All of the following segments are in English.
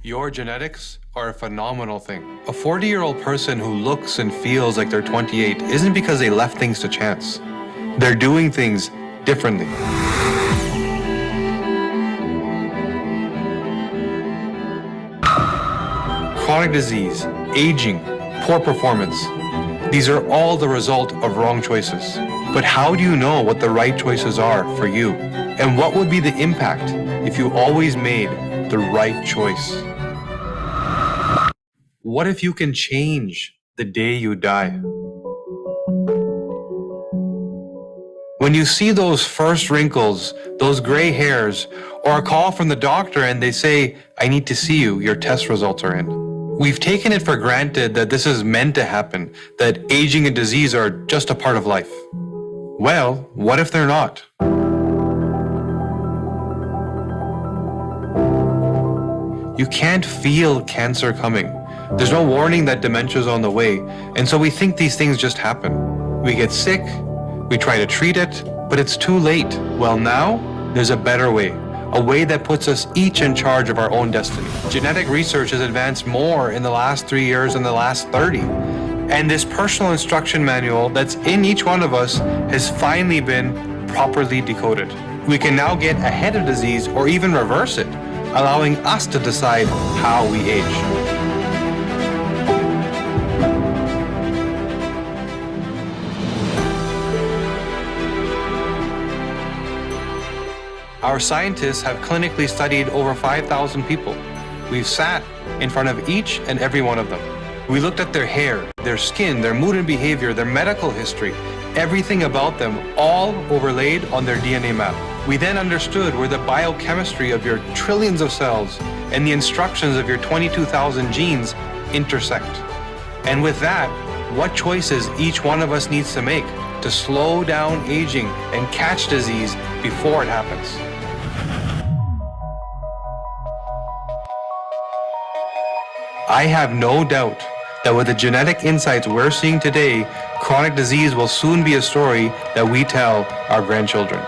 Your genetics are a phenomenal thing. A 40-year-old person who looks and feels like they're 28 isn't because they left things to chance. They're doing things differently. Chronic disease, aging, poor performance. These are all the result of wrong choices. But how do you know what the right choices are for you? And what would be the impact if you always made the right choice? What if you can change the day you die? When you see those first wrinkles, those gray hairs, or a call from the doctor and they say, "I need to see you, your test results are in." We've taken it for granted that this is meant to happen, that aging and disease are just a part of life. Well, what if they're not? You can't feel cancer coming. There's no warning that dementia is on the way, and so we think these things just happen. We get sick, we try to treat it, but it's too late. Well, now, there's a better way. A way that puts us each in charge of our own destiny. Genetic research has advanced more in the last 3 years than the last 30. And this personal instruction manual that's in each one of us has finally been properly decoded. We can now get ahead of disease or even reverse it, allowing us to decide how we age. Our scientists have clinically studied over 5,000 people. We've sat in front of each and every one of them. We looked at their hair, their skin, their mood and behavior, their medical history, everything about them, all overlaid on their DNA map. We then understood where the biochemistry of your trillions of cells and the instructions of your 22,000 genes intersect. And with that, what choices each one of us needs to make to slow down aging and catch disease before it happens. I have no doubt that with the genetic insights we're seeing today, chronic disease will soon be a story that we tell our grandchildren.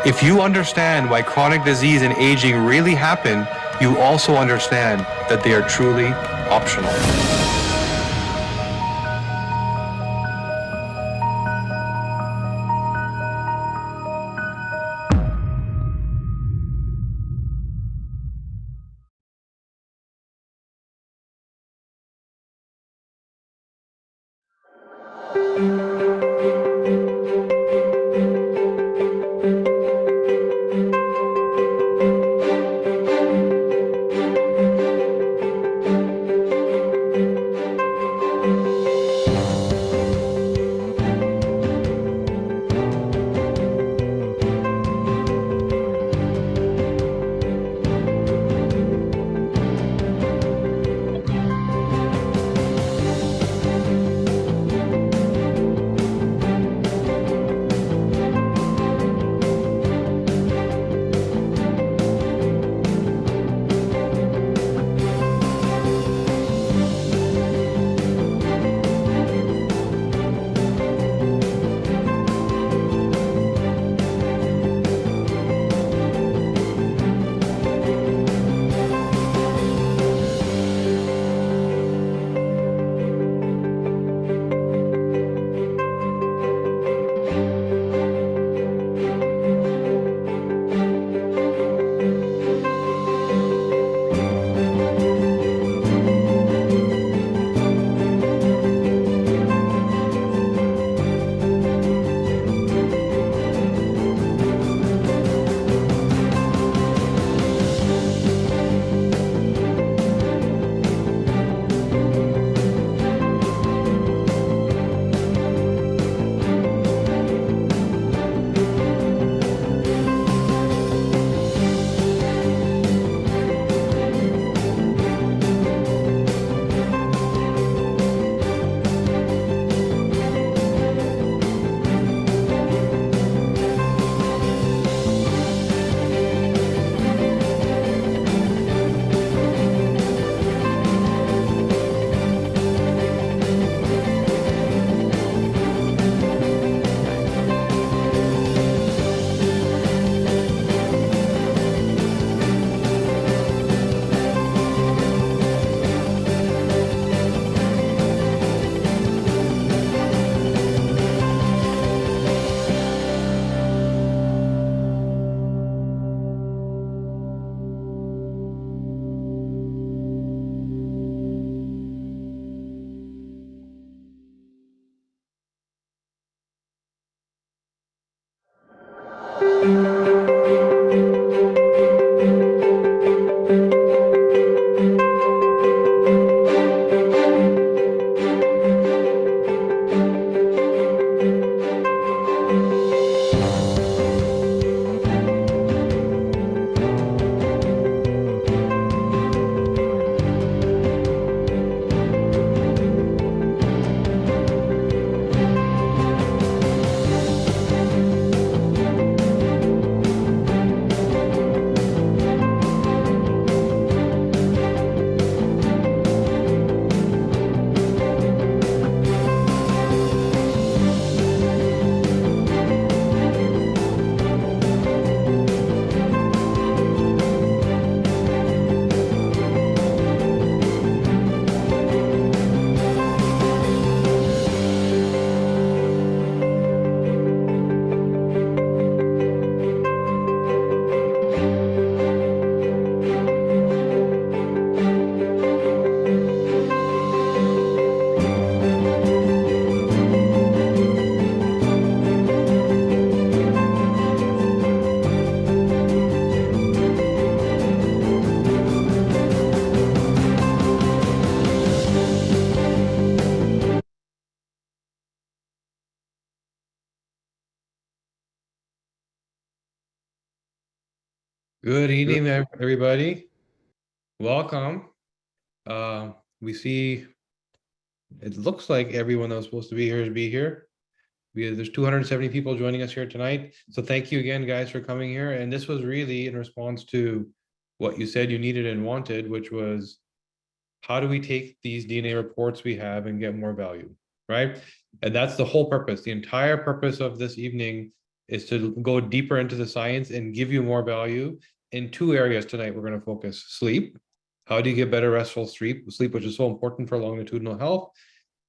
If you understand why chronic disease and aging really happen, you also understand that they are truly optional. Good evening, everybody. Welcome. We see it looks like everyone that was supposed to be here is be here. There's 270 people joining us here tonight. So thank you again, guys, for coming here. And this was really in response to what you said you needed and wanted, which was how do we take these DNA reports we have and get more value, right? And that's the whole purpose. The entire purpose of this evening is to go deeper into the science and give you more value in two areas tonight. We're going to focus sleep. How do you get better restful sleep, which is so important for longitudinal health,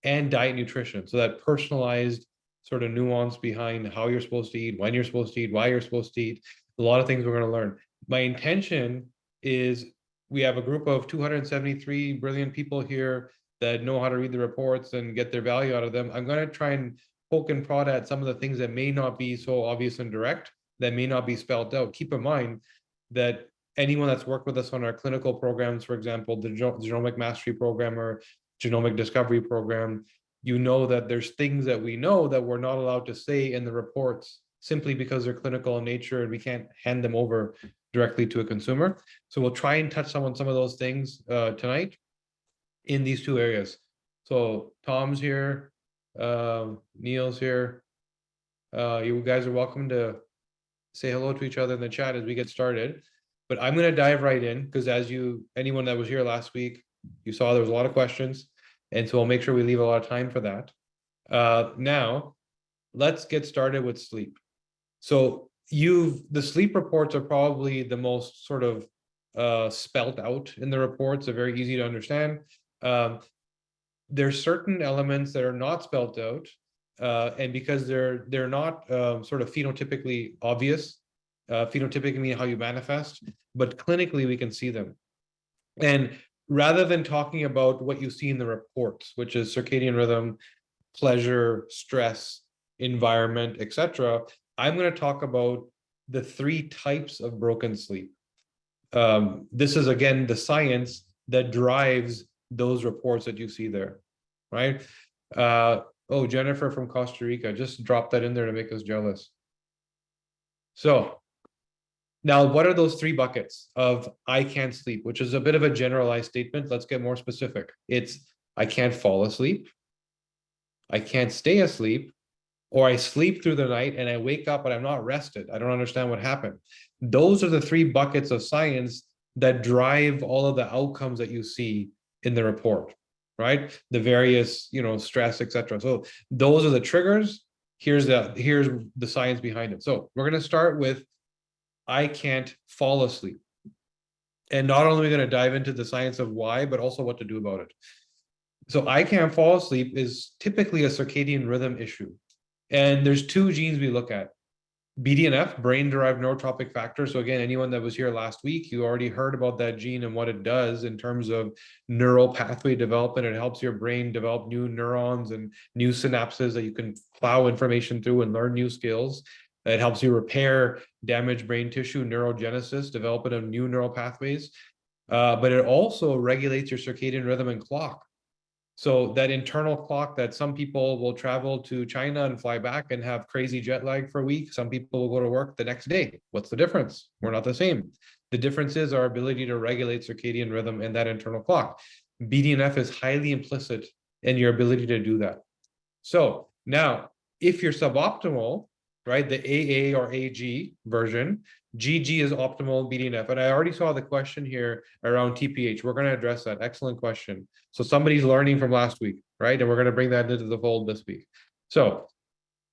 and diet nutrition. So that personalized sort of nuance behind how you're supposed to eat, when you're supposed to eat, why you're supposed to eat, a lot of things we're going to learn. My intention is we have a group of 273 brilliant people here that know how to read the reports and get their value out of them. I'm going to try and poke and prod at some of the things that may not be so obvious and direct, that may not be spelled out. Keep in mind that anyone that's worked with us on our clinical programs, for example, the genomic mastery program or genomic discovery program, you know that there's things that we know that we're not allowed to say in the reports simply because they're clinical in nature and we can't hand them over directly to a consumer. So we'll try and touch on some of those things tonight in these two areas. So Tom's here, Neil's here. You guys are welcome to say hello to each other in the chat as we get started. But I'm going to dive right in because anyone that was here last week, you saw there was a lot of questions. And so I'll make sure we leave a lot of time for that. Now, let's get started with sleep. So the sleep reports are probably the most sort of spelt out in the reports. They're very easy to understand. There's certain elements that are not spelt out, and because they're not sort of phenotypically obvious, phenotypically mean how you manifest, but clinically we can see them. And rather than talking about what you see in the reports, which is circadian rhythm, pleasure, stress, environment, etc., I'm going to talk about the three types of broken sleep. This is, again, the science that drives those reports that you see there, right? Oh, Jennifer from Costa Rica, just drop that in there to make us jealous. So now, what are those three buckets of I can't sleep, which is a bit of a generalized statement. Let's get more specific. It's I can't fall asleep, I can't stay asleep, or I sleep through the night and I wake up but I'm not rested. I don't understand what happened. Those are the three buckets of science that drive all of the outcomes that you see in the report, right? The various, stress, etc. So those are the triggers. Here's the science behind it. So we're going to start with I can't fall asleep. And not only are we going to dive into the science of why, but also what to do about it. So I can't fall asleep is typically a circadian rhythm issue. And there's two genes we look at. BDNF, brain-derived neurotrophic factor. So again, anyone that was here last week, you already heard about that gene and what it does in terms of neural pathway development. It helps your brain develop new neurons and new synapses that you can plow information through and learn new skills. It helps you repair damaged brain tissue, neurogenesis, development of new neural pathways. But it also regulates your circadian rhythm and clock. So that internal clock that some people will travel to China and fly back and have crazy jet lag for a week. Some people will go to work the next day. What's the difference? We're not the same. The difference is our ability to regulate circadian rhythm and that internal clock. BDNF is highly implicit in your ability to do that. So now, if you're suboptimal, right, the AA or AG version, GG is optimal BDNF. And I already saw the question here around TPH. We're going to address that. Excellent question. So somebody's learning from last week, right? And we're going to bring that into the fold this week. So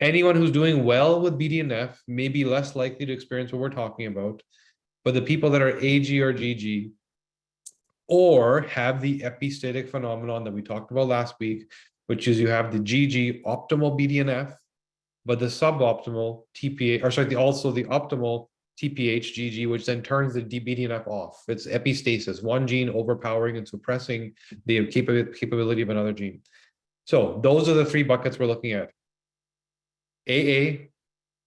anyone who's doing well with BDNF may be less likely to experience what we're talking about. But the people that are AG or GG or have the epistatic phenomenon that we talked about last week, which is you have the GG optimal BDNF, but the suboptimal TPH, or sorry, also the optimal TPH GG, which then turns the BDNF off. It's epistasis, one gene overpowering and suppressing the capability of another gene. So those are the three buckets we're looking at. AA,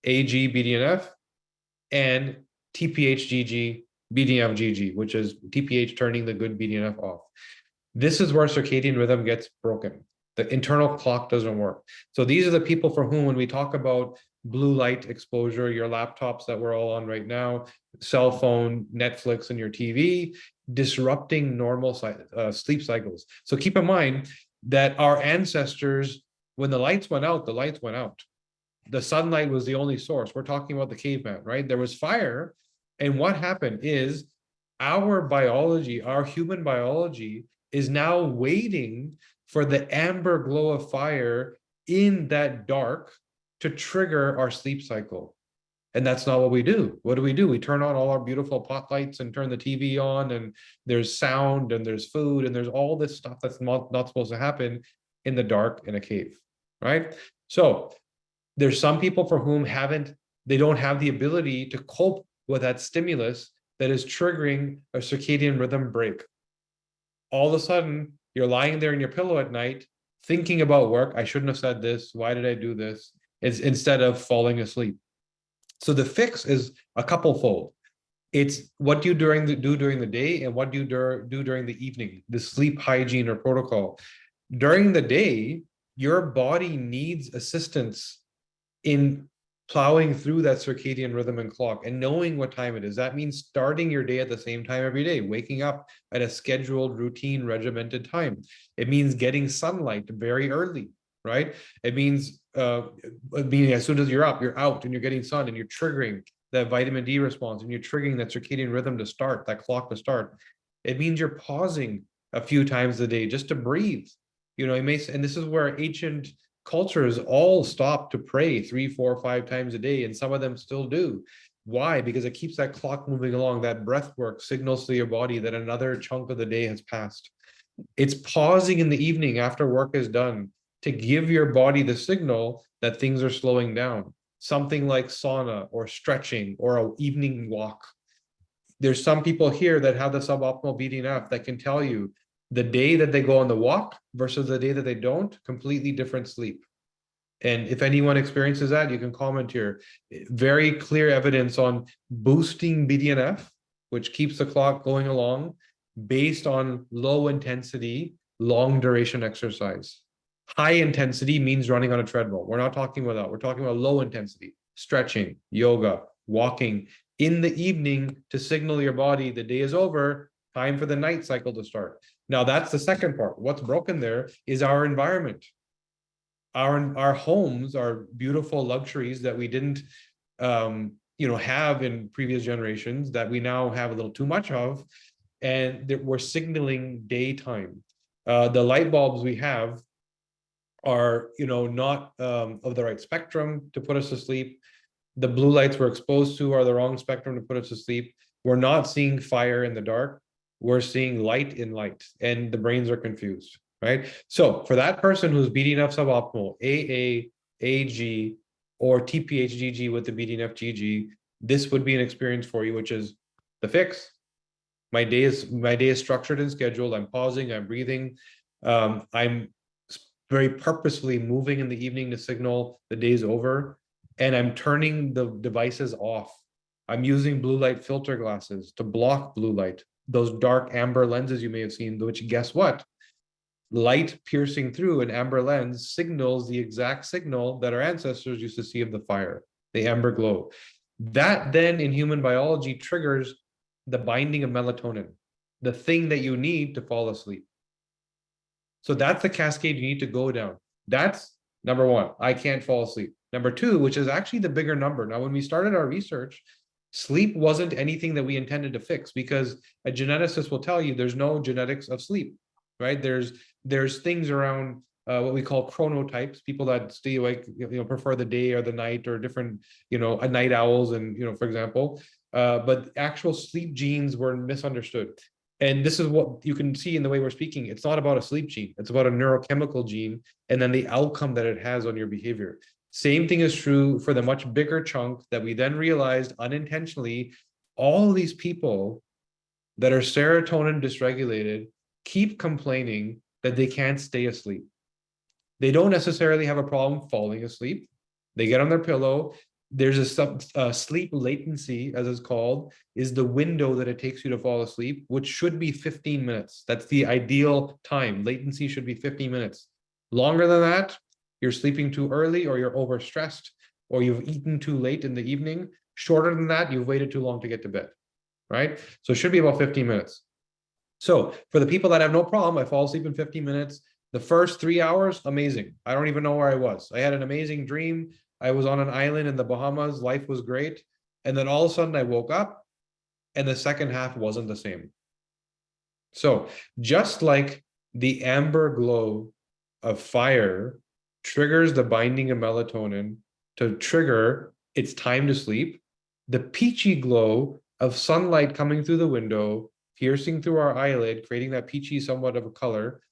AG, BDNF, and TPH GG, BDNF GG, which is TPH turning the good BDNF off. This is where circadian rhythm gets broken. The internal clock doesn't work. So these are the people for whom, when we talk about blue light exposure, your laptops that we're all on right now, cell phone, Netflix, and your TV, disrupting normal sleep cycles. So keep in mind that our ancestors, when the lights went out, the lights went out. The sunlight was the only source. We're talking about the caveman, right? There was fire. And what happened is our biology, our human biology, is now waiting for the amber glow of fire in that dark to trigger our sleep cycle. And that's not what we do. What do? We turn on all our beautiful pot lights and turn the TV on, and there's sound and there's food and there's all this stuff that's not supposed to happen in the dark in a cave, right? So there's some people for whom they don't have the ability to cope with that stimulus that is triggering a circadian rhythm break. All of a sudden, you're lying there in your pillow at night, thinking about work. I shouldn't have said this. Why did I do this? Instead of falling asleep. So the fix is a couple fold. It's what you do during the day and what you do during the evening, the sleep hygiene or protocol. During the day, your body needs assistance in plowing through that circadian rhythm and clock and knowing what time it is. That means starting your day at the same time every day, waking up at a scheduled, routine, regimented time. It means getting sunlight very early, right? It means as soon as you're up, you're out and you're getting sun and you're triggering that vitamin D response and you're triggering that circadian rhythm to start, that clock to start. It means you're pausing a few times a day just to breathe. And this is where ancient cultures all stop to pray 3, 4, 5 times a day, and some of them still do. Why? Because it keeps that clock moving along. That breath work signals to your body that another chunk of the day has passed. It's pausing in the evening after work is done to give your body the signal that things are slowing down. Something like sauna or stretching or an evening walk. There's some people here that have the suboptimal BDNF that can tell you the day that they go on the walk versus the day that they don't, completely different sleep. And if anyone experiences that, you can comment here. Very clear evidence on boosting BDNF, which keeps the clock going along based on low intensity, long duration exercise. High intensity means running on a treadmill. We're not talking about that. We're talking about low intensity, stretching, yoga, walking in the evening to signal your body the day is over, time for the night cycle to start. Now, that's the second part. What's broken there is our environment. Our homes are beautiful luxuries that we didn't have in previous generations that we now have a little too much of, and that we're signaling daytime. The light bulbs we have are not of the right spectrum to put us to sleep. The blue lights we're exposed to are the wrong spectrum to put us to sleep. We're not seeing fire in the dark. We're seeing light in light, and the brains are confused, right? So for that person who's BDNF suboptimal, AA, AG, or TPHGG with the BDNF GG, this would be an experience for you, which is the fix. My day is structured and scheduled. I'm pausing, I'm breathing. I'm very purposefully moving in the evening to signal the day's over, and I'm turning the devices off. I'm using blue light filter glasses to block blue light. Those dark amber lenses you may have seen, which guess what? Light piercing through an amber lens signals the exact signal that our ancestors used to see of the fire, the amber glow. That then in human biology triggers the binding of melatonin, the thing that you need to fall asleep. So that's the cascade you need to go down. That's number one, I can't fall asleep. Number two, which is actually the bigger number. Now, when we started our research, sleep wasn't anything that we intended to fix, because a geneticist will tell you there's no genetics of sleep, right? There's things around what we call chronotypes, people that stay awake, prefer the day or the night, or different, night owls, and, for example, but actual sleep genes were misunderstood. And this is what you can see in the way we're speaking. It's not about a sleep gene. It's about a neurochemical gene, and then the outcome that it has on your behavior. Same thing is true for the much bigger chunk that we then realized unintentionally. All these people that are serotonin dysregulated keep complaining that they can't stay asleep. They don't necessarily have a problem falling asleep. They get on their pillow. There's a sleep latency, as it's called, is the window that it takes you to fall asleep, which should be 15 minutes. That's the ideal time. Latency should be 15 minutes. Longer than that, you're sleeping too early or you're overstressed. or you've eaten too late in the evening. Shorter than that, you've waited too long to get to bed, right? So it should be about 15 minutes. So for the people that have no problem, I fall asleep in 15 minutes. The first 3 hours, amazing. I don't even know where I was. I had an amazing dream. I was on an island in the Bahamas. Life was great. And then all of a sudden I woke up and the second half wasn't the same. So just like the amber glow of fire triggers the binding of melatonin to trigger it's time to sleep, the peachy glow of sunlight coming through the window, piercing through our eyelid, creating that peachy somewhat of a color,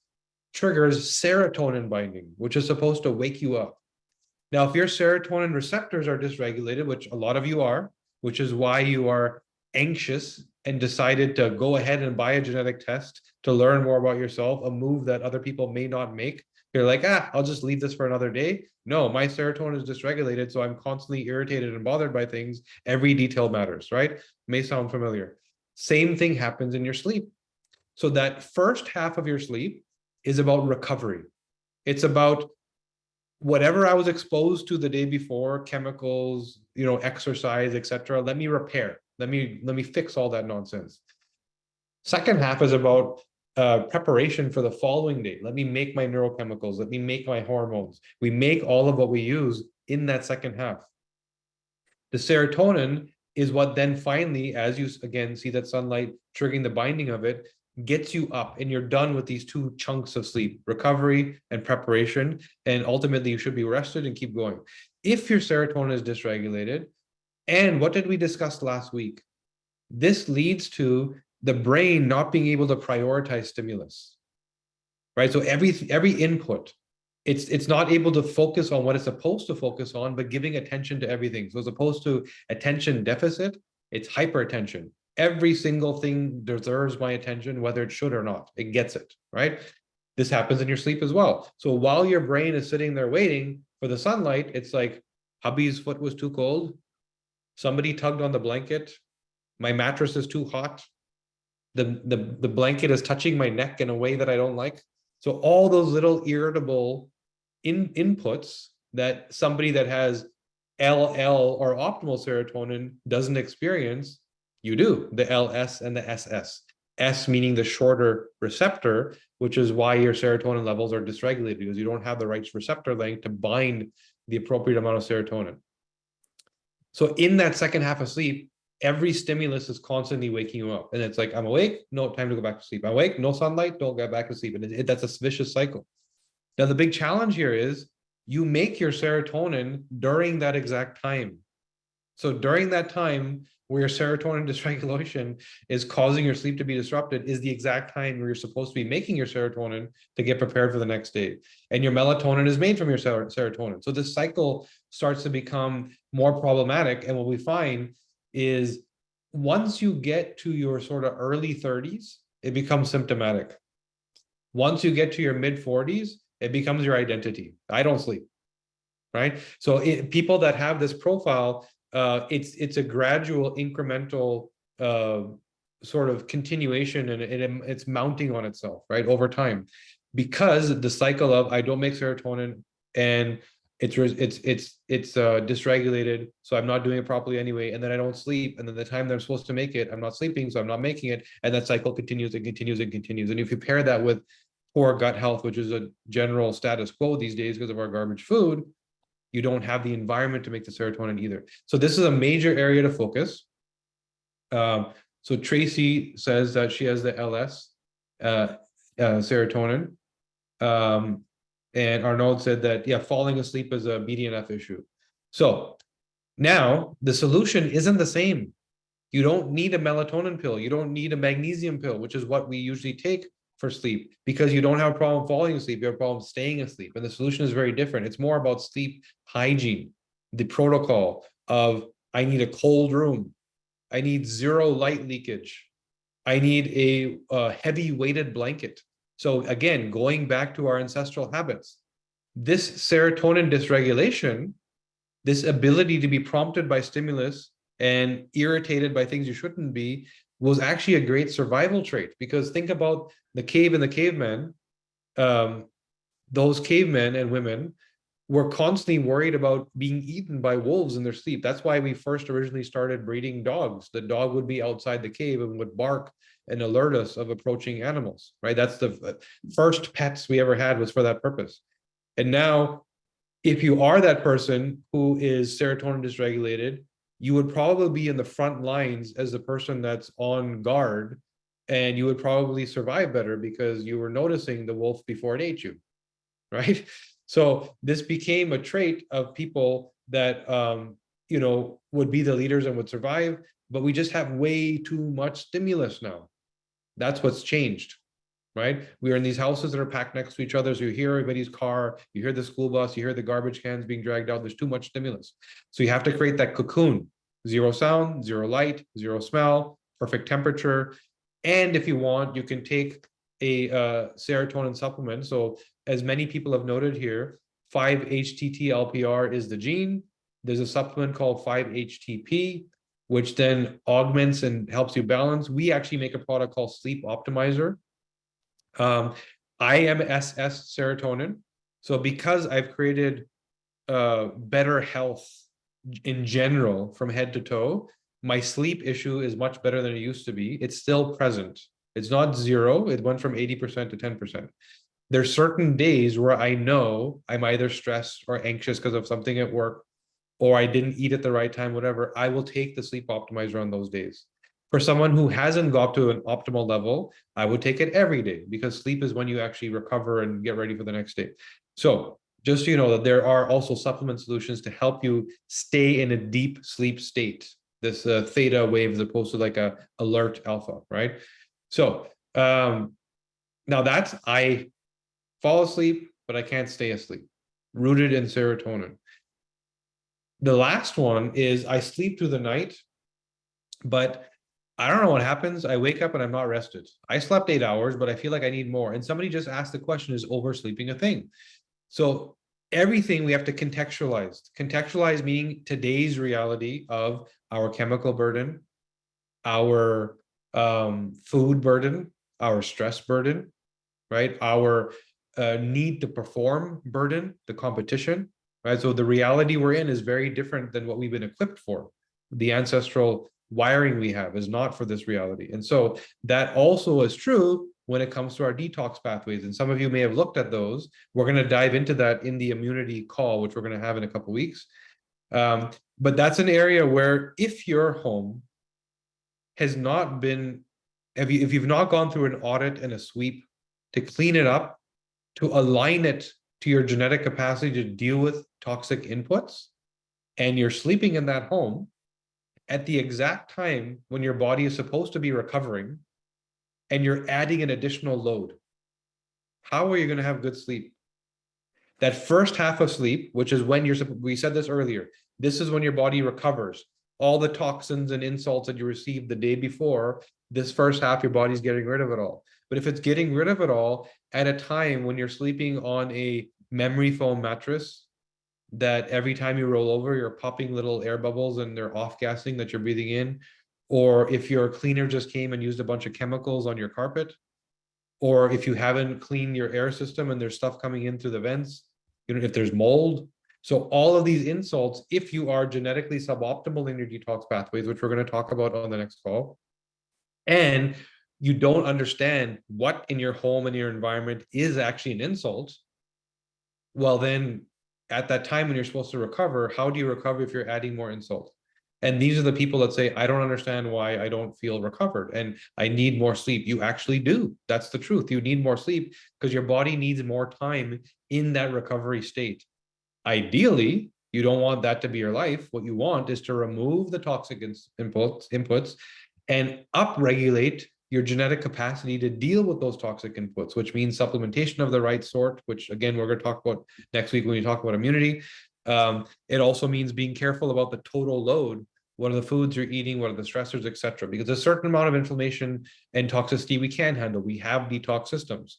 triggers serotonin binding, which is supposed to wake you up. Now, if your serotonin receptors are dysregulated, which a lot of you are, which is why you are anxious and decided to go ahead and buy a genetic test to learn more about yourself, a move that other people may not make. You're like, I'll just leave this for another day. No, my serotonin is dysregulated, so I'm constantly irritated and bothered by things. Every detail matters, right? May sound familiar. Same thing happens in your sleep. So that first half of your sleep is about recovery. It's about whatever I was exposed to the day before, chemicals, exercise, etc. Let me repair. Let me fix all that nonsense. Second half is about preparation for the following day. Let me make my neurochemicals. Let me make my hormones. We make all of what we use in that second half. The serotonin is what then finally, as you again see that sunlight triggering the binding of it, gets you up and you're done with these two chunks of sleep, recovery and preparation. And ultimately, you should be rested and keep going. If your serotonin is dysregulated, and what did we discuss last week? This leads to the brain not being able to prioritize stimulus, right? So every input, it's not able to focus on what it's supposed to focus on, but giving attention to everything. So as opposed to attention deficit, it's hyperattention. Every single thing deserves my attention, whether it should or not. It gets it, right? This happens in your sleep as well. So while your brain is sitting there waiting for the sunlight, it's like, hubby's foot was too cold. Somebody tugged on the blanket. My mattress is too hot. The blanket is touching my neck in a way that I don't like. So all those little irritable inputs that somebody that has LL or optimal serotonin doesn't experience, you do, the LS and the SS. S meaning the shorter receptor, which is why your serotonin levels are dysregulated, because you don't have the right receptor length to bind the appropriate amount of serotonin. So in that second half of sleep, every stimulus is constantly waking you up. And it's like, I'm awake, no, time to go back to sleep. I'm awake, no sunlight, don't get back to sleep. And that's a vicious cycle. Now, the big challenge here is you make your serotonin during that exact time. So during that time where your serotonin dysregulation is causing your sleep to be disrupted is the exact time where you're supposed to be making your serotonin to get prepared for the next day. And your melatonin is made from your serotonin. So this cycle starts to become more problematic. And what we find is once you get to your sort of early 30s, it becomes symptomatic. Once you get to your mid 40s, it becomes your identity. I don't sleep, right? So people that have this profile, it's a gradual incremental sort of continuation, and it's mounting on itself, right, over time, because the cycle of I don't make serotonin and it's dysregulated, so I'm not doing it properly anyway, and then I don't sleep, and then the time that I'm supposed to make it, I'm not sleeping, so I'm not making it, and that cycle continues and continues and continues. And if you pair that with poor gut health, which is a general status quo these days because of our garbage food, you don't have the environment to make the serotonin either. So this is a major area to focus. So Tracy says that she has the LS serotonin. And Arnaud said that, yeah, falling asleep is a BDNF issue. So now the solution isn't the same. You don't need a melatonin pill. You don't need a magnesium pill, which is what we usually take for sleep, because you don't have a problem falling asleep. You have a problem staying asleep. And the solution is very different. It's more about sleep hygiene, the protocol of I need a cold room. I need zero light leakage. I need a heavy weighted blanket. So again, going back to our ancestral habits, this serotonin dysregulation, this ability to be prompted by stimulus and irritated by things you shouldn't be, was actually a great survival trait. Because think about the cave and the cavemen. Those cavemen and women we're constantly worried about being eaten by wolves in their sleep. That's why we first originally started breeding dogs. The dog would be outside the cave and would bark and alert us of approaching animals, right? That's the first pets we ever had was for that purpose. And now, if you are that person who is serotonin dysregulated, you would probably be in the front lines as the person that's on guard, and you would probably survive better because you were noticing the wolf before it ate you, right? So this became a trait of people that would be the leaders and would survive, but we just have way too much stimulus now. That's what's changed, right? We're in these houses that are packed next to each other. So you hear everybody's car, you hear the school bus, you hear the garbage cans being dragged out. There's too much stimulus. So you have to create that cocoon, zero sound, zero light, zero smell, perfect temperature. And if you want, you can take a serotonin supplement. So as many people have noted here, 5-HTT-LPR is the gene. There's a supplement called 5-HTP, which then augments and helps you balance. We actually make a product called Sleep Optimizer. IMSS serotonin. So because I've created better health in general from head to toe, my sleep issue is much better than it used to be. It's still present. It's not zero. It went from 80% to 10%. There's certain days where I know I'm either stressed or anxious because of something at work, or I didn't eat at the right time, whatever. I will take the sleep optimizer on those days. For someone who hasn't got to an optimal level, I would take it every day because sleep is when you actually recover and get ready for the next day. So just so you know that there are also supplement solutions to help you stay in a deep sleep state, this theta wave as opposed to like a alert alpha, right? So now that's, I fall asleep, but I can't stay asleep, rooted in serotonin. The last one is I sleep through the night, but I don't know what happens. I wake up and I'm not rested. I slept 8 hours, but I feel like I need more. And somebody just asked the question, is oversleeping a thing? So everything we have to contextualize. Contextualize meaning today's reality of our chemical burden, our food burden, our stress burden, right? Our need to perform burden, the competition, right? So the reality we're in is very different than what we've been equipped for. The ancestral wiring we have is not for this reality. And so that also is true when it comes to our detox pathways. And some of you may have looked at those. We're going to dive into that in the immunity call, which we're going to have in a couple of weeks. But that's an area where if your home has not been, if you've not gone through an audit and a sweep to clean it up, to align it to your genetic capacity to deal with toxic inputs, and you're sleeping in that home at the exact time when your body is supposed to be recovering, and you're adding an additional load, how are you going to have good sleep? That first half of sleep, which is when we said this earlier, this is when your body recovers. All the toxins and insults that you received the day before, this first half, your body's getting rid of it all. But if it's getting rid of it all at a time when you're sleeping on a memory foam mattress, that every time you roll over, you're popping little air bubbles and they're off-gassing that you're breathing in, or if your cleaner just came and used a bunch of chemicals on your carpet, or if you haven't cleaned your air system and there's stuff coming in through the vents, if there's mold. So all of these insults, if you are genetically suboptimal in your detox pathways, which we're going to talk about on the next call, and you don't understand what in your home and your environment is actually an insult, well, then at that time when you're supposed to recover, how do you recover if you're adding more insult? And these are the people that say, I don't understand why I don't feel recovered and I need more sleep. You actually do. That's the truth. You need more sleep because your body needs more time in that recovery state. Ideally, you don't want that to be your life. What you want is to remove the toxic inputs and upregulate your genetic capacity to deal with those toxic inputs, which means supplementation of the right sort, which again, we're going to talk about next week when we talk about immunity. It also means being careful about the total load. What are the foods you're eating? What are the stressors, et cetera? Because a certain amount of inflammation and toxicity we can handle. We have detox systems.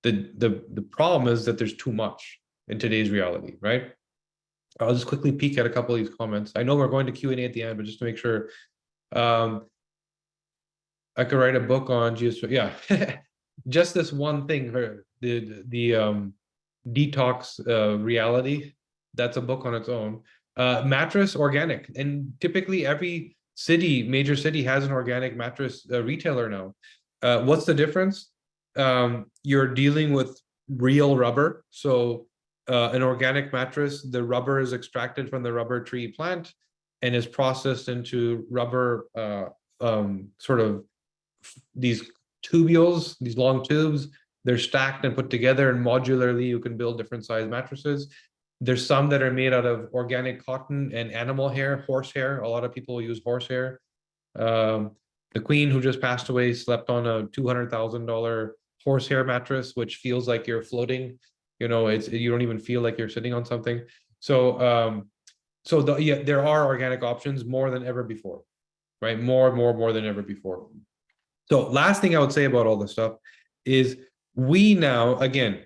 The problem is that there's too much in today's reality, right? I'll just quickly peek at a couple of these comments. I know we're going to Q&A at the end, but just to make sure, I could write a book on geospatial. Yeah, just this one thing. The Detox Reality. That's a book on its own. Mattress organic, and typically every major city has an organic mattress retailer now. What's the difference? You're dealing with real rubber. So an organic mattress, the rubber is extracted from the rubber tree plant and is processed into rubber sort of these tubules, these long tubes. They're stacked and put together, and modularly you can build different size mattresses. There's some that are made out of organic cotton and animal hair, horse hair. A lot of people use horse hair. The queen who just passed away slept on a $200,000 horsehair mattress, which feels like you're floating. You know, you don't even feel like you're sitting on something. So, there are organic options more than ever before, right? More than ever before. So, last thing I would say about all this stuff is we now, again,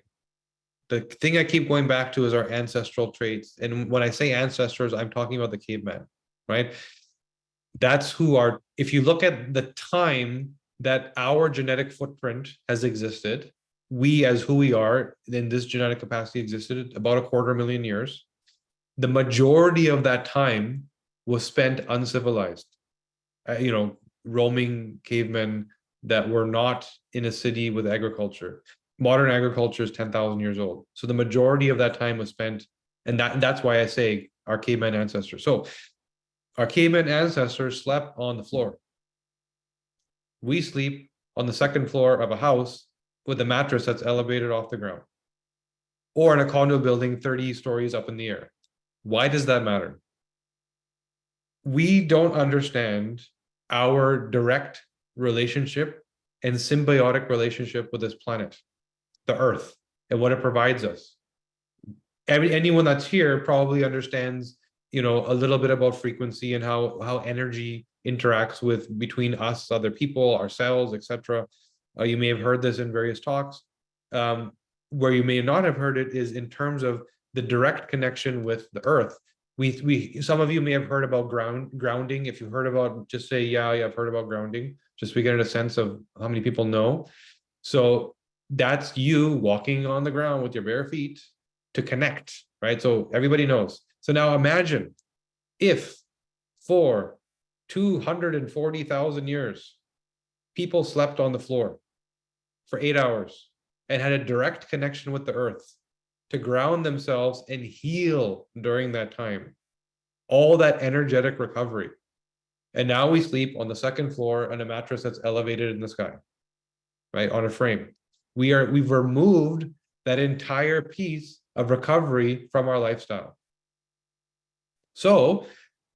the thing I keep going back to is our ancestral traits. And when I say ancestors, I'm talking about the caveman, right? That's if you look at the time that our genetic footprint has existed, we as who we are in this genetic capacity existed about 250,000 years. The majority of that time was spent uncivilized, roaming cavemen that were not in a city with agriculture. Modern agriculture is 10,000 years old. So the majority of that time was spent, and that's why I say our caveman ancestors. So our caveman ancestors slept on the floor. We sleep on the second floor of a house with a mattress that's elevated off the ground, or in a condo building 30 stories up in the air. Why does that matter? We don't understand our direct relationship and symbiotic relationship with this planet, the Earth, and what it provides us. Anyone that's here probably understands, a little bit about frequency and how energy interacts between us, other people, ourselves, etc. You may have heard this in various talks. Where you may not have heard it is in terms of the direct connection with the Earth. Some of you may have heard about grounding. If you've heard about, just say, yeah, I've heard about grounding, just to get a sense of how many people know. So that's you walking on the ground with your bare feet to connect, right? So everybody knows. So now imagine if for 240,000 years, people slept on the floor for 8 hours and had a direct connection with the Earth to ground themselves and heal during that time. All that energetic recovery. And now we sleep on the second floor on a mattress that's elevated in the sky, right? On a frame. We've removed that entire piece of recovery from our lifestyle. So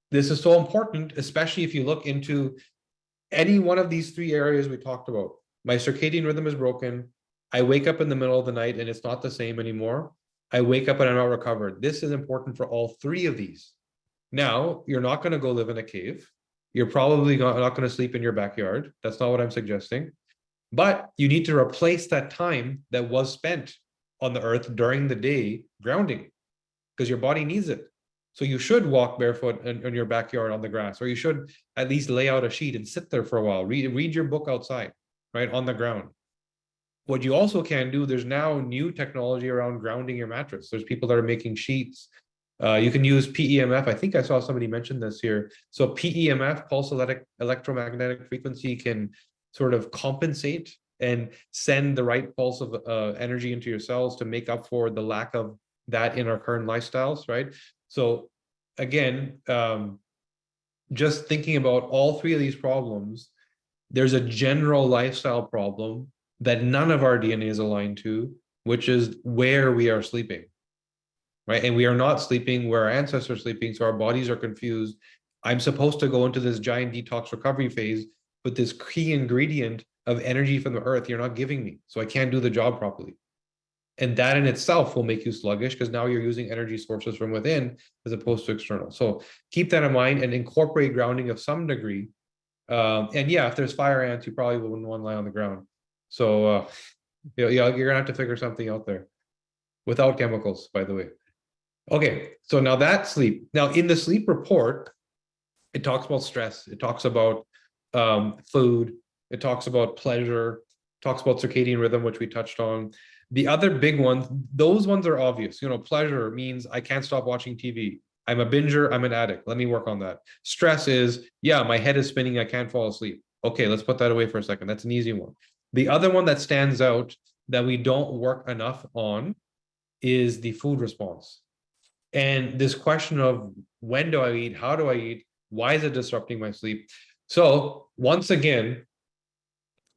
this is so important, especially if you look into any one of these three areas we talked about. My circadian rhythm is broken. I wake up in the middle of the night and it's not the same anymore. I wake up and I'm not recovered. This is important for all three of these. Now, you're not going to go live in a cave. You're probably not going to sleep in your backyard. That's not what I'm suggesting. But you need to replace that time that was spent on the Earth during the day grounding, because your body needs it. So you should walk barefoot in your backyard on the grass, or you should at least lay out a sheet and sit there for a while. Read your book outside, right, on the ground. What you also can do, there's now new technology around grounding your mattress. There's people that are making sheets. You can use PEMF. I think I saw somebody mention this here. So PEMF, pulse electromagnetic frequency, can sort of compensate and send the right pulse of energy into your cells to make up for the lack of that in our current lifestyles, right? So again, just thinking about all three of these problems, there's a general lifestyle problem that none of our DNA is aligned to, which is where we are sleeping, right? And we are not sleeping where our ancestors are sleeping, so our bodies are confused. I'm supposed to go into this giant detox recovery phase, but this key ingredient of energy from the Earth, you're not giving me, so I can't do the job properly. And that in itself will make you sluggish, because now you're using energy sources from within as opposed to external. So keep that in mind and incorporate grounding of some degree. And yeah, if there's fire ants, you probably wouldn't want to lie on the ground. So you're gonna have to figure something out there without chemicals, by the way. Okay, so now that sleep. Now in the sleep report, it talks about stress. It talks about food. It talks about pleasure. It talks about circadian rhythm, which we touched on. The other big ones, those ones are obvious. Pleasure means I can't stop watching TV. I'm a binger, I'm an addict. Let me work on that. Stress is, yeah, my head is spinning, I can't fall asleep. Okay, let's put that away for a second. That's an easy one. The other one that stands out that we don't work enough on is the food response. And this question of when do I eat? How do I eat? Why is it disrupting my sleep? So once again,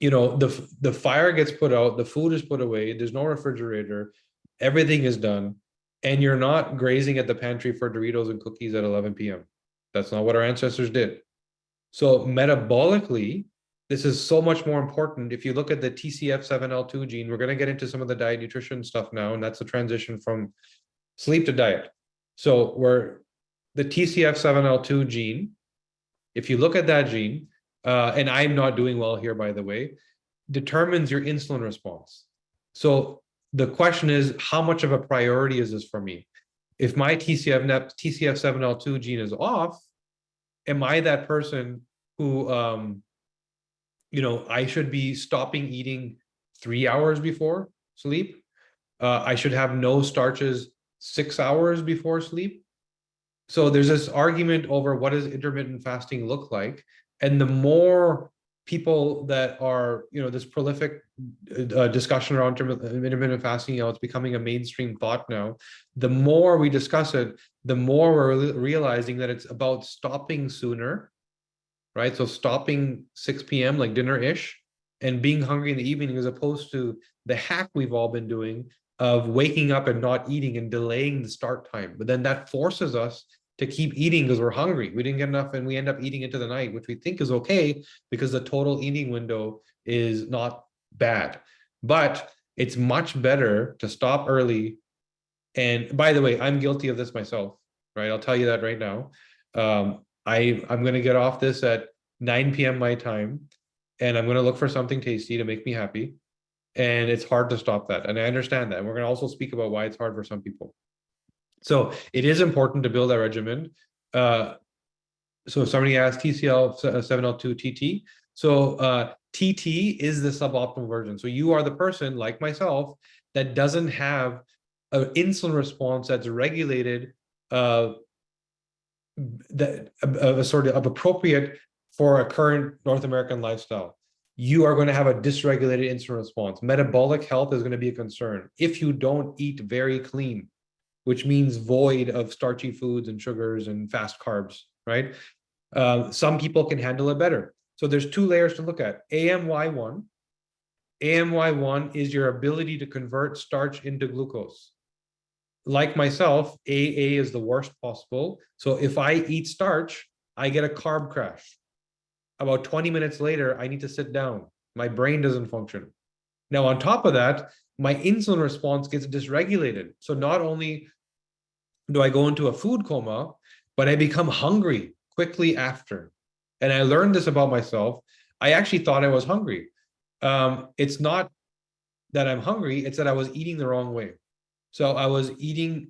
the fire gets put out, the food is put away, there's no refrigerator, everything is done, and you're not grazing at the pantry for Doritos and cookies at 11 p.m. That's not what our ancestors did. So metabolically, this is so much more important. If you look at the TCF7L2 gene, we're going to get into some of the diet nutrition stuff now, and that's the transition from sleep to diet. So where the TCF7L2 gene, if you look at that gene, and I'm not doing well here, by the way, determines your insulin response. So the question is, how much of a priority is this for me? If my TCF7L2 gene is off, am I that person who, I should be stopping eating 3 hours before sleep? I should have no starches 6 hours before sleep. So there's this argument over what does intermittent fasting look like, and the more people that are, this prolific discussion around intermittent fasting, it's becoming a mainstream thought now. The more we discuss it, the more we're realizing that it's about stopping sooner, right? So stopping 6 p.m. like dinner-ish, and being hungry in the evening, as opposed to the hack we've all been doing of waking up and not eating and delaying the start time. But then that forces us to keep eating because we're hungry. We didn't get enough, and we end up eating into the night, which we think is okay because the total eating window is not bad. But it's much better to stop early. And by the way, I'm guilty of this myself, right? I'll tell you that right now. I'm going to get off this at 9 p.m. my time, and I'm going to look for something tasty to make me happy. And it's hard to stop that. And I understand that. And we're going to also speak about why it's hard for some people. So it is important to build that regimen. So somebody asked TCL7L2 TT. So TT is the suboptimal version. So you are the person like myself that doesn't have an insulin response that's regulated, that sort of appropriate for a current North American lifestyle. You are going to have a dysregulated insulin response. Metabolic health is going to be a concern if you don't eat very clean, which means void of starchy foods and sugars and fast carbs, right? Some people can handle it better. So there's two layers to look at. AMY1. AMY1 is your ability to convert starch into glucose. Like myself, AA is the worst possible. So if I eat starch, I get a carb crash. About 20 minutes later, I need to sit down. My brain doesn't function. Now, on top of that, my insulin response gets dysregulated. So not only do I go into a food coma, but I become hungry quickly after. And I learned this about myself. I actually thought I was hungry. It's not that I'm hungry, it's that I was eating the wrong way. So I was eating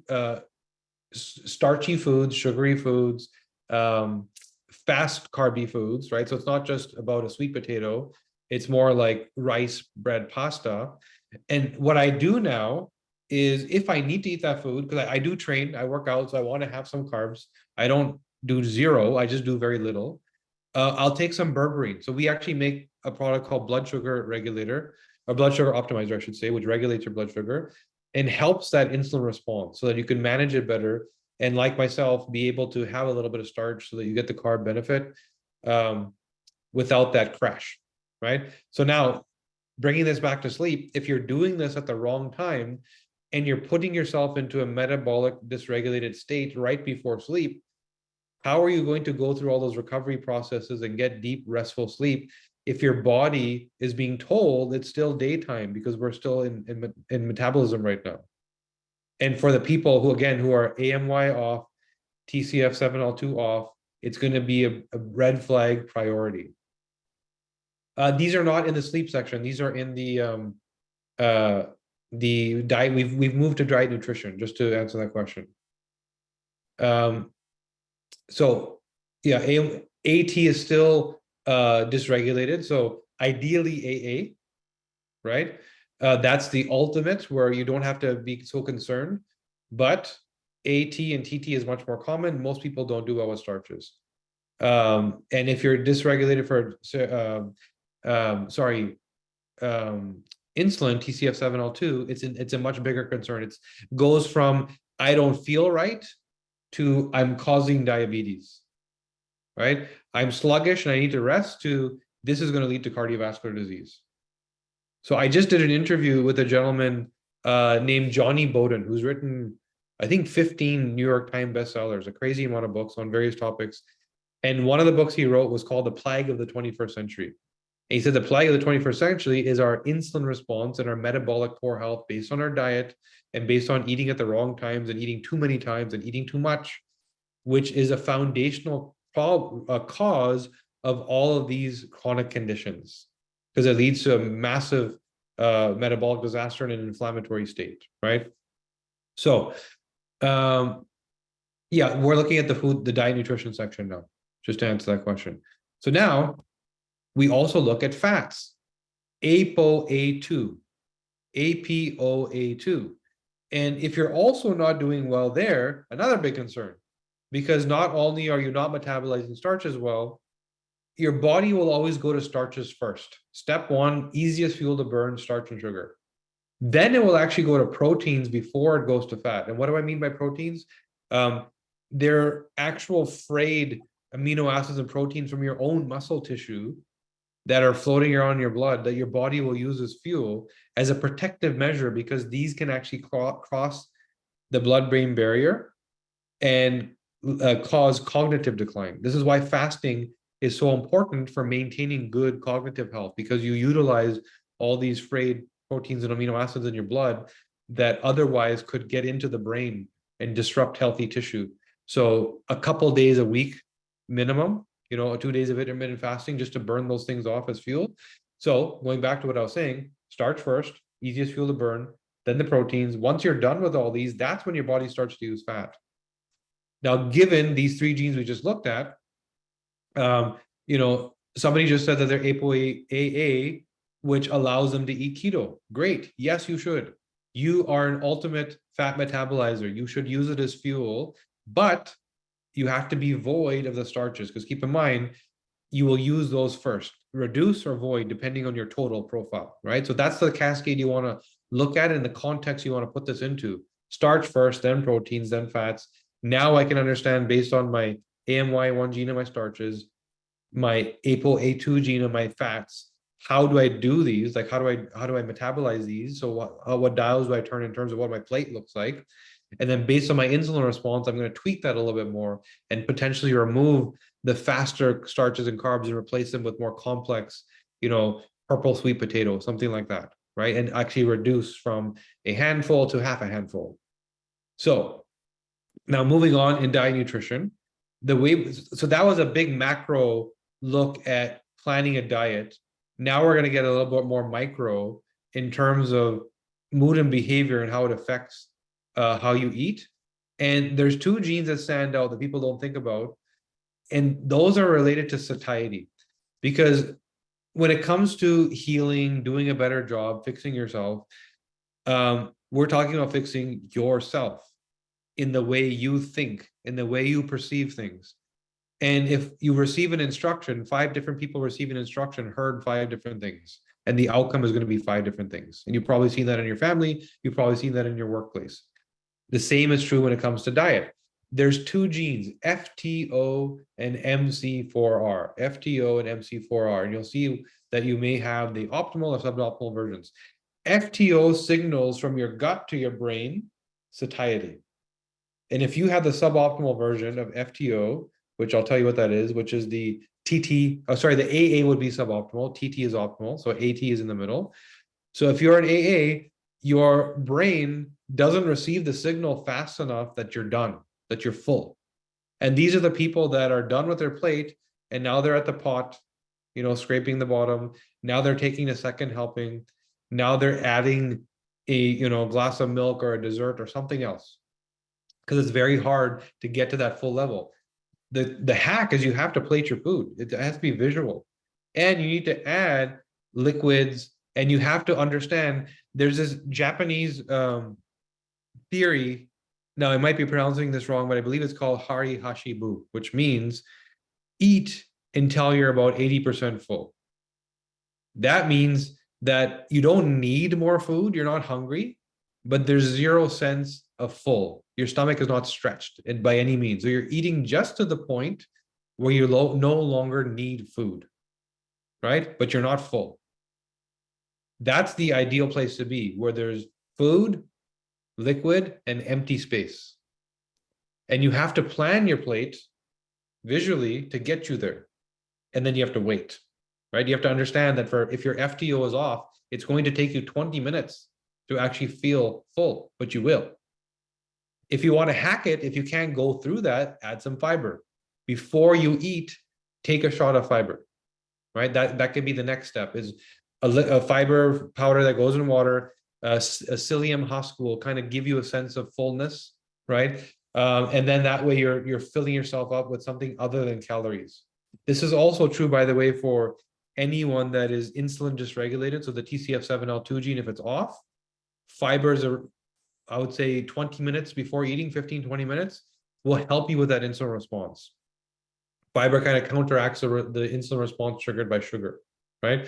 starchy foods, sugary foods, fast carby foods, right? So it's not just about a sweet potato. It's more like rice, bread, pasta. And what I do now is, if I need to eat that food, because I do train, I work out, so I want to have some carbs. I don't do zero, I just do very little. I'll take some berberine. So we actually make a product called blood sugar regulator, or blood sugar optimizer, I should say, which regulates your blood sugar and helps that insulin response so that you can manage it better. And like myself, be able to have a little bit of starch so that you get the carb benefit without that crash, right? So now, bringing this back to sleep, if you're doing this at the wrong time and you're putting yourself into a metabolic dysregulated state right before sleep, how are you going to go through all those recovery processes and get deep, restful sleep if your body is being told it's still daytime because we're still in metabolism right now? And for the people who, again, who are AMY off, TCF7L2 off, it's going to be a red flag priority. These are not in the sleep section. These are in the diet. We've moved to diet nutrition, just to answer that question. So yeah, AT is still dysregulated. So ideally AA, right? That's the ultimate where you don't have to be so concerned. But AT and TT is much more common. Most people don't do well with starches. And if you're dysregulated for, sorry, insulin, TCF7L2, it's a much bigger concern. It goes from I don't feel right to I'm causing diabetes, right? I'm sluggish and I need to rest to this is going to lead to cardiovascular disease. So I just did an interview with a gentleman named Johnny Bowden, who's written, I think, 15 New York Times bestsellers, a crazy amount of books on various topics. And one of the books he wrote was called The Plague of the 21st Century. And he said the plague of the 21st century is our insulin response and our metabolic poor health based on our diet and based on eating at the wrong times and eating too many times and eating too much, which is a foundational cause of all of these chronic conditions because it leads to a massive metabolic disaster and an inflammatory state, right? So, yeah, we're looking at the food, the diet nutrition section now, just to answer that question. So now we also look at fats, ApoA2, ApoA2. And if you're also not doing well there, another big concern, because not only are you not metabolizing starches well, your body will always go to starches first. Step one, easiest fuel to burn, starch and sugar. Then it will actually go to proteins before it goes to fat. And what do I mean by proteins? They're actual frayed amino acids and proteins from your own muscle tissue that are floating around in your blood that your body will use as fuel as a protective measure because these can actually cross the blood-brain barrier and cause cognitive decline. This is why fasting is so important for maintaining good cognitive health because you utilize all these frayed proteins and amino acids in your blood that otherwise could get into the brain and disrupt healthy tissue. So a couple days a week minimum, 2 days of intermittent fasting just to burn those things off as fuel. So going back to what I was saying, starch first, easiest fuel to burn, then the proteins. Once you're done with all these, that's when your body starts to use fat. Now, given these three genes we just looked at, somebody just said that they're ApoA, which allows them to eat keto. Great. Yes, you should. You are an ultimate fat metabolizer. You should use it as fuel, but you have to be void of the starches because keep in mind, you will use those first, reduce or void, depending on your total profile, right? So that's the cascade you want to look at in the context you want to put this into. Starch first, then proteins, then fats. Now I can understand based on my AMY1 gene and my starches, my ApoA2 gene and my fats, how do I do these? Like how do I metabolize these? So what dials do I turn in terms of what my plate looks like? And then based on my insulin response, I'm going to tweak that a little bit more and potentially remove the faster starches and carbs and replace them with more complex, purple sweet potato, something like that, right? And actually reduce from a handful to half a handful. So now moving on in diet nutrition, so that was a big macro look at planning a diet. Now we're going to get a little bit more micro in terms of mood and behavior and how it affects how you eat. And there's two genes that stand out that people don't think about. And those are related to satiety. Because when it comes to healing, doing a better job, fixing yourself, we're talking about fixing yourself in the way you think, in the way you perceive things. And if you receive an instruction, 5 different people receive an instruction, heard 5 different things. And the outcome is going to be 5 different things. And you've probably seen that in your family. You've probably seen that in your workplace. The same is true when it comes to diet. There's 2 genes, FTO and MC4R, FTO and MC4R, and you'll see that you may have the optimal or suboptimal versions. FTO signals from your gut to your brain satiety. And if you have the suboptimal version of FTO, which I'll tell you what that is, which is the TT, the AA would be suboptimal, TT is optimal, so AT is in the middle. So if you're an AA, your brain doesn't receive the signal fast enough that you're done, that you're full. And these are the people that are done with their plate and now they're at the pot, scraping the bottom. Now they're taking a second helping. Now they're adding a, glass of milk or a dessert or something else because it's very hard to get to that full level. The hack is you have to plate your food. It has to be visual. And you need to add liquids And you have to understand there's this Japanese theory. Now, I might be pronouncing this wrong, but I believe it's called Hari Hashibu, which means eat until you're about 80% full. That means that you don't need more food, you're not hungry, but there's zero sense of full. Your stomach is not stretched by any means. So you're eating just to the point where you no longer need food, right? But you're not full. That's the ideal place to be, where there's food, liquid, and empty space. And you have to plan your plate visually to get you there. And then you have to wait, right? You have to understand that if your FTO is off, it's going to take you 20 minutes to actually feel full, but you will. If you want to hack it, if you can't go through that, add some fiber. Before you eat, take a shot of fiber, right? That could be the next step, is a fiber powder that goes in water. A psyllium husk will kind of give you a sense of fullness, right? And then that way you're filling yourself up with something other than calories. This is also true, by the way, for anyone that is insulin dysregulated. So the TCF7L2 gene, if it's off, fibers are, I would say 20 minutes before eating, 15, 20 minutes, will help you with that insulin response. Fiber kind of counteracts the insulin response triggered by sugar, right?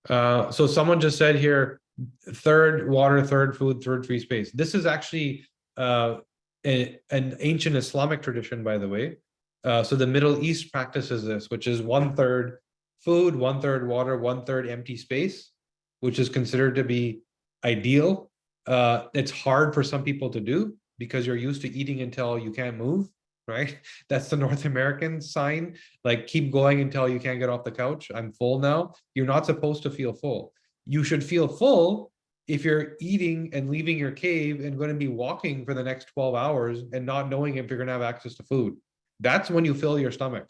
So someone just said here, third water, third food, third free space. This is actually an ancient Islamic tradition, by the way. So the Middle East practices this, which is 1/3 food, 1/3 water, 1/3 empty space, which is considered to be ideal. It's hard for some people to do because you're used to eating until you can't move, right? That's the North American sign. Like, keep going until you can't get off the couch. I'm full now. You're not supposed to feel full. You should feel full if you're eating and leaving your cave and going to be walking for the next 12 hours and not knowing if you're going to have access to food. That's when you fill your stomach.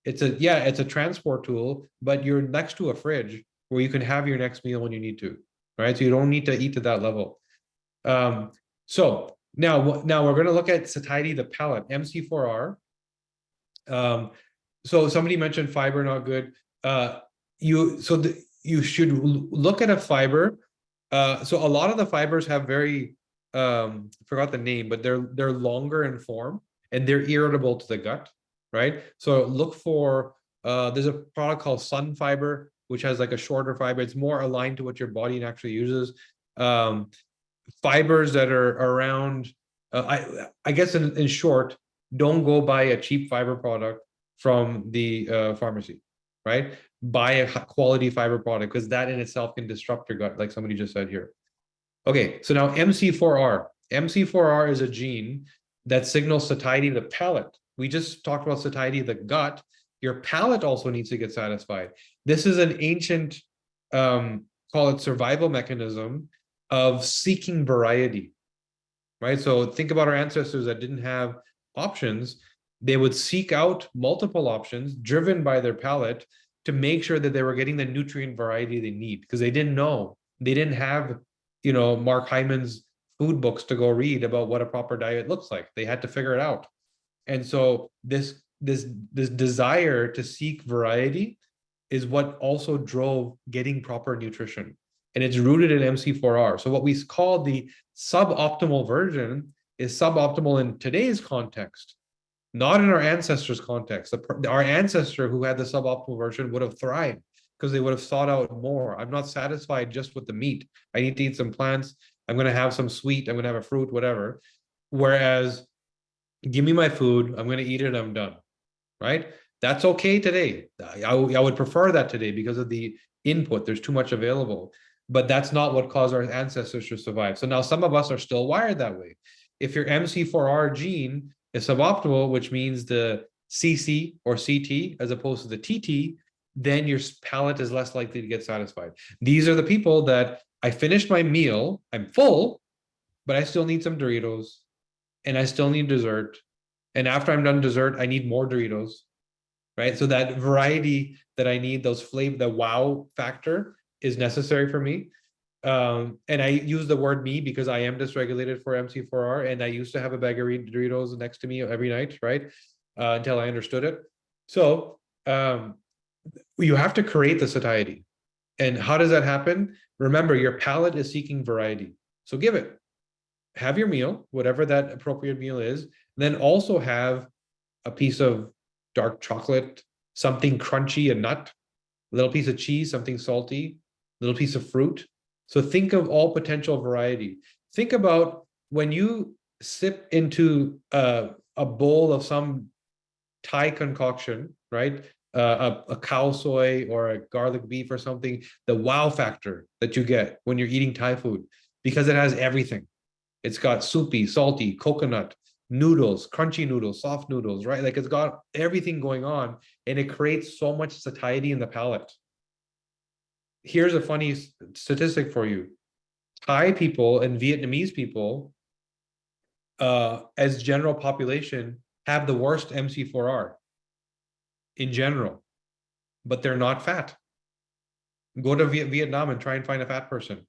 It's a transport tool, but you're next to a fridge where you can have your next meal when you need to, right? So you don't need to eat to that level. So now we're going to look at satiety, the palate, MC4R. So somebody mentioned fiber, not good. You should look at a fiber. So a lot of the fibers have very, forgot the name, but they're longer in form and they're irritable to the gut, right? So look for, there's a product called Sun Fiber, which has like a shorter fiber. It's more aligned to what your body actually uses. Fibers that are around, I guess in short, don't go buy a cheap fiber product from the pharmacy, right? Buy a quality fiber product, because that in itself can disrupt your gut, like somebody just said here. Okay, so now MC4R. MC4R is a gene that signals satiety of the palate. We just talked about satiety of the gut. Your palate also needs to get satisfied. This is an ancient, call it survival mechanism of seeking variety, right? So think about our ancestors that didn't have options. They would seek out multiple options driven by their palate to make sure that they were getting the nutrient variety they need, because they didn't know. They didn't have, Mark Hyman's food books to go read about what a proper diet looks like. They had to figure it out. And so this desire to seek variety is what also drove getting proper nutrition. And it's rooted in MC4R. So what we call the suboptimal version is suboptimal in today's context, not in our ancestors' context. Our ancestor who had the suboptimal version would have thrived because they would have sought out more. I'm not satisfied just with the meat. I need to eat some plants. I'm going to have some sweet. I'm going to have a fruit, whatever. Whereas, give me my food. I'm going to eat it. I'm done. Right? That's okay today. I would prefer that today because of the input. There's too much available. But that's not what caused our ancestors to survive. So now some of us are still wired that way. If your MC4R gene is suboptimal, which means the CC or CT as opposed to the TT, then your palate is less likely to get satisfied. These are the people that I finished my meal, I'm full, but I still need some Doritos and I still need dessert. And after I'm done dessert, I need more Doritos, right? So that variety that I need, those flavor, the wow factor is necessary for me. And I use the word me because I am dysregulated for MC4R, and I used to have a bag of Doritos next to me every night, right? Until I understood it. So you have to create the satiety. And how does that happen? Remember, your palate is seeking variety. So give it. Have your meal, whatever that appropriate meal is. Then also have a piece of dark chocolate, something crunchy, a nut, a little piece of cheese, something salty, a little piece of fruit. So think of all potential variety. Think about when you sip into a bowl of some Thai concoction, right? A cow soy or a garlic beef or something, the wow factor that you get when you're eating Thai food, because it has everything. It's got soupy, salty, coconut, noodles, crunchy noodles, soft noodles, right? Like it's got everything going on and it creates so much satiety in the palate. Here's a funny statistic for you. Thai people and Vietnamese people, as general population, have the worst MC4R in general, but they're not fat. Go to Vietnam and try and find a fat person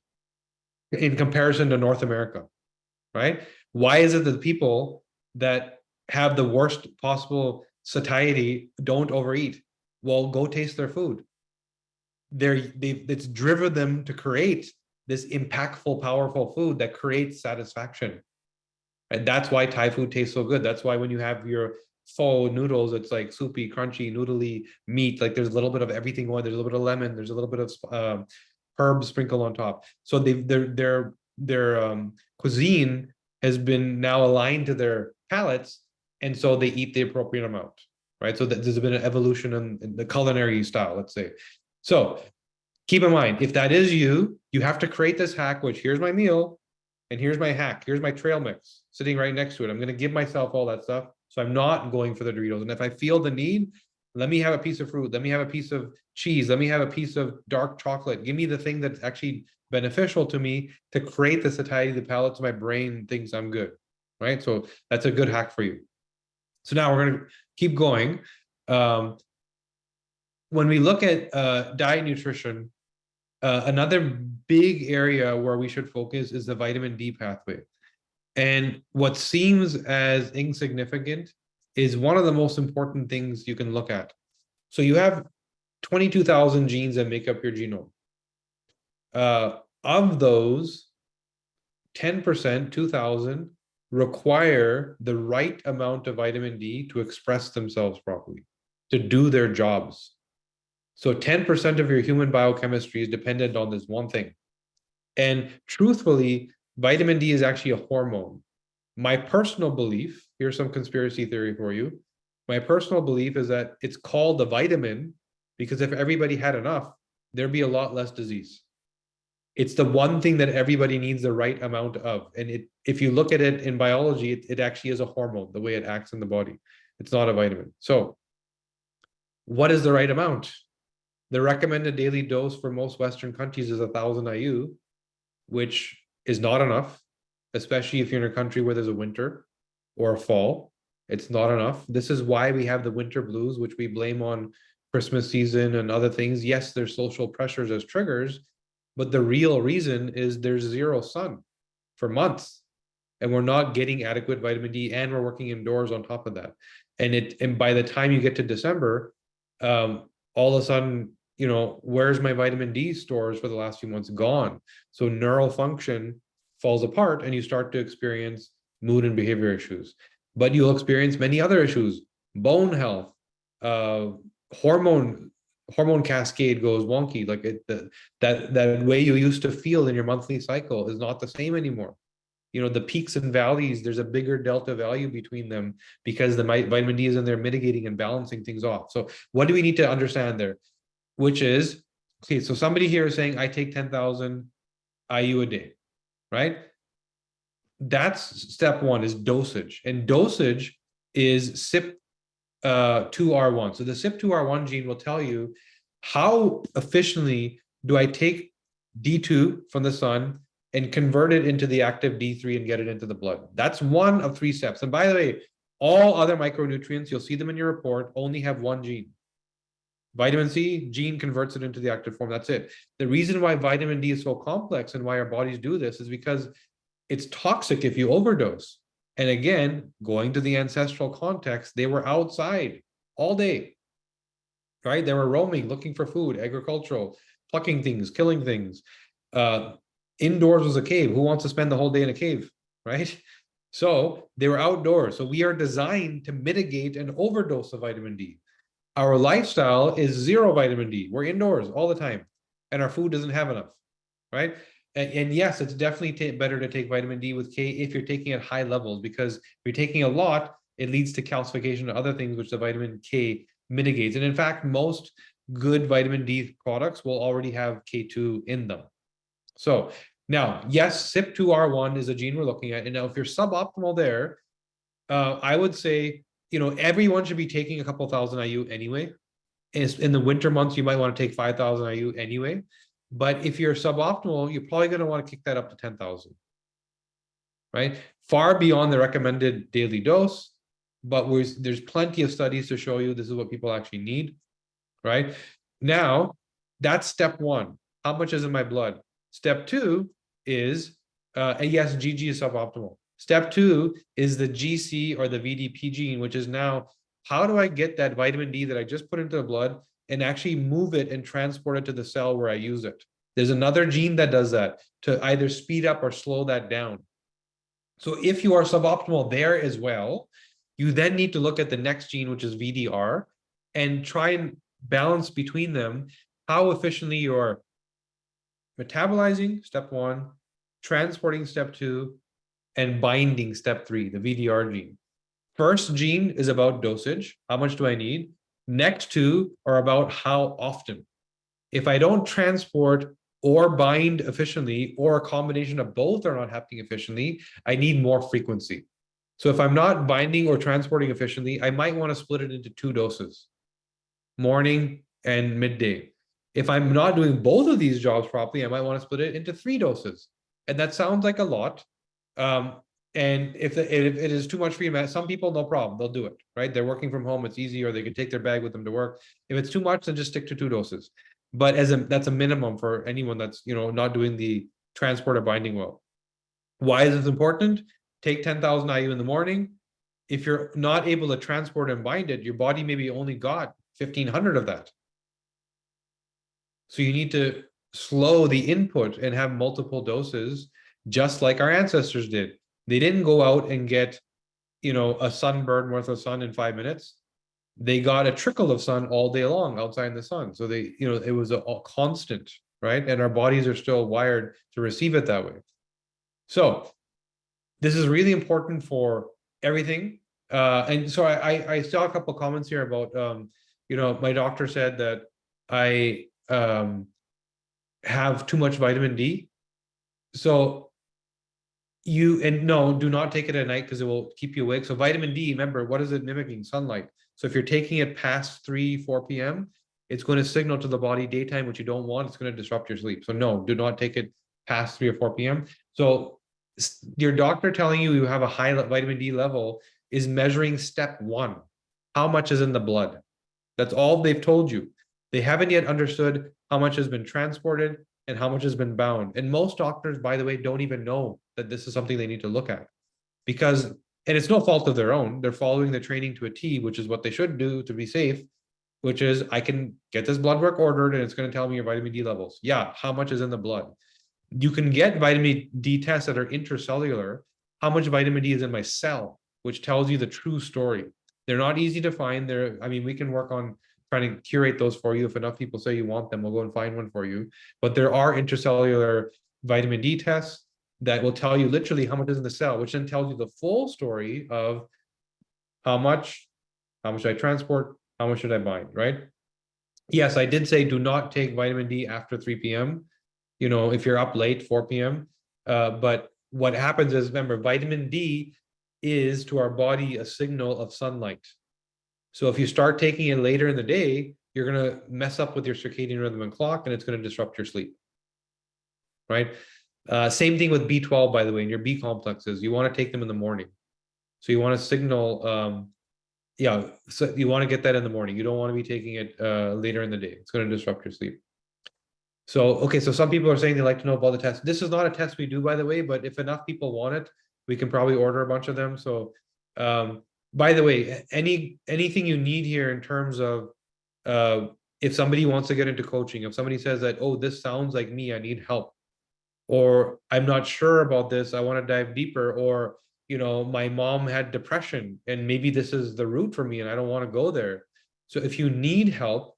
in comparison to North America, right? Why is it that people that have the worst possible satiety don't overeat? Well, go taste their food. It's driven them to create this impactful, powerful food that creates satisfaction. And that's why Thai food tastes so good. That's why when you have your pho noodles, it's like soupy, crunchy, noodly meat. Like there's a little bit of everything going. There's a little bit of lemon. There's a little bit of herbs sprinkled on top. So their cuisine has been now aligned to their palates, and so they eat the appropriate amount, right? So there's been an evolution in the culinary style, let's say. So keep in mind, if that is you, you have to create this hack, which here's my meal, and here's my hack. Here's my trail mix sitting right next to it. I'm going to give myself all that stuff. So I'm not going for the Doritos. And if I feel the need, let me have a piece of fruit. Let me have a piece of cheese. Let me have a piece of dark chocolate. Give me the thing that's actually beneficial to me to create the satiety of the palate so my brain thinks I'm good, right? So that's a good hack for you. So now we're going to keep going. When we look at diet nutrition, another big area where we should focus is the vitamin D pathway. And what seems as insignificant is one of the most important things you can look at. So you have 22,000 genes that make up your genome. Of those, 10%, 2,000, require the right amount of vitamin D to express themselves properly, to do their jobs. So 10% of your human biochemistry is dependent on this one thing. And truthfully, vitamin D is actually a hormone. My personal belief, here's some conspiracy theory for you. My personal belief is that it's called a vitamin because if everybody had enough, there'd be a lot less disease. It's the one thing that everybody needs the right amount of. And if you look at it in biology, it actually is a hormone, the way it acts in the body. It's not a vitamin. So what is the right amount? The recommended daily dose for most Western countries is 1,000 IU, which is not enough, especially if you're in a country where there's a winter or a fall. It's not enough. This is why we have the winter blues, which we blame on Christmas season and other things. Yes, there's social pressures as triggers, but the real reason is there's zero sun for months, and we're not getting adequate vitamin D, and we're working indoors on top of that. And by the time you get to December, all of a sudden, where's my vitamin D stores for the last few months? Gone. So neural function falls apart and you start to experience mood and behavior issues. But you'll experience many other issues: bone health, hormone cascade goes wonky. Like that way you used to feel in your monthly cycle is not the same anymore. The peaks and valleys, there's a bigger delta value between them because the vitamin D is in there mitigating and balancing things off. So what do we need to understand there? Which is, okay, so somebody here is saying, I take 10,000 IU a day, right? That's step one, is dosage. And dosage is CYP2R1. So the CYP2R1 gene will tell you how efficiently do I take D2 from the sun and convert it into the active D3 and get it into the blood. That's one of 3 steps. And by the way, all other micronutrients, you'll see them in your report, only have one gene. Vitamin C, gene converts it into the active form. That's it. The reason why vitamin D is so complex and why our bodies do this is because it's toxic if you overdose. And again, going to the ancestral context, they were outside all day, right? They were roaming, looking for food, agricultural, plucking things, killing things. Indoors was a cave. Who wants to spend the whole day in a cave, right? So they were outdoors. So we are designed to mitigate an overdose of vitamin D. Our lifestyle is zero vitamin D. We're indoors all the time, and our food doesn't have enough, right? And yes, it's definitely better to take vitamin D with K if you're taking it high levels, because if you're taking a lot, it leads to calcification and other things which the vitamin K mitigates. And in fact, most good vitamin D products will already have K2 in them. So now, yes, CYP2R1 is a gene we're looking at. And now if you're suboptimal there, I would say, everyone should be taking a couple thousand IU anyway. In the winter months, you might want to take 5,000 IU anyway. But if you're suboptimal, you're probably going to want to kick that up to 10,000, right? Far beyond the recommended daily dose, but there's plenty of studies to show you this is what people actually need, right? Now, that's step one. How much is in my blood? Step two is, yes, GG is suboptimal. Step two is the GC or the VDP gene, which is now, how do I get that vitamin D that I just put into the blood and actually move it and transport it to the cell where I use it? There's another gene that does that to either speed up or slow that down. So if you are suboptimal there as well, you then need to look at the next gene, which is VDR, and try and balance between them how efficiently you're metabolizing, step one, transporting, step two, and binding, step three, the VDR gene. First gene is about dosage. How much do I need? Next two are about how often. If I don't transport or bind efficiently, or a combination of both are not happening efficiently, I need more frequency. So if I'm not binding or transporting efficiently, I might want to split it into 2 doses, morning and midday. If I'm not doing both of these jobs properly, I might want to split it into 3 doses. And that sounds like a lot. And if it is too much for you, some people, no problem, they'll do it, right? They're working from home, it's easy, or they can take their bag with them to work. If it's too much, then just stick to 2 doses. But that's a minimum for anyone that's not doing the transport or binding well. Why is this important? Take 10,000 IU in the morning. If you're not able to transport and bind it, your body maybe only got 1,500 of that. So you need to slow the input and have multiple doses, just like our ancestors did. They didn't go out and get, a sunburn worth of sun in 5 minutes. They got a trickle of sun all day long outside in the sun. So it was a constant, right? And our bodies are still wired to receive it that way. So this is really important for everything. And so I saw a couple of comments here about, my doctor said that I have too much vitamin D. So no, do not take it at night because it will keep you awake. So vitamin D, remember, what is it mimicking? Sunlight. So if you're taking it past 3-4 p.m., it's going to signal to the body daytime, which you don't want. It's going to disrupt your sleep. So no, do not take it past 3 or 4 p.m. So your doctor telling you you have a high vitamin D level is measuring step one. How much is in the blood? That's all they've told you. They haven't yet understood how much has been transported and how much has been bound. And most doctors, by the way, don't even know that this is something they need to look at, because, and it's no fault of their own, they're following the training to a T, which is what they should do to be safe, which is, I can get this blood work ordered and it's going to tell me your vitamin D levels. Yeah, how much is in the blood? You can get vitamin D tests that are intracellular. How much vitamin D is in my cell, which tells you the true story. They're not easy to find. We can work on trying to curate those for you. If enough people say you want them, we'll go and find one for you. But there are intracellular vitamin D tests that will tell you literally how much is in the cell, which then tells you the full story of how much should I transport, how much should I bind, right? Yes, I did say do not take vitamin D after 3 p.m. If you're up late, 4 p.m. But what happens is, remember, vitamin D is to our body a signal of sunlight. So if you start taking it later in the day, you're going to mess up with your circadian rhythm and clock, and it's going to disrupt your sleep, right? Same thing with B12, by the way, in your B complexes. You want to take them in the morning. So you want to signal, so you want to get that in the morning. You don't want to be taking it later in the day. It's going to disrupt your sleep. So, okay, so some people are saying they like to know about the test. This is not a test we do, by the way, but if enough people want it, we can probably order a bunch of them. So, by the way, anything you need here in terms of if somebody wants to get into coaching, if somebody says that, oh, this sounds like me, I need help, or I'm not sure about this, I want to dive deeper, or my mom had depression and maybe this is the route for me and I don't want to go there. So if you need help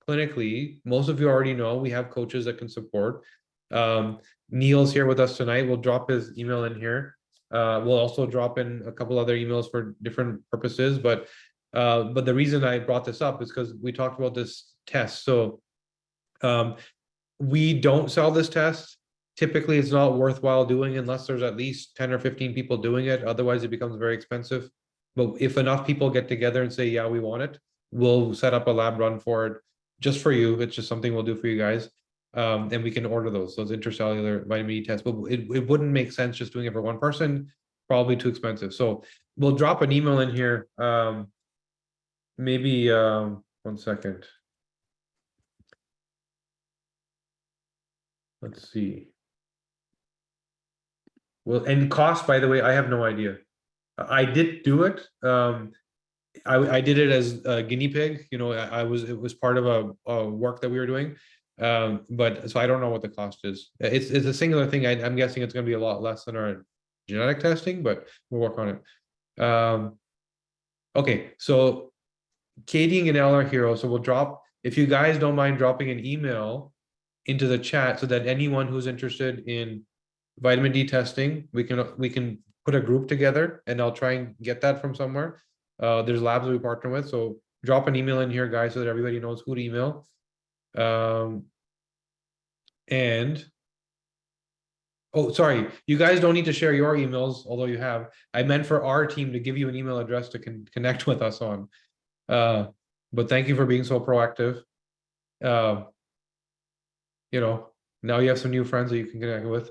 clinically, most of you already know we have coaches that can support. Neil's here with us tonight. We'll drop his email in here. We'll also drop in a couple other emails for different purposes, but the reason I brought this up is because we talked about this test. So we don't sell this test. Typically, it's not worthwhile doing unless there's at least 10 or 15 people doing it. Otherwise, it becomes very expensive. But if enough people get together and say, yeah, we want it, we'll set up a lab run for it just for you. It's just something we'll do for you guys. And we can order those intercellular vitamin D tests. But it wouldn't make sense just doing it for one person, probably too expensive. So we'll drop an email in here. Maybe 1 second. Let's see. Well, and cost, by the way, I have no idea. I did do it. I did it as a guinea pig. It was part of a work that we were doing. But so I don't know what the cost is. It's a singular thing. I'm guessing it's going to be a lot less than our genetic testing, but we'll work on it. Okay, so Katie and Ganelle are here. So we'll drop, if you guys don't mind dropping an email into the chat so that anyone who's interested in vitamin D testing, we can put a group together and I'll try and get that from somewhere. There's labs that we partner with. So drop an email in here, guys, so that everybody knows who to email. And oh, sorry, you guys don't need to share your emails, although you have. I meant for our team to give you an email address to connect with us on. But thank you for being so proactive. Now you have some new friends that you can connect with.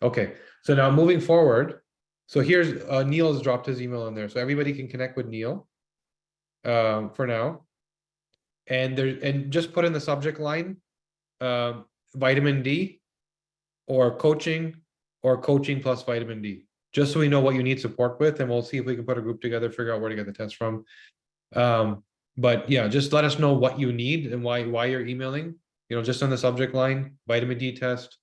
Okay, so now moving forward. So here's Neil's dropped his email in there, so everybody can connect with Neil for now. And just put in the subject line vitamin D or coaching plus vitamin D, just so we know what you need support with, and we'll see if we can put a group together, figure out where to get the test from. But yeah, just let us know what you need and why you're emailing. Just on the subject line, vitamin D test,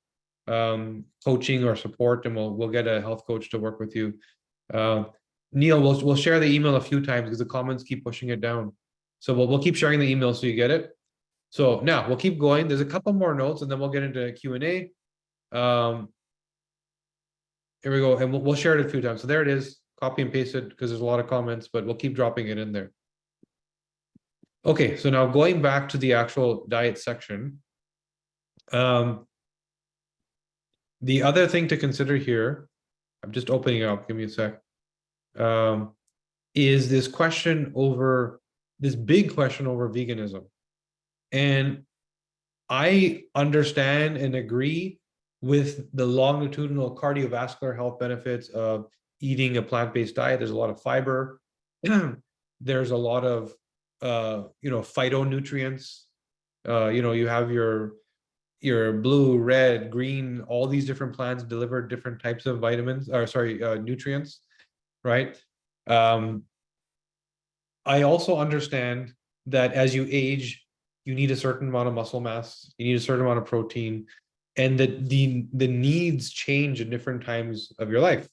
coaching or support, and we'll get a health coach to work with you. Neil, we'll share the email a few times because the comments keep pushing it down. So we'll keep sharing the email so you get it. So now we'll keep going. There's a couple more notes and then we'll get into Q&A. Here we go, and we'll share it a few times. So there it is. Copy and paste it because there's a lot of comments, but we'll keep dropping it in there. Okay, so now going back to the actual diet section. The other thing to consider here, I'm just opening it up, give me a sec, is this big question over veganism. And I understand and agree with the longitudinal cardiovascular health benefits of eating a plant-based diet. There's a lot of fiber. There's a lot of phytonutrients. You have your blue, red, green, all these different plants deliver different types of nutrients, right? I also understand that as you age, you need a certain amount of muscle mass, you need a certain amount of protein, and that the needs change in different times of your life.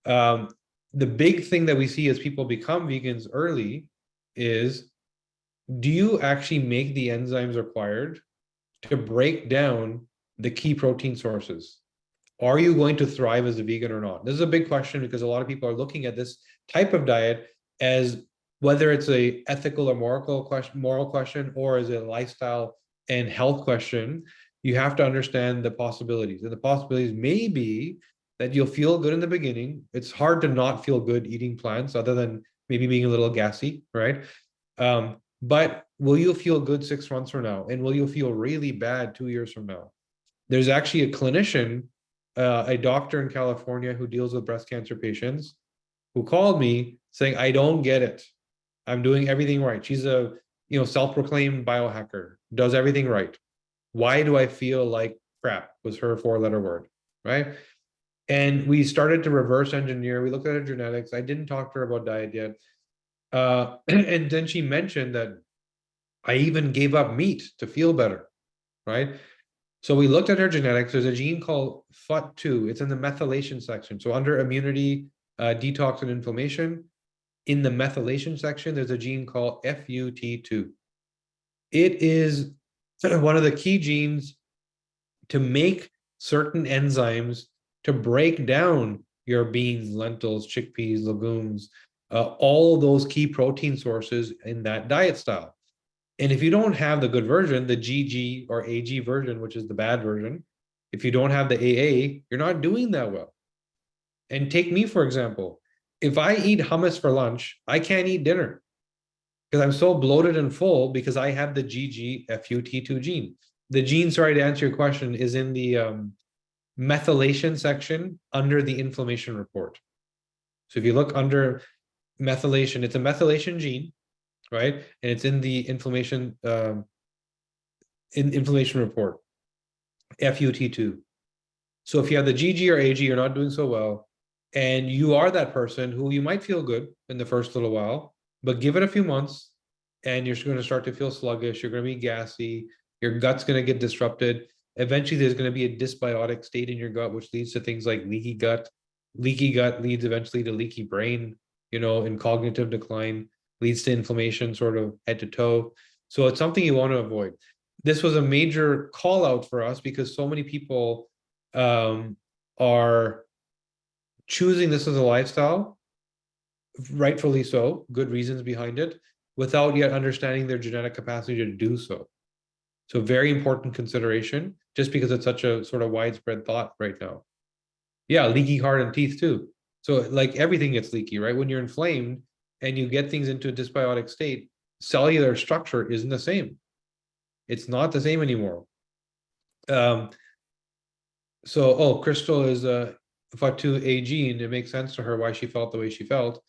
The big thing that we see as people become vegans early is, do you actually make the enzymes required to break down the key protein sources? Are you going to thrive as a vegan or not? This is a big question because a lot of people are looking at this type of diet as whether it's a ethical or moral question, or as a lifestyle and health question. You have to understand the possibilities, and the possibilities may be that you'll feel good in the beginning. It's hard to not feel good eating plants, other than maybe being a little gassy, right? But will you feel good 6 months from now? And will you feel really bad 2 years from now? There's actually a clinician, a doctor in California who deals with breast cancer patients, who called me saying, I don't get it. I'm doing everything right. She's a self-proclaimed biohacker, does everything right. Why do I feel like crap? Was her 4-letter word, right? And we started to reverse engineer. We looked at her genetics. I didn't talk to her about diet yet. And then she mentioned that I even gave up meat to feel better, right? So we looked at her genetics. There's a gene called FUT2. It's in the methylation section. So under immunity, detox, and inflammation, in the methylation section, there's a gene called FUT2. It is one of the key genes to make certain enzymes to break down your beans, lentils, chickpeas, legumes, all those key protein sources in that diet style. And if you don't have the good version, the GG or AG version, which is the bad version, if you don't have the AA, you're not doing that well. And take me, for example, if I eat hummus for lunch, I can't eat dinner because I'm so bloated and full because I have the GGFUT2 gene. The gene, sorry to answer your question, is in the methylation section under the inflammation report. So if you look under methylation, it's a methylation gene, right? And it's in the inflammation inflammation report, FUT2. So if you have the GG or AG, you're not doing so well, and you are that person who you might feel good in the first little while, but give it a few months and you're going to start to feel sluggish. You're going to be gassy. Your gut's going to get disrupted. Eventually, there's going to be a dysbiotic state in your gut, which leads to things like leaky gut. Leaky gut leads eventually to leaky brain, and cognitive decline, leads to inflammation sort of head to toe. So it's something you want to avoid. This was a major call out for us because so many people are choosing this as a lifestyle, rightfully so, good reasons behind it, without yet understanding their genetic capacity to do so. So very important consideration, just because it's such a sort of widespread thought right now. Yeah, leaky heart and teeth too. So like everything gets leaky, right? When you're inflamed and you get things into a dysbiotic state, cellular structure isn't the same. It's not the same anymore. Crystal is FUT2 AG, and it makes sense to her why she felt the way she felt.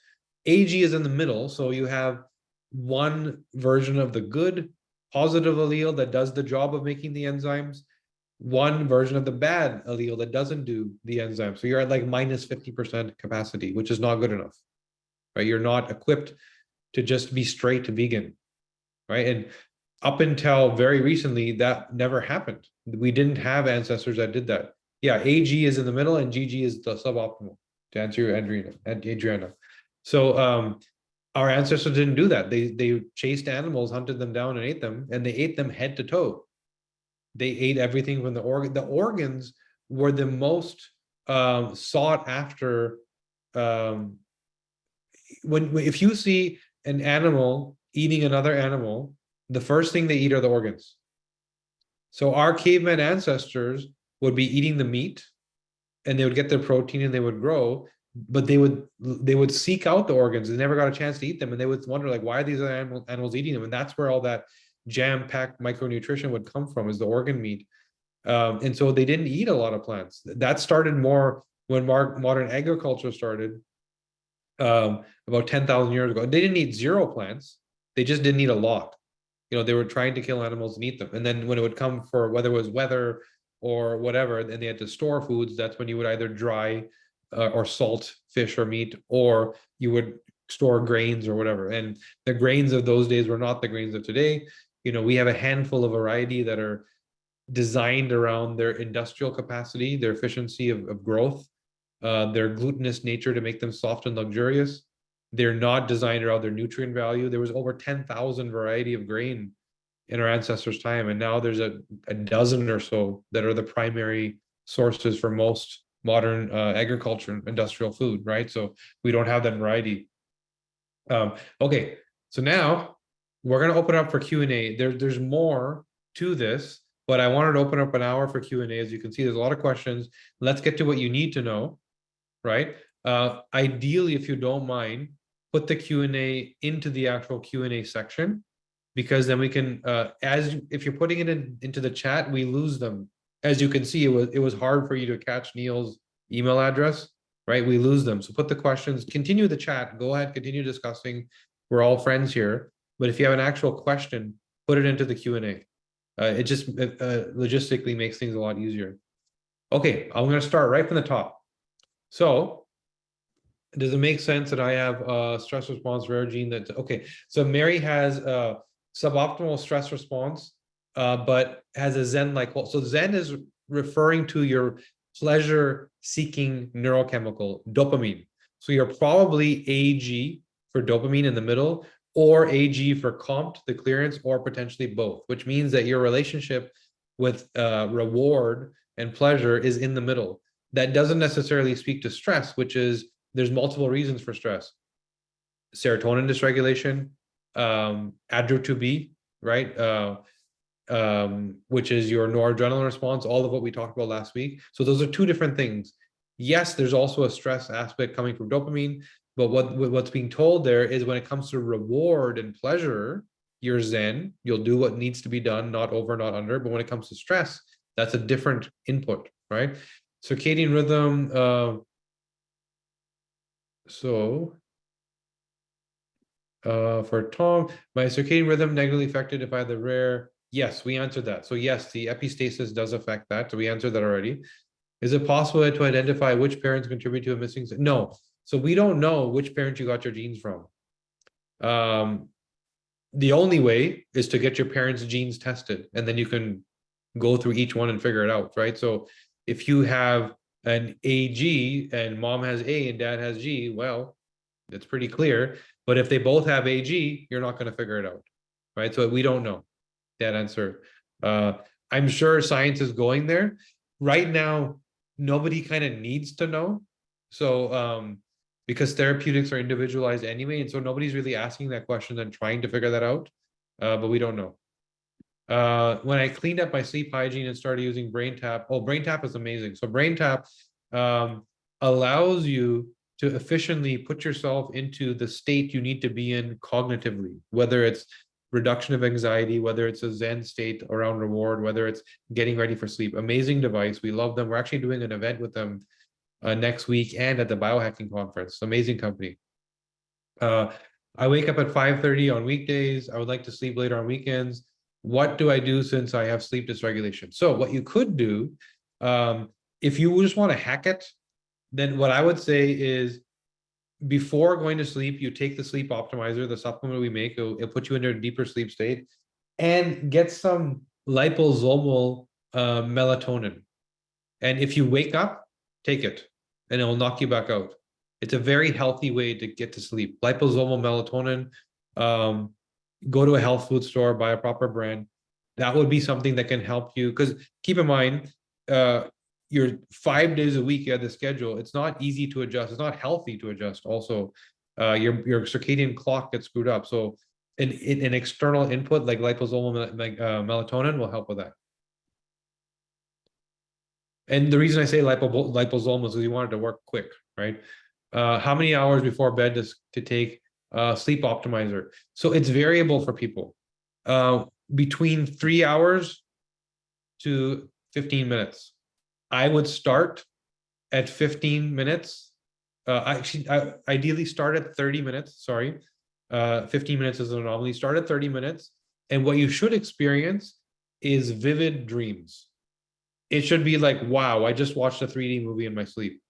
AG is in the middle, so you have one version of the good positive allele that does the job of making the enzymes, one version of the bad allele that doesn't do the enzyme. So you're at like minus 50% capacity, which is not good enough, right? You're not equipped to just be straight vegan, right? And up until very recently, that never happened. We didn't have ancestors that did that. Yeah, AG is in the middle and GG is the suboptimal, to answer you, Adriana. So our ancestors didn't do that. They chased animals, hunted them down and ate them, and they ate them head to toe. They ate everything from the organ. The organs were the most sought after. If you see an animal eating another animal, the first thing they eat are the organs. So our caveman ancestors would be eating the meat and they would get their protein and they would grow, but they would seek out the organs. They never got a chance to eat them, and they would wonder, like, why are these other animals eating them? And that's where all that jam-packed micronutrition would come from, is the organ meat. And so they didn't eat a lot of plants. That started more when modern agriculture started, about 10,000 years ago. They didn't eat zero plants. They just didn't eat a lot. They were trying to kill animals and eat them. And then when it would come for whether it was weather or whatever, and they had to store foods, that's when you would either dry or salt fish or meat, or you would store grains or whatever. And the grains of those days were not the grains of today. We have a handful of variety that are designed around their industrial capacity, their efficiency of growth, their glutinous nature to make them soft and luxurious. They're not designed around their nutrient value. There was over 10,000 variety of grain in our ancestors' time, and now there's a dozen or so that are the primary sources for most modern agriculture and industrial food, right? So we don't have that variety. Okay, so now we're going to open up for Q&A. There's more to this, but I wanted to open up an hour for Q&A. As you can see, there's a lot of questions. Let's get to what you need to know, right? Ideally, if you don't mind, put the Q&A into the actual Q&A section, because then we can, if you're putting it into the chat, we lose them. As you can see, it was hard for you to catch Neil's email address, right? We lose them. So put the questions, continue the chat, go ahead, continue discussing. We're all friends here. But if you have an actual question, put it into the Q&A. It just logistically makes things a lot easier. Okay, I'm going to start right from the top. So Does it make sense that I have a stress response rare gene that, okay, so Mary has a suboptimal stress response, but has a Zen-like, so Zen is referring to your pleasure-seeking neurochemical, dopamine. So you're probably AG for dopamine in the middle, or AG for COMT, the clearance, or potentially both, which means that your relationship with reward and pleasure is in the middle. That doesn't necessarily speak to stress, which is there's multiple reasons for stress. Serotonin dysregulation, ADRO2B, right? Which is your noradrenaline response, all of what we talked about last week. So those are two different things. Yes, there's also a stress aspect coming from dopamine, but what's being told there is when it comes to reward and pleasure, you're Zen, you'll do what needs to be done, not over, not under. But when it comes to stress, that's a different input, right? Circadian rhythm, for Tom, my circadian rhythm negatively affected if I had the rare. Yes, we answered that. So yes, the epistasis does affect that. So we answered that already. Is it possible to identify which parents contribute to a missing? No. So we don't know which parent you got your genes from. The only way is to get your parents' genes tested, and then you can go through each one and figure it out, right? So if you have an AG and mom has A and dad has G, well, it's pretty clear. But if they both have AG, you're not going to figure it out, right? So we don't know that answer. I'm sure science is going there. Right now, nobody kind of needs to know. So because therapeutics are individualized anyway, and so nobody's really asking that question and trying to figure that out. But we don't know. When I cleaned up my sleep hygiene and started using BrainTap, BrainTap is amazing. So BrainTap allows you to efficiently put yourself into the state you need to be in cognitively, whether it's reduction of anxiety, whether it's a Zen state around reward, whether it's getting ready for sleep. Amazing device. We love them. We're actually doing an event with them next week and at the biohacking conference. Amazing company. I wake up at 5:30 on weekdays. I would like to sleep later on weekends. What do I do since I have sleep dysregulation? So what you could do, if you just want to hack it, then what I would say is before going to sleep, you take the sleep optimizer, the supplement we make, it'll put you into a deeper sleep state, and get some liposomal melatonin. And if you wake up, take it, and it will knock you back out. It's a very healthy way to get to sleep. Liposomal melatonin, go to a health food store, buy a proper brand. That would be something that can help you. Because keep in mind, you're 5 days a week at the schedule. It's not easy to adjust. It's not healthy to adjust. Also, your circadian clock gets screwed up. So an external input like liposomal melatonin will help with that. And the reason I say liposomal is because you want it to work quick, right? How many hours before bed to take sleep optimizer? So it's variable for people. Between 3 hours to 15 minutes. I would start at 15 minutes. I ideally start at 30 minutes. Sorry. 15 minutes is an anomaly. Start at 30 minutes. And what you should experience is vivid dreams. It should be like, wow, I just watched a 3D movie in my sleep.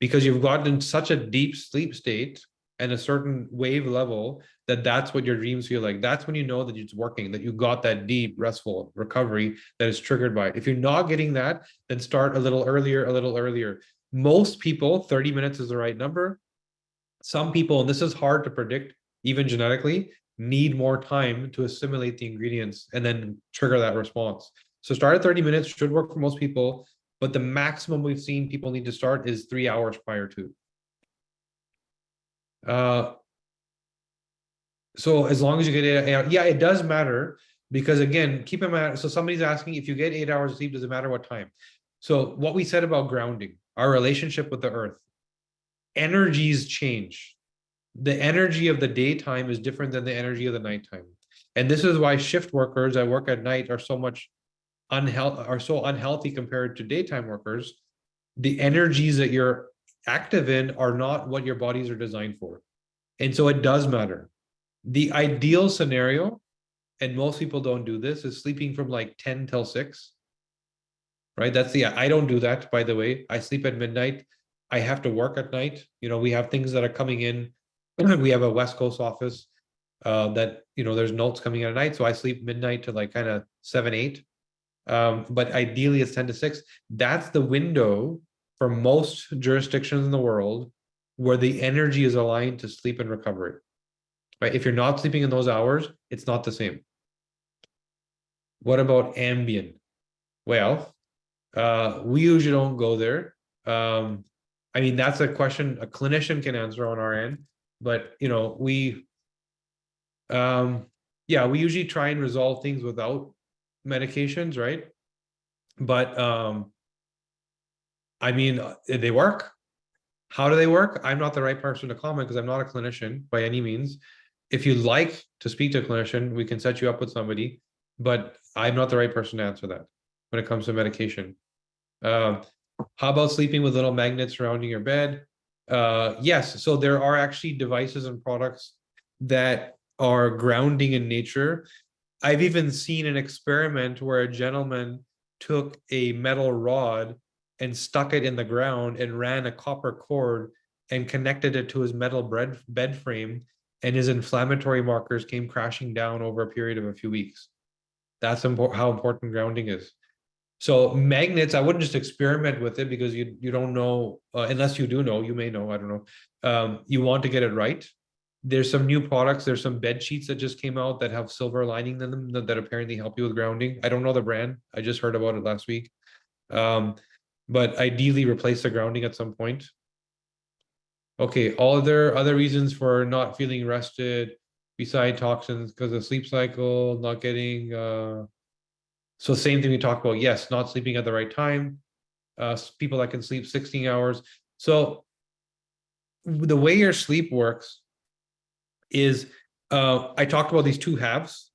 Because you've gotten in such a deep sleep state and a certain wave level that's what your dreams feel like. That's when you know that it's working, that you got that deep, restful recovery that is triggered by it. If you're not getting that, then start a little earlier. Most people, 30 minutes is the right number. Some people, and this is hard to predict, even genetically, need more time to assimilate the ingredients and then trigger that response. So start at 30 minutes, should work for most people, but the maximum we've seen people need to start is 3 hours prior to. So as long as you get 8 hours, yeah, it does matter because again, keep in mind, so somebody's asking if you get 8 hours of sleep, does it matter what time? So what we said about grounding, our relationship with the earth, energies change. The energy of the daytime is different than the energy of the nighttime. And this is why shift workers that work at night are so unhealthy compared to daytime workers. The energies that you're active in are not what your bodies are designed for. And so it does matter. The ideal scenario, and most people don't do this, is sleeping from like 10 till 6. Right? I don't do that, by the way. I sleep at midnight. I have to work at night. We have things that are coming in. We have a West Coast office that, there's notes coming in at night. So I sleep midnight to like kind of 7, 8. But ideally it's 10 to 6. That's the window for most jurisdictions in the world where the energy is aligned to sleep and recovery. Right? If you're not sleeping in those hours, it's not the same. What about Ambien? Well, we usually don't go there. I mean, that's a question a clinician can answer on our end, but we usually try and resolve things without medications, right? But I mean, they work. How do they work? I'm not the right person to comment because I'm not a clinician by any means. If you'd like to speak to a clinician, we can set you up with somebody, but I'm not the right person to answer that when it comes to medication. How about sleeping with little magnets surrounding your bed? Yes, so there are actually devices and products that are grounding in nature. I've even seen an experiment where a gentleman took a metal rod and stuck it in the ground and ran a copper cord and connected it to his metal bed frame, and his inflammatory markers came crashing down over a period of a few weeks. That's how important grounding is. So magnets, I wouldn't just experiment with it because you don't know, unless you do know, you may know, I don't know. You want to get it right. There's some new products. There's some bed sheets that just came out that have silver lining in them that apparently help you with grounding. I don't know the brand. I just heard about it last week. But ideally replace the grounding at some point. Okay, all other reasons for not feeling rested beside toxins because of sleep cycle, not getting so same thing we talked about. Yes, not sleeping at the right time. People that can sleep 16 hours. So the way your sleep works is I talked about these two halves.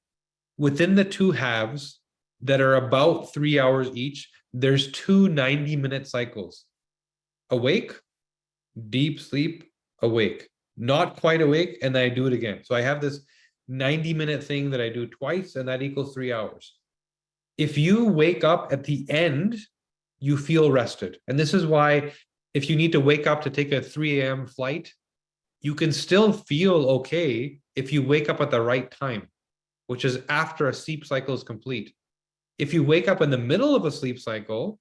Within the two halves that are about 3 hours each, there's two 90-minute cycles. Awake, deep sleep, awake. Not quite awake, and then I do it again. So I have this 90-minute thing that I do twice, and that equals 3 hours. If you wake up at the end, you feel rested. And this is why if you need to wake up to take a 3 a.m. flight, you can still feel okay if you wake up at the right time, which is after a sleep cycle is complete. If you wake up in the middle of a sleep cycle,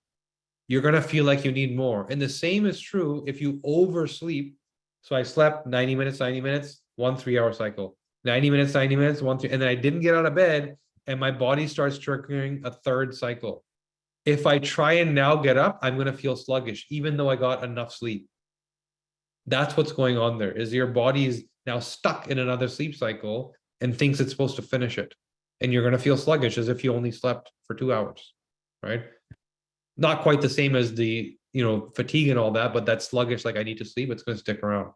you're going to feel like you need more. And the same is true if you oversleep. So I slept 90 minutes, 1 3-hour cycle, 90 minutes, 90 minutes, 1 3, and then I didn't get out of bed and my body starts triggering a third cycle. If I try and now get up, I'm going to feel sluggish, even though I got enough sleep. That's what's going on there, is your body is now stuck in another sleep cycle and thinks it's supposed to finish it. And you're going to feel sluggish as if you only slept for 2 hours, right? Not quite the same as the, fatigue and all that, but that sluggish, like I need to sleep, it's going to stick around.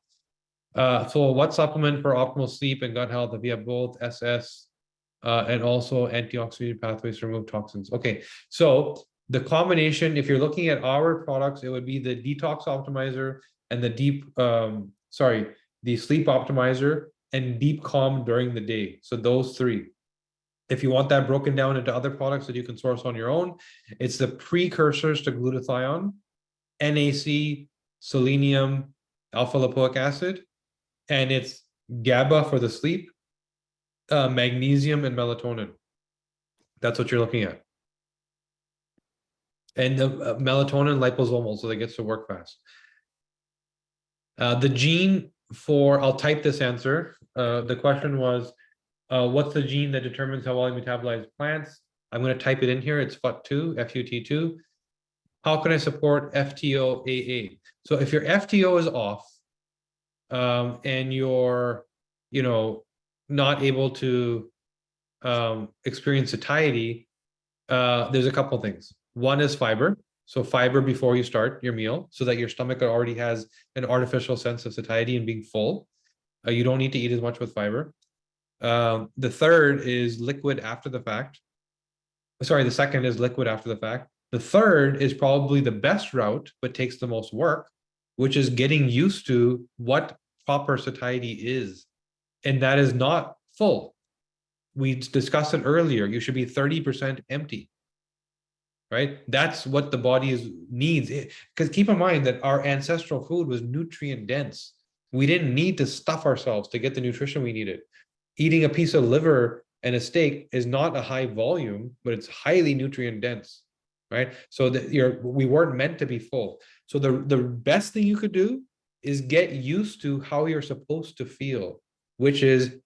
So what supplement for optimal sleep and gut health if you have both SS and also antioxidant pathways to remove toxins? Okay, so the combination, if you're looking at our products, it would be the detox optimizer and the the sleep optimizer and deep calm during the day. So those three. If you want that broken down into other products that you can source on your own, it's the precursors to glutathione, NAC, selenium, alpha lipoic acid, and it's GABA for the sleep, magnesium, and melatonin. That's what you're looking at. And the melatonin liposomal, so that gets to work fast. The gene for, I'll type this answer. The question was, what's the gene that determines how well you metabolize plants? I'm going to type it in here. It's FUT2, FUT2. How can I support FTO-AA? So if your FTO is off, and you're, not able to experience satiety, there's a couple things. One is fiber. So fiber before you start your meal so that your stomach already has an artificial sense of satiety and being full. You don't need to eat as much with fiber. The third is liquid after the fact. Sorry, the second is liquid after the fact. The third is probably the best route, but takes the most work, which is getting used to what proper satiety is. And that is not full. We discussed it earlier. You should be 30% empty. right? That's what the body needs. Because keep in mind that our ancestral food was nutrient dense. We didn't need to stuff ourselves to get the nutrition we needed. Eating a piece of liver and a steak is not a high volume, but it's highly nutrient dense, right? So that we weren't meant to be full. So the best thing you could do is get used to how you're supposed to feel, which is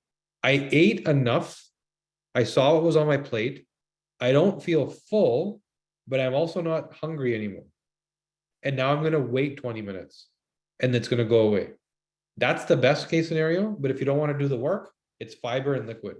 I ate enough. I saw what was on my plate. I don't feel full, but I'm also not hungry anymore. And now I'm going to wait 20 minutes and it's going to go away. That's the best case scenario. But if you don't want to do the work, it's fiber and liquid.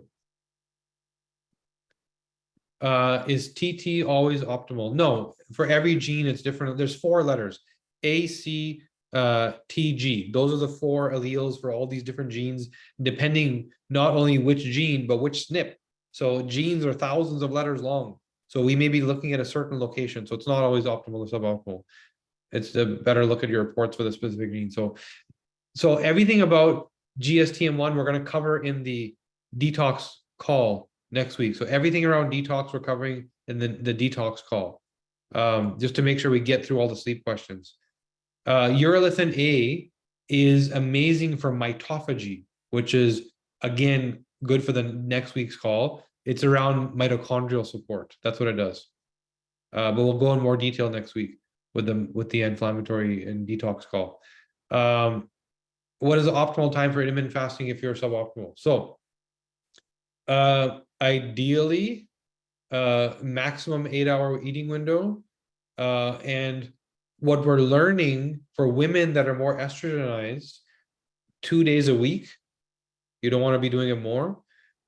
Is TT always optimal? No, for every gene, it's different. There's 4 letters, A, C, TG. Those are the 4 alleles for all these different genes, depending not only which gene, but which SNP. So genes are thousands of letters long. So we may be looking at a certain location. So it's not always optimal or suboptimal. It's a better look at your reports for the specific gene. So everything about GSTM1, we're going to cover in the detox call next week. So everything around detox, we're covering in the detox call, just to make sure we get through all the sleep questions. Urolithin A is amazing for mitophagy, which is, again, good for the next week's call. It's around mitochondrial support. That's what it does. But we'll go in more detail next week with the inflammatory and detox call. What is the optimal time for intermittent fasting if you're suboptimal? So ideally, maximum 8-hour eating window. And what we're learning for women that are more estrogenized, 2 days a week. You don't want to be doing it more,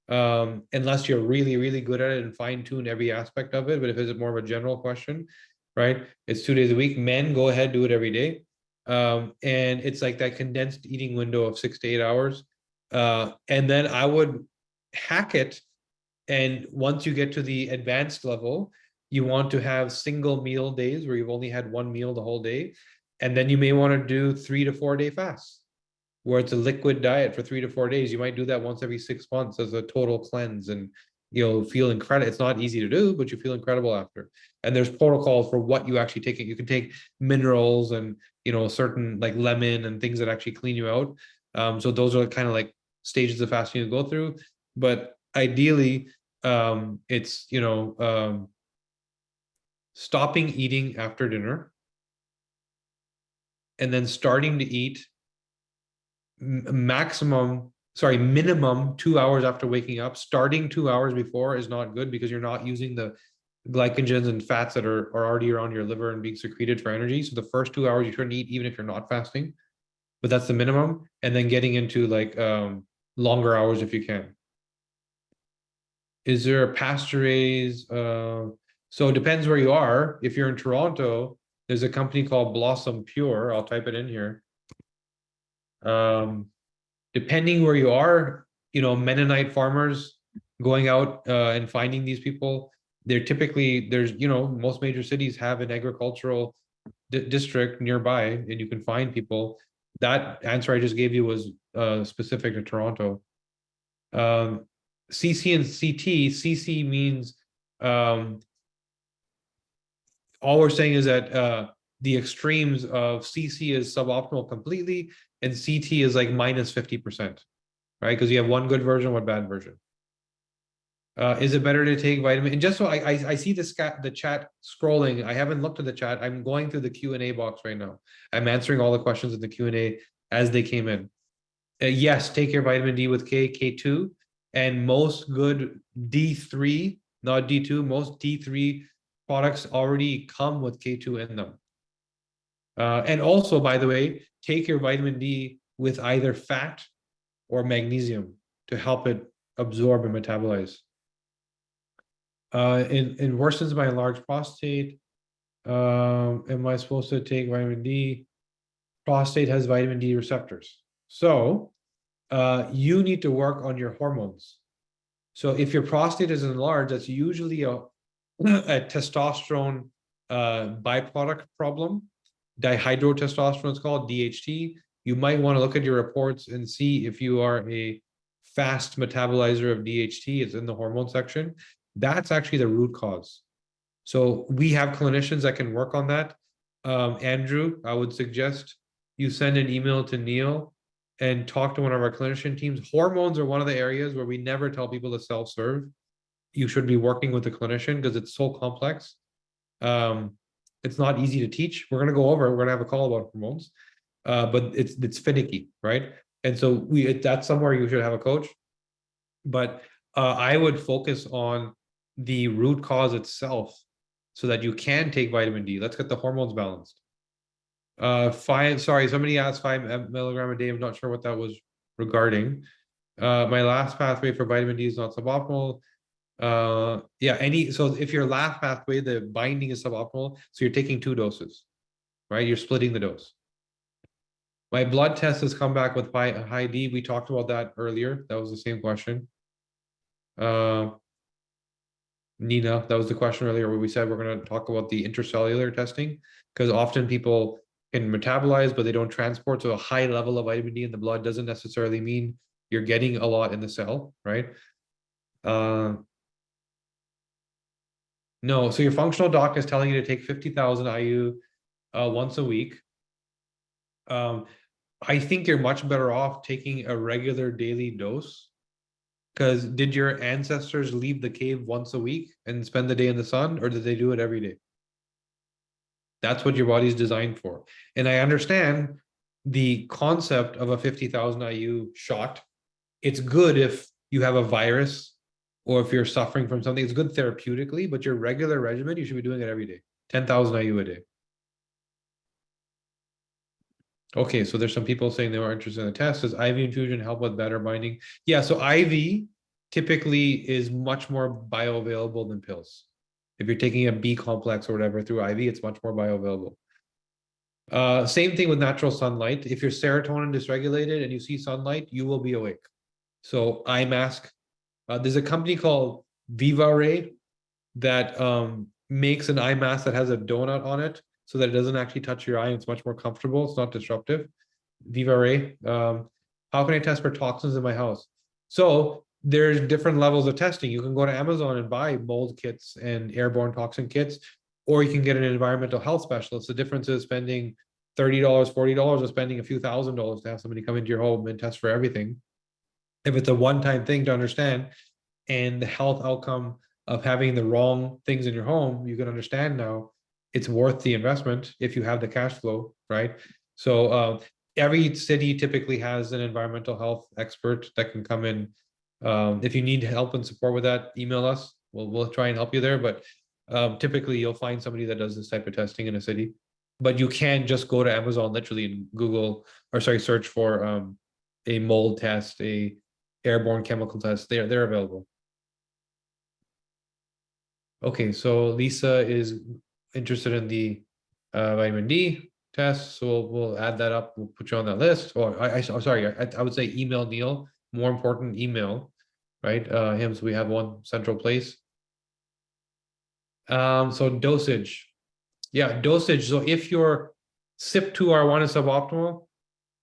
unless you're really, really good at it and fine tune every aspect of it. But if it's more of a general question, right? It's 2 days a week. Men, go ahead, do it every day. And it's like that condensed eating window of 6 to 8 hours. And then I would hack it. And once you get to the advanced level, you want to have single meal days where you've only had one meal the whole day. And then you may want to do 3 to 4 day fasts, where it's a liquid diet for 3 to 4 days. You might do that once every 6 months as a total cleanse, and you'll feel incredible. It's not easy to do, but you feel incredible after. And there's protocols for what you actually take. You can take minerals and, certain like lemon and things that actually clean you out. So those are kind of like stages of fasting you go through. But ideally, it's, stopping eating after dinner and then starting to eat minimum 2 hours after waking up. Starting 2 hours before is not good because you're not using the glycogens and fats that are already around your liver and being secreted for energy. So the first 2 hours you shouldn't eat, even if you're not fasting, but that's the minimum. And then getting into like longer hours if you can. Is there a pasture raise? So it depends where you are. If you're in Toronto, there's a company called Blossom Pure. I'll type it in here. Depending where you are, Mennonite farmers going out and finding these people, they're typically, most major cities have an agricultural district nearby, and you can find people. That answer I just gave you was specific to Toronto. CC and CT, CC means all we're saying is that the extremes of CC is suboptimal completely, and CT is like minus 50%, right? Because you have one good version, one bad version. Is it better to take vitamin? And just so I see the chat scrolling, I haven't looked at the chat. I'm going through the Q&A box right now. I'm answering all the questions in the Q&A as they came in. Yes, take your vitamin D with K2, and most good D3, not D2, most D3 products already come with K2 in them. And also, by the way, take your vitamin D with either fat or magnesium to help it absorb and metabolize. It worsens my enlarged prostate. Am I supposed to take vitamin D? Prostate has vitamin D receptors. So you need to work on your hormones. So if your prostate is enlarged, that's usually a testosterone byproduct problem. Dihydrotestosterone is called, DHT. You might want to look at your reports and see if you are a fast metabolizer of DHT. It's in the hormone section. That's actually the root cause. So we have clinicians that can work on that. Andrew, I would suggest you send an email to Neil and talk to one of our clinician teams. Hormones are one of the areas where we never tell people to self-serve. You should be working with a clinician because it's so complex. It's not easy to teach. We're going to go over. We're going to have a call about hormones, but it's finicky, right? And so that's somewhere you should have a coach. But I would focus on the root cause itself so that you can take vitamin D. Let's get the hormones balanced. Somebody asked 5 milligram a day. I'm not sure what that was regarding. My last pathway for vitamin D is not suboptimal. So if your last pathway, the binding is suboptimal, so you're taking 2 doses, right? You're splitting the dose. My blood test has come back with high D. We talked about that earlier. That was the same question. Nina, that was the question earlier where we said we're going to talk about the intercellular testing because often people can metabolize, but they don't transport. So a high level of vitamin D in the blood doesn't necessarily mean you're getting a lot in the cell, right? No, so your functional doc is telling you to take 50,000 IU once a week. I think you're much better off taking a regular daily dose. Because did your ancestors leave the cave once a week and spend the day in the sun, or did they do it every day? That's what your body's designed for. And I understand the concept of a 50,000 IU shot. It's good if you have a virus or if you're suffering from something. It's good therapeutically, but your regular regimen, you should be doing it every day. 10,000 IU a day. Okay, so there's some people saying they were interested in the test. Does IV infusion help with better binding? Yeah, so IV typically is much more bioavailable than pills. If you're taking a B complex or whatever through IV, it's much more bioavailable. Same thing with natural sunlight. If you're serotonin dysregulated and you see sunlight, you will be awake. So eye mask. There's a company called Viva Ray that makes an eye mask that has a donut on it so that it doesn't actually touch your eye. It's much more comfortable. It's not disruptive. Viva Ray. How can I test for toxins in my house? So there's different levels of testing. You can go to Amazon and buy mold kits and airborne toxin kits, or you can get an environmental health specialist. The difference is spending $30, $40, or spending a few $1,000s to have somebody come into your home and test for everything. If it's a one-time thing to understand and the health outcome of having the wrong things in your home, you can understand now it's worth the investment if you have the cash flow, right? So every city typically has an environmental health expert that can come in. If you need help and support with that, email us. We'll try and help you there. But typically you'll find somebody that does this type of testing in a city. But you can't just go to Amazon literally and search for a mold test, a airborne chemical test. They're available. Okay, so Lisa is interested in the vitamin D test, so we'll add that up. We'll put you on that list. Or I would say email Neil. More important, email, right? Him, so we have one central place. So dosage, yeah, dosage. So if your CYP2R1 is suboptimal,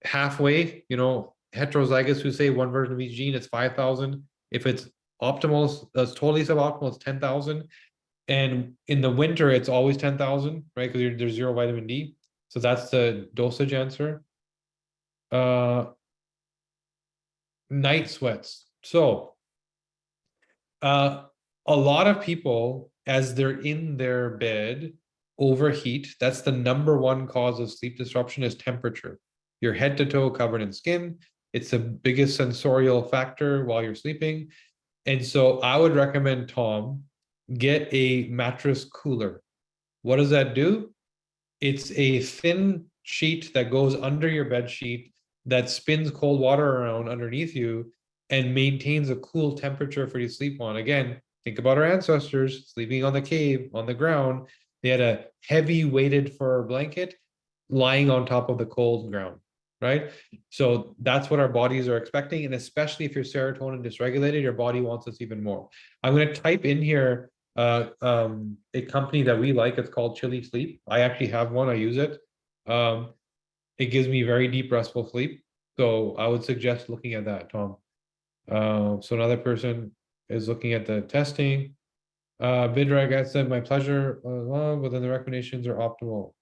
halfway, heterozygous who say one version of each gene, it's 5,000. If it's optimal, that's totally suboptimal, it's 10,000. And in the winter, it's always 10,000, right? Because there's 0 vitamin D. So that's the dosage answer. Night sweats. So a lot of people, as they're in their bed, overheat. That's the #1 cause of sleep disruption is temperature. You're head to toe covered in skin. It's the biggest sensorial factor while you're sleeping. And so I would recommend, Tom, get a mattress cooler. What does that do? It's a thin sheet that goes under your bed sheet that spins cold water around underneath you and maintains a cool temperature for you to sleep on. Again, think about our ancestors sleeping on the cave, on the ground. They had a heavy weighted fur blanket lying on top of the cold ground, right? So that's what our bodies are expecting. And especially if you're serotonin dysregulated, your body wants this even more. I'm going to type in here a company that we like. It's called Chili Sleep. I actually have one. I use it. It gives me very deep restful sleep. So I would suggest looking at that, Tom. So another person is looking at the testing. Bidrag, I said, my pleasure, but then the recommendations are optimal.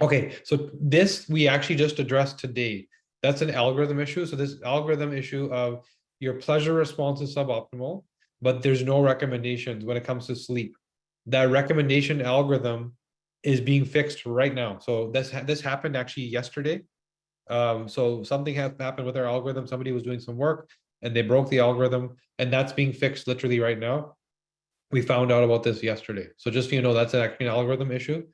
Okay, so this we actually just addressed today. That's an algorithm issue. So this algorithm issue of your pleasure response is suboptimal, but there's no recommendations when it comes to sleep. That recommendation algorithm is being fixed right now. So this happened actually yesterday. So something has happened with our algorithm. Somebody was doing some work and they broke the algorithm, and that's being fixed literally right now. We found out about this yesterday. So just so you know, that's actually an algorithm issue.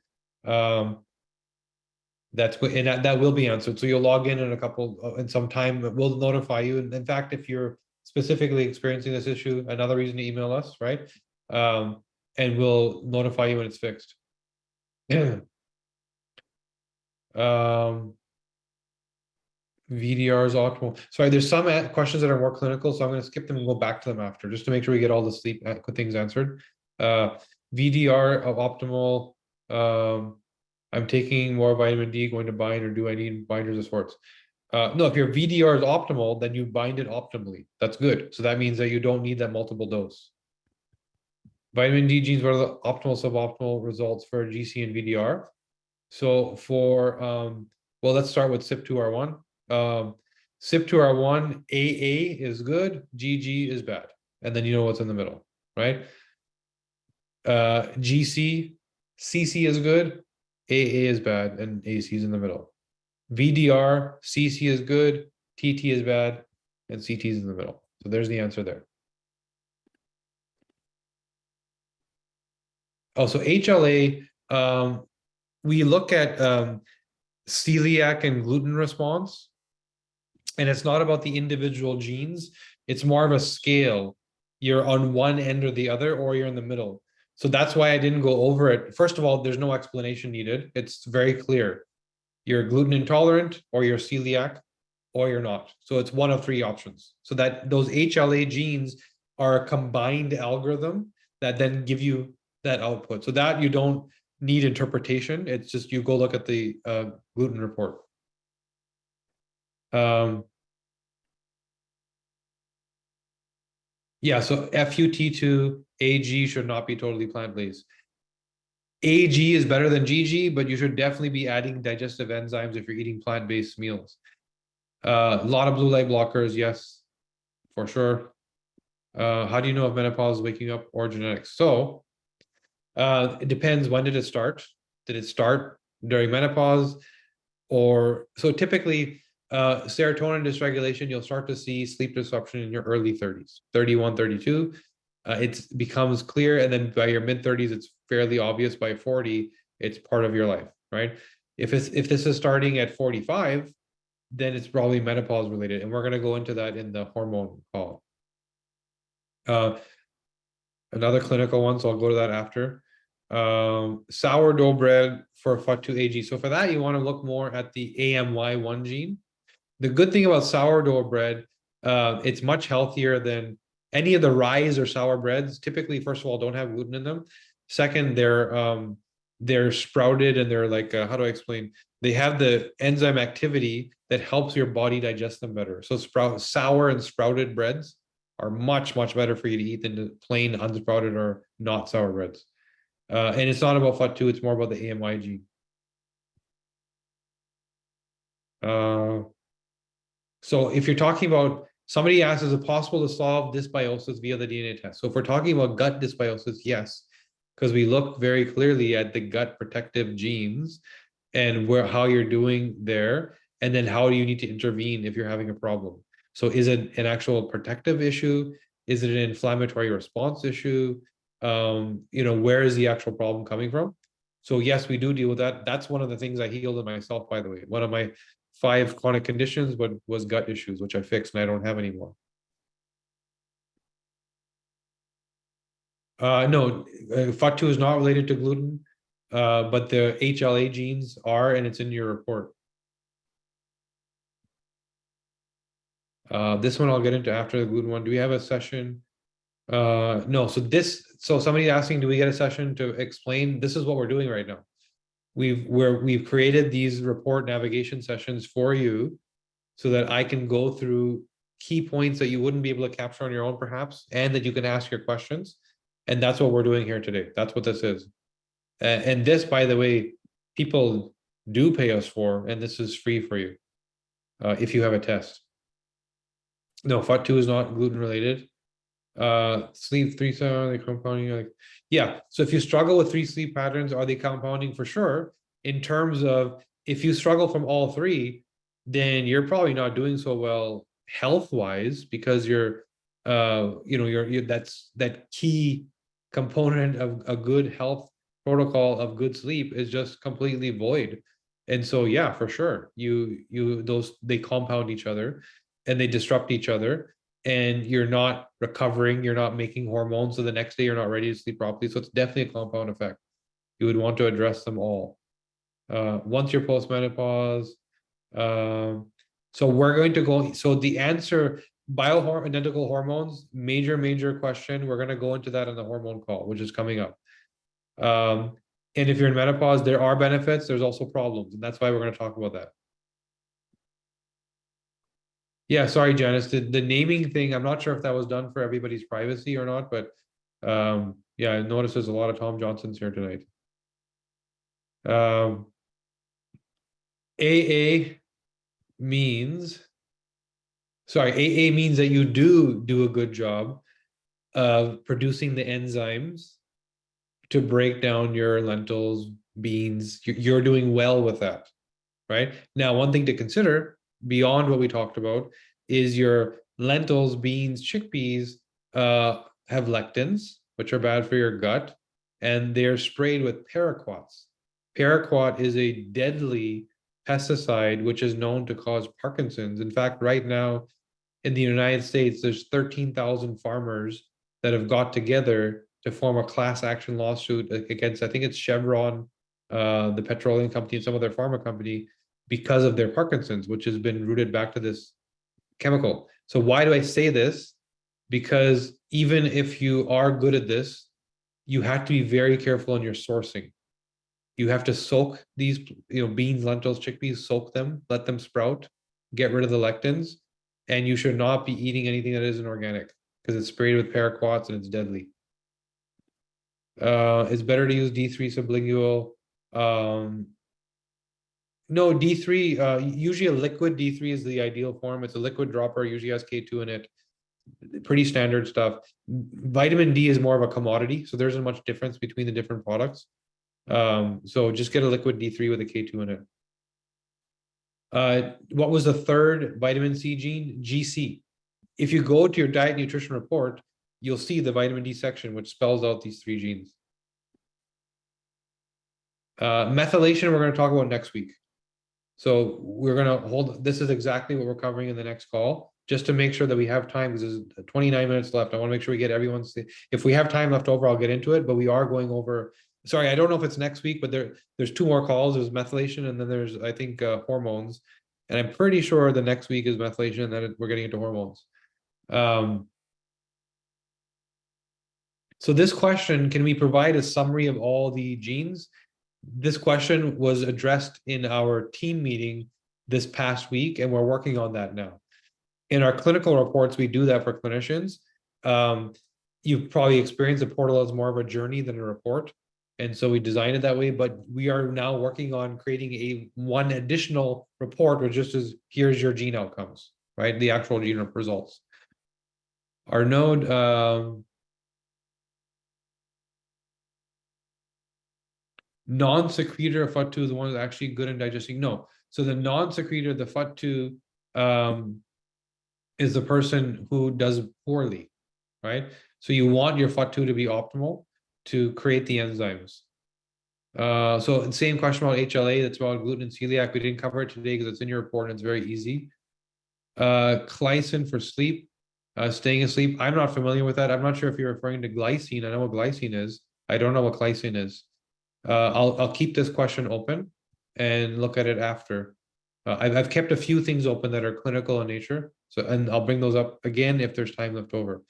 That will be answered. So you'll log in a couple in some time. It will notify you. And in fact, if you're specifically experiencing this issue, another reason to email us, right? And we'll notify you when it's fixed. VDR is optimal. Sorry, there's some questions that are more clinical, so I'm going to skip them and go back to them after, just to make sure we get all the sleep things answered. VDR of optimal. I'm taking more vitamin D, going to bind, or do I need binders of sorts? No, if your VDR is optimal, then you bind it optimally. That's good. So that means that you don't need that multiple dose. Vitamin D genes, what are the optimal, suboptimal results for GC and VDR? So for, well, let's start with CYP2R1. CYP2R1, AA is good, GG is bad. And then you know what's in the middle, right? GC, CC is good, AA is bad, and AC is in the middle. VDR, CC is good, TT is bad, and CT is in the middle. So there's the answer there. Also, HLA, we look at celiac and gluten response, and it's not about the individual genes. It's more of a scale. You're on one end or the other, or you're in the middle. So that's why I didn't go over it. First of all, there's no explanation needed. It's very clear. You're gluten intolerant, or you're celiac, or you're not. So it's one of three options. So that those HLA genes are a combined algorithm that then give you that output. So that you don't need interpretation. It's just you go look at the gluten report. Yeah, so FUT2 AG should not be totally plant-based. AG is better than GG, but you should definitely be adding digestive enzymes if you're eating plant-based meals. A lot of blue light blockers, yes, for sure. How do you know if menopause is waking up or genetics? So it depends. When did it start? Did it start during menopause? Or so typically serotonin dysregulation, you'll start to see sleep disruption in your early 30s, 31, 32. It becomes clear, and then by your mid 30s, it's fairly obvious. By 40, it's part of your life, right? If this is starting at 45, then it's probably menopause related, and we're going to go into that in the hormone call. Another clinical one, so I'll go to that after. Sourdough bread for FUT2AG. So for that, you want to look more at the AMY1 gene. The good thing about sourdough bread, it's much healthier than any of the rye or sour breads. Typically, first of all, don't have gluten in them. Second, they're sprouted, and they're like, how do I explain? They have the enzyme activity that helps your body digest them better. So sour and sprouted breads are much, much better for you to eat than the plain unsprouted or not sour breads. And it's not about FUT2, it's more about the AMY gene. So if you're talking about, somebody asks, is it possible to solve dysbiosis via the DNA test? So if we're talking about gut dysbiosis, yes, because we look very clearly at the gut protective genes and how you're doing there, and then how do you need to intervene if you're having a problem. So is it an actual protective issue? Is it an inflammatory response issue? Where is the actual problem coming from? So yes, we do deal with that. That's one of the things I healed in myself, by the way. One of my 5 chronic conditions, but was gut issues, which I fixed and I don't have anymore. No, FUT2 is not related to gluten, but the HLA genes are, and it's in your report. This one I'll get into after the gluten one. Do we have a session? No, so somebody asking, do we get a session to explain? This is what we're doing right now. We've created these report navigation sessions for you so that I can go through key points that you wouldn't be able to capture on your own, perhaps, and that you can ask your questions. And that's what we're doing here today. That's what this is. And this, by the way, people do pay us for, and this is free for you if you have a test. No, FUT2 is not gluten related. Sleep 3-7, are they compounding? Like, yeah. So if you struggle with 3 sleep patterns, are they compounding? For sure. In terms of if you struggle from all 3, then you're probably not doing so well health wise, because you're you're that's that key component of a good health protocol of good sleep is just completely void. And so yeah, for sure, those they compound each other and they disrupt each other, and you're not recovering, you're not making hormones, so the next day you're not ready to sleep properly. So it's definitely a compound effect. You would want to address them all. Once you're postmenopause, so we're going to go. So the answer, bioidentical hormones, major question. We're going to go into that in the hormone call, which is coming up. And if you're in menopause, there are benefits. There's also problems, and that's why we're going to talk about that. Yeah, sorry, Janice. The naming thing, I'm not sure if that was done for everybody's privacy or not, but yeah, I noticed there's a lot of Tom Johnsons here tonight. AA means, sorry, AA means that you do a good job of producing the enzymes to break down your lentils, beans. You're doing well with that, right? Now, one thing to consider beyond what we talked about is your lentils, beans, chickpeas have lectins, which are bad for your gut, and they're sprayed with paraquats. Paraquat is a deadly pesticide which is known to cause Parkinson's. In fact, right now in the United States, there's 13,000 farmers that have got together to form a class action lawsuit against, I think it's Chevron, the petroleum company, and some other pharma company, because of their Parkinson's, which has been rooted back to this chemical. So why do I say this? Because even if you are good at this, you have to be very careful in your sourcing. You have to soak these, beans, lentils, chickpeas, soak them, let them sprout, get rid of the lectins, and you should not be eating anything that isn't organic because it's sprayed with paraquats and it's deadly. It's better to use D3 sublingual. No, D3, usually a liquid D3 is the ideal form. It's a liquid dropper, usually has K2 in it. Pretty standard stuff. Vitamin D is more of a commodity, so there isn't much difference between the different products. So just get a liquid D3 with a K2 in it. What was the third vitamin C gene? GC. If you go to your diet nutrition report, you'll see the vitamin D section, which spells out these 3 genes. Methylation, we're going to talk about next week. So we're going to hold, this is exactly what we're covering in the next call, just to make sure that we have time, because there's 29 minutes left. I want to make sure we get everyone's, if we have time left over, I'll get into it, but we are going over, sorry, I don't know if it's next week, but there's 2 more calls. There's methylation, and then there's, I think, hormones. And I'm pretty sure the next week is methylation, and then we're getting into hormones. So this question, can we provide a summary of all the genes? This question was addressed in our team meeting this past week, and we're working on that now. In our clinical reports, we do that for clinicians. You've probably experienced the portal as more of a journey than a report. And so we designed it that way, but we are now working on creating one additional report, which just is, here's your gene outcomes, right? The actual gene results. Our node, non-secretor of FUT2 is the one that's actually good in digesting. No. So the non-secretor, the FUT2, is the person who does poorly, right? So you want your FUT2 to be optimal to create the enzymes. So the same question about HLA, that's about gluten and celiac. We didn't cover it today because it's in your report and it's very easy. Glycine for sleep, staying asleep. I'm not familiar with that. I'm not sure if you're referring to glycine. I know what glycine is. I don't know what glycine is. I'll keep this question open and look at it after. I've kept a few things open that are clinical in nature. So, and I'll bring those up again if there's time left over.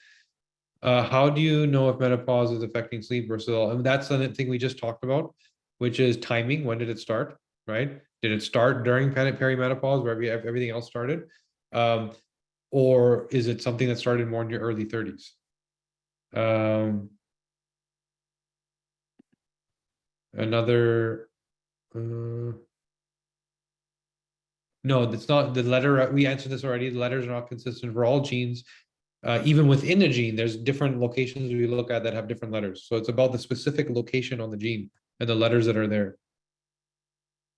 How do you know if menopause is affecting sleep versus all? I mean, that's the thing we just talked about, which is timing. When did it start, right? Did it start during perimenopause where everything else started? Or is it something that started more in your early 30s? Another, no, that's not the letter. We answered this already. The letters are not consistent for all genes. Even within a gene, there's different locations we look at that have different letters. So it's about the specific location on the gene and the letters that are there.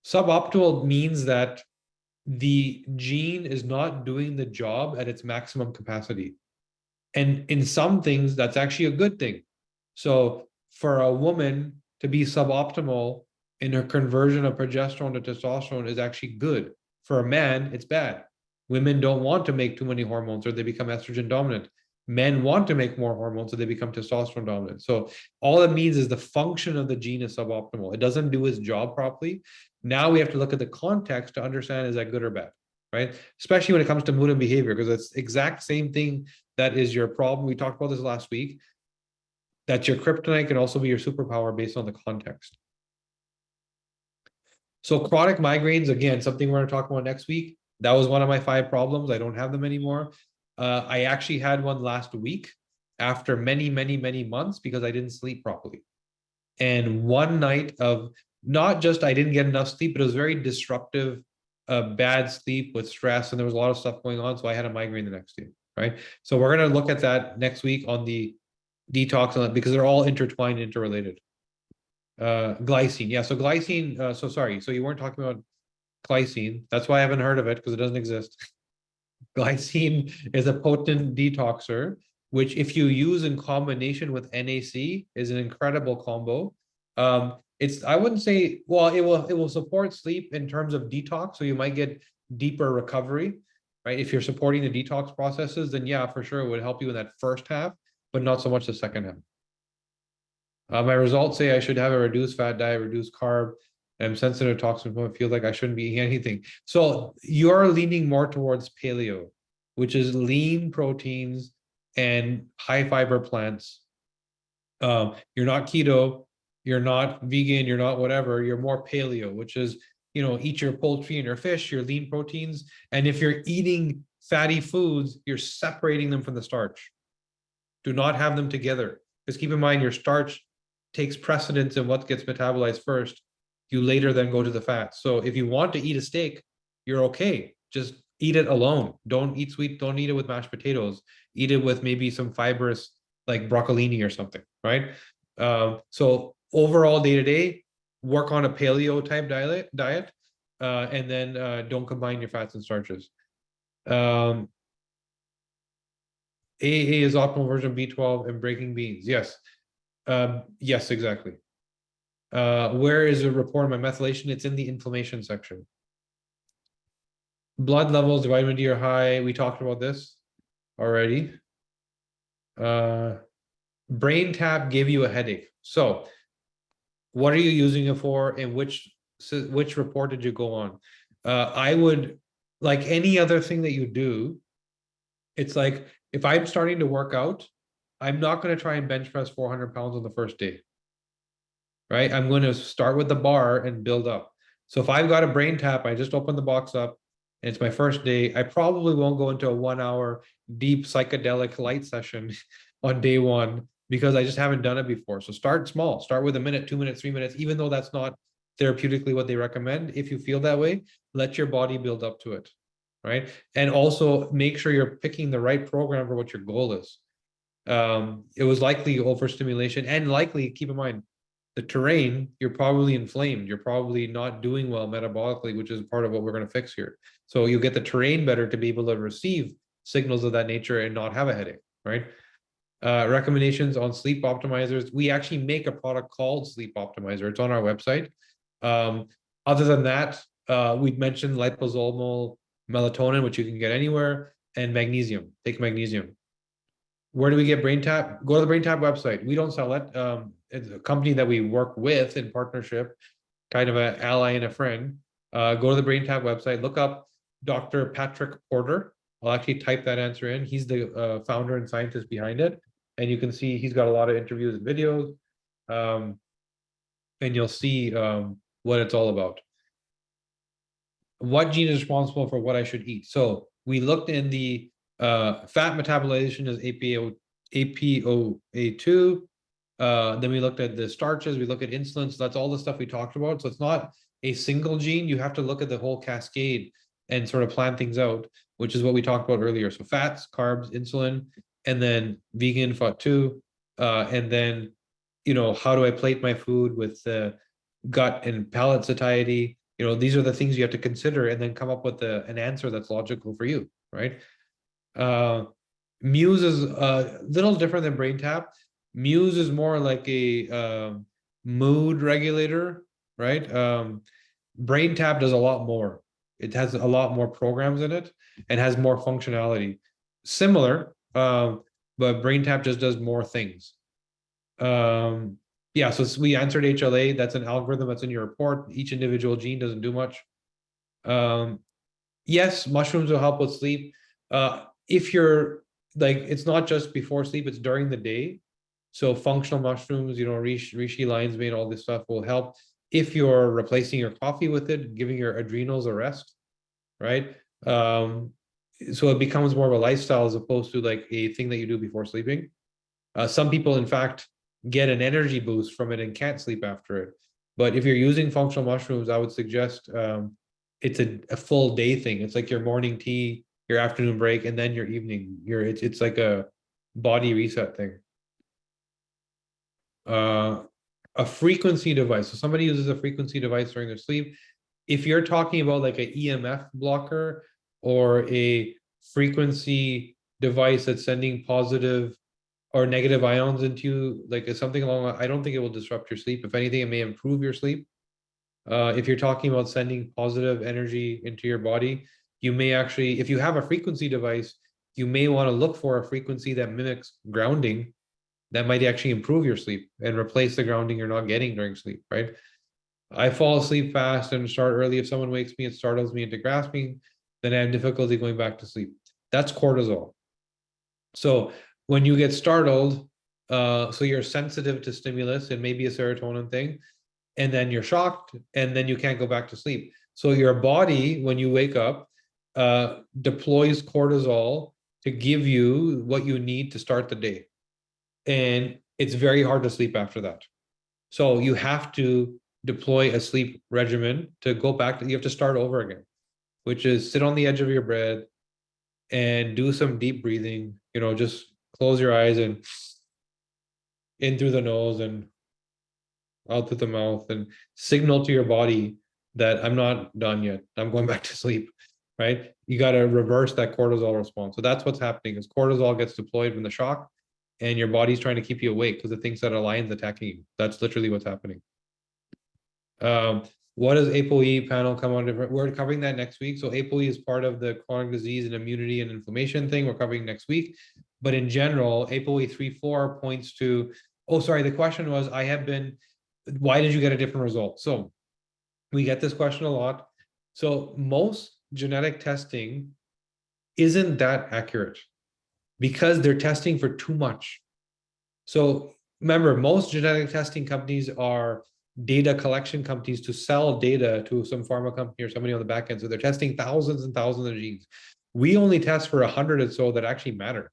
Suboptimal means that the gene is not doing the job at its maximum capacity. And in some things, that's actually a good thing. So for a woman to be suboptimal in her conversion of progesterone to testosterone is actually good. For a man, it's bad. Women don't want to make too many hormones or they become estrogen dominant. Men want to make more hormones so they become testosterone dominant. So all it means is the function of the gene is suboptimal. It doesn't do its job properly. Now we have to look at the context to understand, is that good or bad, right? Especially when it comes to mood and behavior, because it's exact same thing that is your problem. We talked about this last week. That's your kryptonite can also be your superpower based on the context. So chronic migraines, again, something we're going to talk about next week. That was one of my 5 problems. I don't have them anymore. I actually had one last week after many, many, many months because I didn't sleep properly. And one night of not just I didn't get enough sleep, but it was very disruptive, bad sleep with stress, and there was a lot of stuff going on. So I had a migraine the next day, right? So we're going to look at that next week on the detox because they're all intertwined, interrelated. Glycine, yeah. So glycine. So sorry. So you weren't talking about glycine. That's why I haven't heard of it because it doesn't exist. Glycine is a potent detoxer, which if you use in combination with NAC is an incredible combo. It's I wouldn't say, well, it will support sleep in terms of detox, so you might get deeper recovery, right? If you're supporting the detox processes, then yeah, for sure it would help you in that first half, but not so much the second half. My results say I should have a reduced fat diet, reduced carb. I'm sensitive to toxin. I feel like I shouldn't be eating anything. So you're leaning more towards paleo, which is lean proteins and high fiber plants. You're not keto, you're not vegan, you're not whatever. You're more paleo, which is, eat your poultry and your fish, your lean proteins. And if you're eating fatty foods, you're separating them from the starch. Do not have them together. Because keep in mind, your starch takes precedence in what gets metabolized first. You later then go to the fats. So if you want to eat a steak, you're okay. Just eat it alone. Don't eat sweet. Don't eat it with mashed potatoes. Eat it with maybe some fibrous like broccolini or something, right? So overall, day to day, work on a paleo type diet, and then don't combine your fats and starches. AA is optimal version of B12 and breaking beans. Yes. Yes, exactly. Where is the report on my methylation? It's in the inflammation section. Blood levels, vitamin D are high. We talked about this already. Brain tap gave you a headache. So what are you using it for and which report did you go on? I would, like any other thing that you do, it's like if I'm starting to work out, I'm not going to try and bench press 400 pounds on the first day, right? I'm going to start with the bar and build up. So if I've got a brain tap, I just open the box up and it's my first day, I probably won't go into a 1 hour deep psychedelic light session on day 1 because I just haven't done it before. So start small, start with a minute, 2 minutes, 3 minutes, even though that's not therapeutically what they recommend. If you feel that way, let your body build up to it, right? And also make sure you're picking the right program for what your goal is. It was likely overstimulation and likely, keep in mind, the terrain, you're probably inflamed. You're probably not doing well metabolically, which is part of what we're going to fix here. So you get the terrain better to be able to receive signals of that nature and not have a headache, right? Recommendations on sleep optimizers. We actually make a product called Sleep Optimizer. It's on our website. Other than that, we'd mentioned liposomal melatonin, which you can get anywhere, and magnesium. Take magnesium. Where do we get BrainTap? Go to the BrainTap website. We don't sell it. It's a company that we work with in partnership, kind of an ally and a friend. Go to the BrainTap website, look up Dr. Patrick Porter. I'll actually type that answer in. He's the founder and scientist behind it. And you can see he's got a lot of interviews and videos. And you'll see what it's all about. What gene is responsible for what I should eat? So we looked in the fat metabolization is APOA2. Then we looked at the starches, we look at insulin. So that's all the stuff we talked about. So it's not a single gene. You have to look at the whole cascade and sort of plan things out, which is what we talked about earlier. So fats, carbs, insulin, and then vegan FOT2. And then, how do I plate my food with the gut and palate satiety? These are the things you have to consider and then come up with an answer that's logical for you, right? Muse is a little different than Brain Tap. Muse is more like a mood regulator, right? Brain Tap does a lot more. It has a lot more programs in it and has more functionality. Similar, but Brain Tap just does more things. Yeah, so we answered HLA. That's an algorithm that's in your report. Each individual gene doesn't do much. Yes, mushrooms will help with sleep. If you're like, it's not just before sleep, it's during the day. So functional mushrooms, reishi, lion's mane, all this stuff will help if you're replacing your coffee with it, giving your adrenals a rest, right? So it becomes more of a lifestyle as opposed to like a thing that you do before sleeping. Some people, in fact, get an energy boost from it and can't sleep after it. But if you're using functional mushrooms, I would suggest it's a full day thing. It's like your morning tea, your afternoon break, and then your evening. It's like a body reset thing. A frequency device. So somebody uses a frequency device during their sleep. If you're talking about like an EMF blocker or a frequency device that's sending positive or negative ions into you, like something along, I don't think it will disrupt your sleep. If anything, it may improve your sleep. If you're talking about sending positive energy into your body, you may actually, if you have a frequency device, you may want to look for a frequency that mimics grounding that might actually improve your sleep and replace the grounding you're not getting during sleep, right? I fall asleep fast and start early. If someone wakes me, it startles me into grasping, then I have difficulty going back to sleep. That's cortisol. So when you get startled, so you're sensitive to stimulus, it may be a serotonin thing, and then you're shocked, and then you can't go back to sleep. So your body, when you wake up, deploys cortisol to give you what you need to start the day. And it's very hard to sleep after that. So you have to deploy a sleep regimen to go back to, you have to start over again, which is sit on the edge of your bed and do some deep breathing, just close your eyes and in through the nose and out through the mouth and signal to your body that I'm not done yet. I'm going back to sleep, right? You got to reverse that cortisol response. So that's what's happening is cortisol gets deployed when the shock and your body's trying to keep you awake because it thinks that a lion's attacking you. That's literally what's happening. What does ApoE panel come on different? We're covering that next week. So ApoE is part of the chronic disease and immunity and inflammation thing we're covering next week. But in general, ApoE 3-4 points to, oh, sorry, the question was, why did you get a different result? So we get this question a lot. So most genetic testing isn't that accurate because they're testing for too much. So remember, most genetic testing companies are data collection companies to sell data to some pharma company or somebody on the back end. So they're testing thousands and thousands of genes. We only test for 100 or so that actually matter,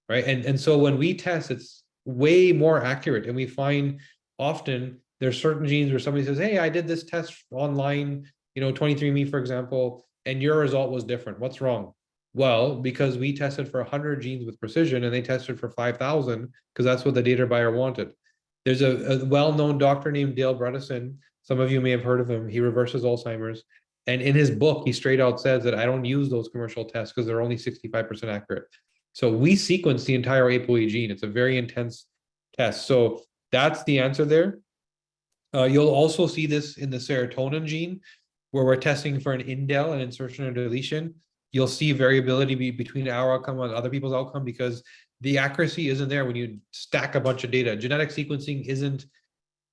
right? And so when we test, it's way more accurate. And we find often there's certain genes where somebody says, hey, I did this test online, 23andMe, for example, and your result was different. What's wrong? Well, because we tested for 100 genes with precision and they tested for 5,000 because that's what the data buyer wanted. There's a well-known doctor named Dale Bredesen. Some of you may have heard of him. He reverses Alzheimer's. And in his book, he straight out says that I don't use those commercial tests because they're only 65% accurate. So we sequence the entire ApoE gene. It's a very intense test. So that's the answer there. You'll also see this in the serotonin gene, where we're testing for an indel, an insertion or deletion. You'll see variability between our outcome and other people's outcome because the accuracy isn't there when you stack a bunch of data. Genetic sequencing isn't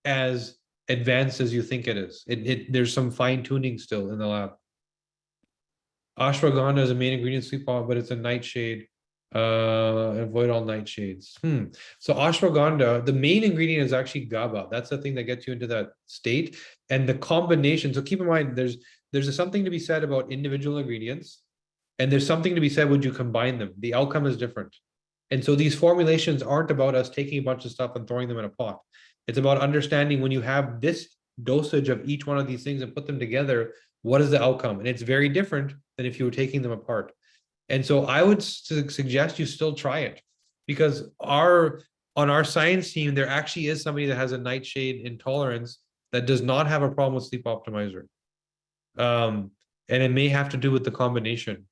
as advanced as you think it is. There's some fine tuning still in the lab. Ashwagandha is a main ingredient sleep but it's a nightshade. Avoid all nightshades. So ashwagandha, the main ingredient is actually GABA. That's the thing that gets you into that state. And the combination. So keep in mind, there's something to be said about individual ingredients, and there's something to be said when you combine them. The outcome is different. And so these formulations aren't about us taking a bunch of stuff and throwing them in a pot. It's about understanding when you have this dosage of each one of these things and put them together, what is the outcome? And it's very different than if you were taking them apart. And so I would suggest you still try it, because on our science team, there actually is somebody that has a nightshade intolerance that does not have a problem with sleep optimizer. And it may have to do with the combination.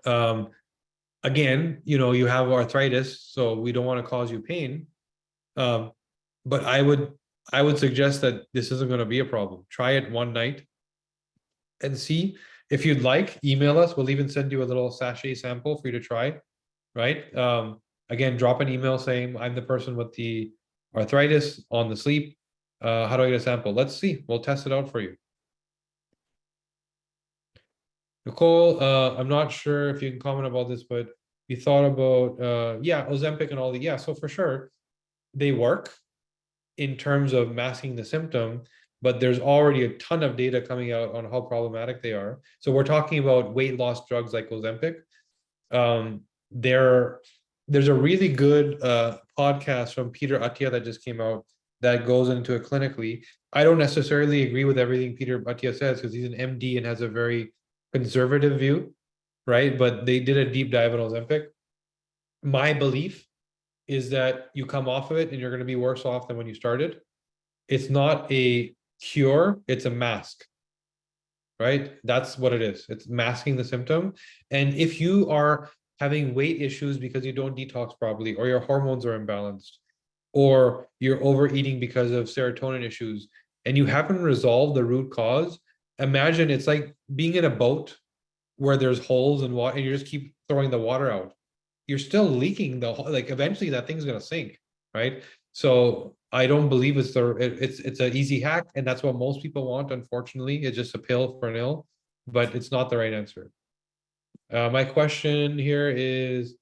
Again, you have arthritis, so we don't want to cause you pain. But I would suggest that this isn't going to be a problem. Try it one night and see. If you'd like, email us. We'll even send you a little sachet sample for you to try, right? Again, drop an email saying, I'm the person with the arthritis on the sleep. How do I get a sample? Let's see. We'll test it out for you. Nicole, I'm not sure if you can comment about this, but you thought about, Ozempic and all the, so for sure, they work in terms of masking the symptom, but there's already a ton of data coming out on how problematic they are. So we're talking about weight loss drugs like Ozempic. There's a really good podcast from Peter Attia that just came out that goes into it clinically. I don't necessarily agree with everything Peter Attia says because he's an MD and has a very conservative view, right? But they did a deep dive on Ozempic. My belief is that you come off of it and you're going to be worse off than when you started. It's not a cure, it's a mask, right? That's what it is. It's masking the symptom. And if you are having weight issues because you don't detox properly, or your hormones are imbalanced, or you're overeating because of serotonin issues, and you haven't resolved the root cause, imagine it's like being in a boat where there's holes in water and you just keep throwing the water out. You're still leaking eventually that thing's going to sink, right? So I don't believe it's an easy hack, and that's what most people want. Unfortunately, it's just a pill for an ill, but it's not the right answer. My question here is,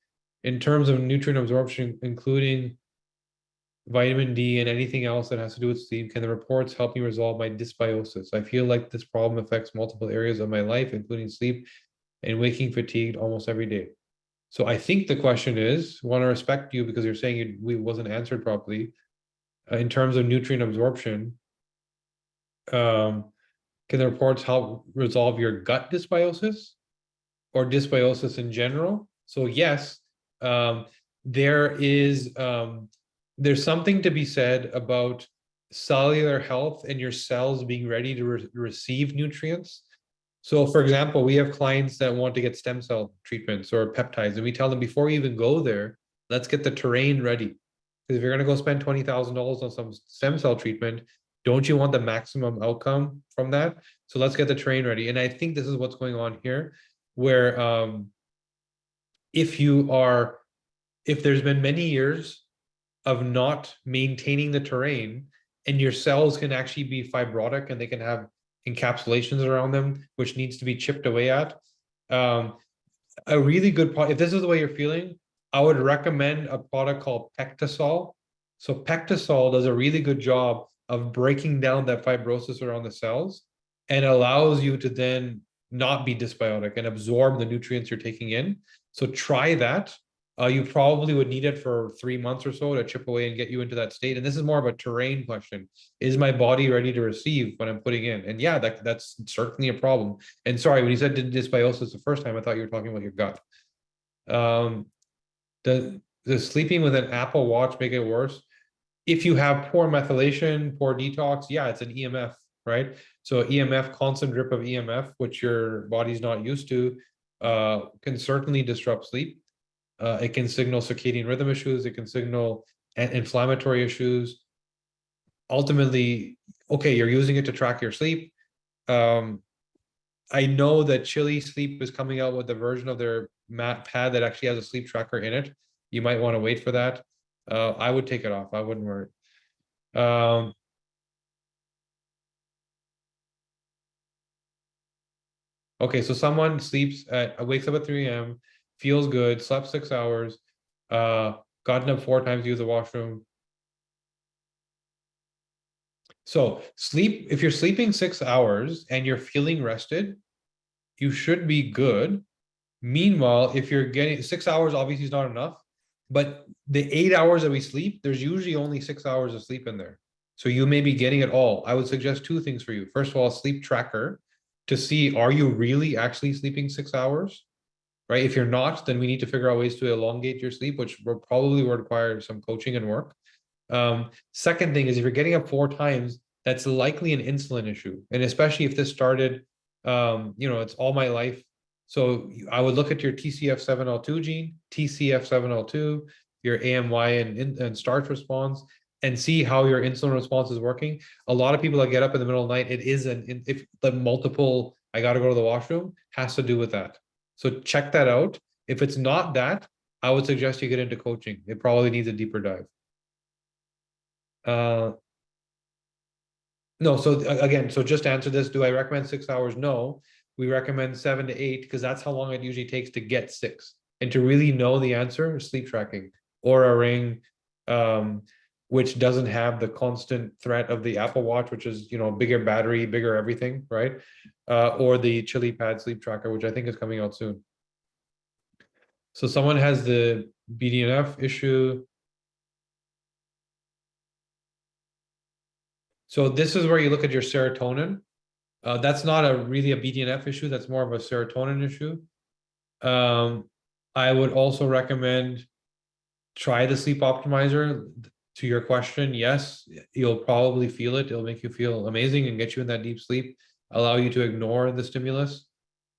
in terms of nutrient absorption, including vitamin D and anything else that has to do with sleep, can the reports help me resolve my dysbiosis? I feel like this problem affects multiple areas of my life, including sleep and waking fatigued almost every day. So I think the question is, want to respect you because you're saying we wasn't answered properly. In terms of nutrient absorption, can the reports help resolve your gut dysbiosis or dysbiosis in general? So yes, there's something to be said about cellular health and your cells being ready to receive nutrients. So for example, we have clients that want to get stem cell treatments or peptides, and we tell them before you even go there, let's get the terrain ready. Because if you're going to go spend $20,000 on some stem cell treatment, don't you want the maximum outcome from that? So let's get the terrain ready. And I think this is what's going on here, where if there's been many years of not maintaining the terrain, and your cells can actually be fibrotic and they can have encapsulations around them, which needs to be chipped away at. A really good product, if this is the way you're feeling, I would recommend a product called Pectisol. So Pectisol does a really good job of breaking down that fibrosis around the cells and allows you to then not be dysbiotic and absorb the nutrients you're taking in. So try that. You probably would need it for 3 months or so to chip away and get you into that state. And this is more of a terrain question. Is my body ready to receive what I'm putting in? And yeah, that's certainly a problem. And sorry, when you said dysbiosis the first time, I thought you were talking about your gut. Does sleeping with an Apple Watch make it worse? If you have poor methylation, poor detox, yeah, it's an EMF, right? So EMF, constant drip of EMF, which your body's not used to, can certainly disrupt sleep. It can signal circadian rhythm issues. It can signal inflammatory issues. Ultimately, okay, you're using it to track your sleep. I know that Chili Sleep is coming out with a version of their mat pad that actually has a sleep tracker in it. You might want to wait for that. I would take it off. I wouldn't worry. Okay, so someone wakes up at 3 a.m., feels good, slept 6 hours, gotten up 4 times to use the washroom. So if you're sleeping 6 hours and you're feeling rested, you should be good. Meanwhile, if you're getting 6 hours, obviously is not enough. But the 8 hours that we sleep, there's usually only 6 hours of sleep in there. So you may be getting it all. I would suggest two things for you. First of all, a sleep tracker to see, are you really actually sleeping 6 hours? Right? If you're not, then we need to figure out ways to elongate your sleep, which will probably require some coaching and work. Second thing is, if you're getting up 4 times, that's likely an insulin issue. And especially if this started, it's all my life. So I would look at your TCF7L2 gene, TCF7L2, your AMY and starch response, and see how your insulin response is working. A lot of people that get up in the middle of the night, it is if the multiple, I got to go to the washroom, has to do with that. So check that out. If it's not that, I would suggest you get into coaching. It probably needs a deeper dive. No, so again, so just to answer this, do I recommend 6 hours? No, we recommend 7 to 8 because that's how long it usually takes to get 6. And to really know the answer, sleep tracking or a ring, which doesn't have the constant threat of the Apple Watch, which is, bigger battery, bigger everything, right? Or the Chili Pad sleep tracker, which I think is coming out soon. So someone has the BDNF issue. So this is where you look at your serotonin. That's not really a BDNF issue. That's more of a serotonin issue. I would also recommend try the sleep optimizer. To your question, yes, you'll probably feel it. It'll make you feel amazing and get you in that deep sleep, allow you to ignore the stimulus.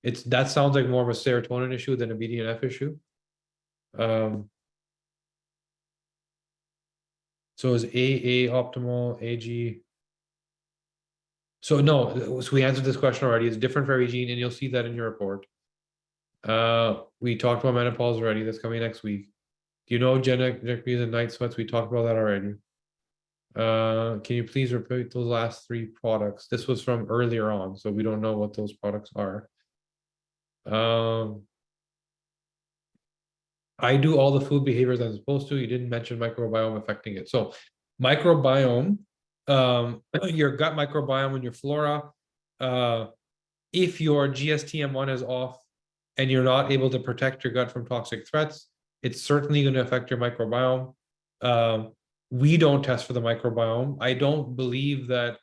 That sounds like more of a serotonin issue than a BDNF issue. So is AA optimal, AG? So no, so we answered this question already. It's different for every gene, and you'll see that in your report. We talked about menopause already. That's coming next week. Do you know genetic and night sweats? We talked about that already. Can you please repeat those last 3 products? This was from earlier on, so we don't know what those products are. I do all the food behaviors I'm supposed to. You didn't mention microbiome affecting it. So microbiome, your gut microbiome and your flora, if your GSTM1 is off and you're not able to protect your gut from toxic threats, it's certainly going to affect your microbiome. We don't test for the microbiome. I don't believe that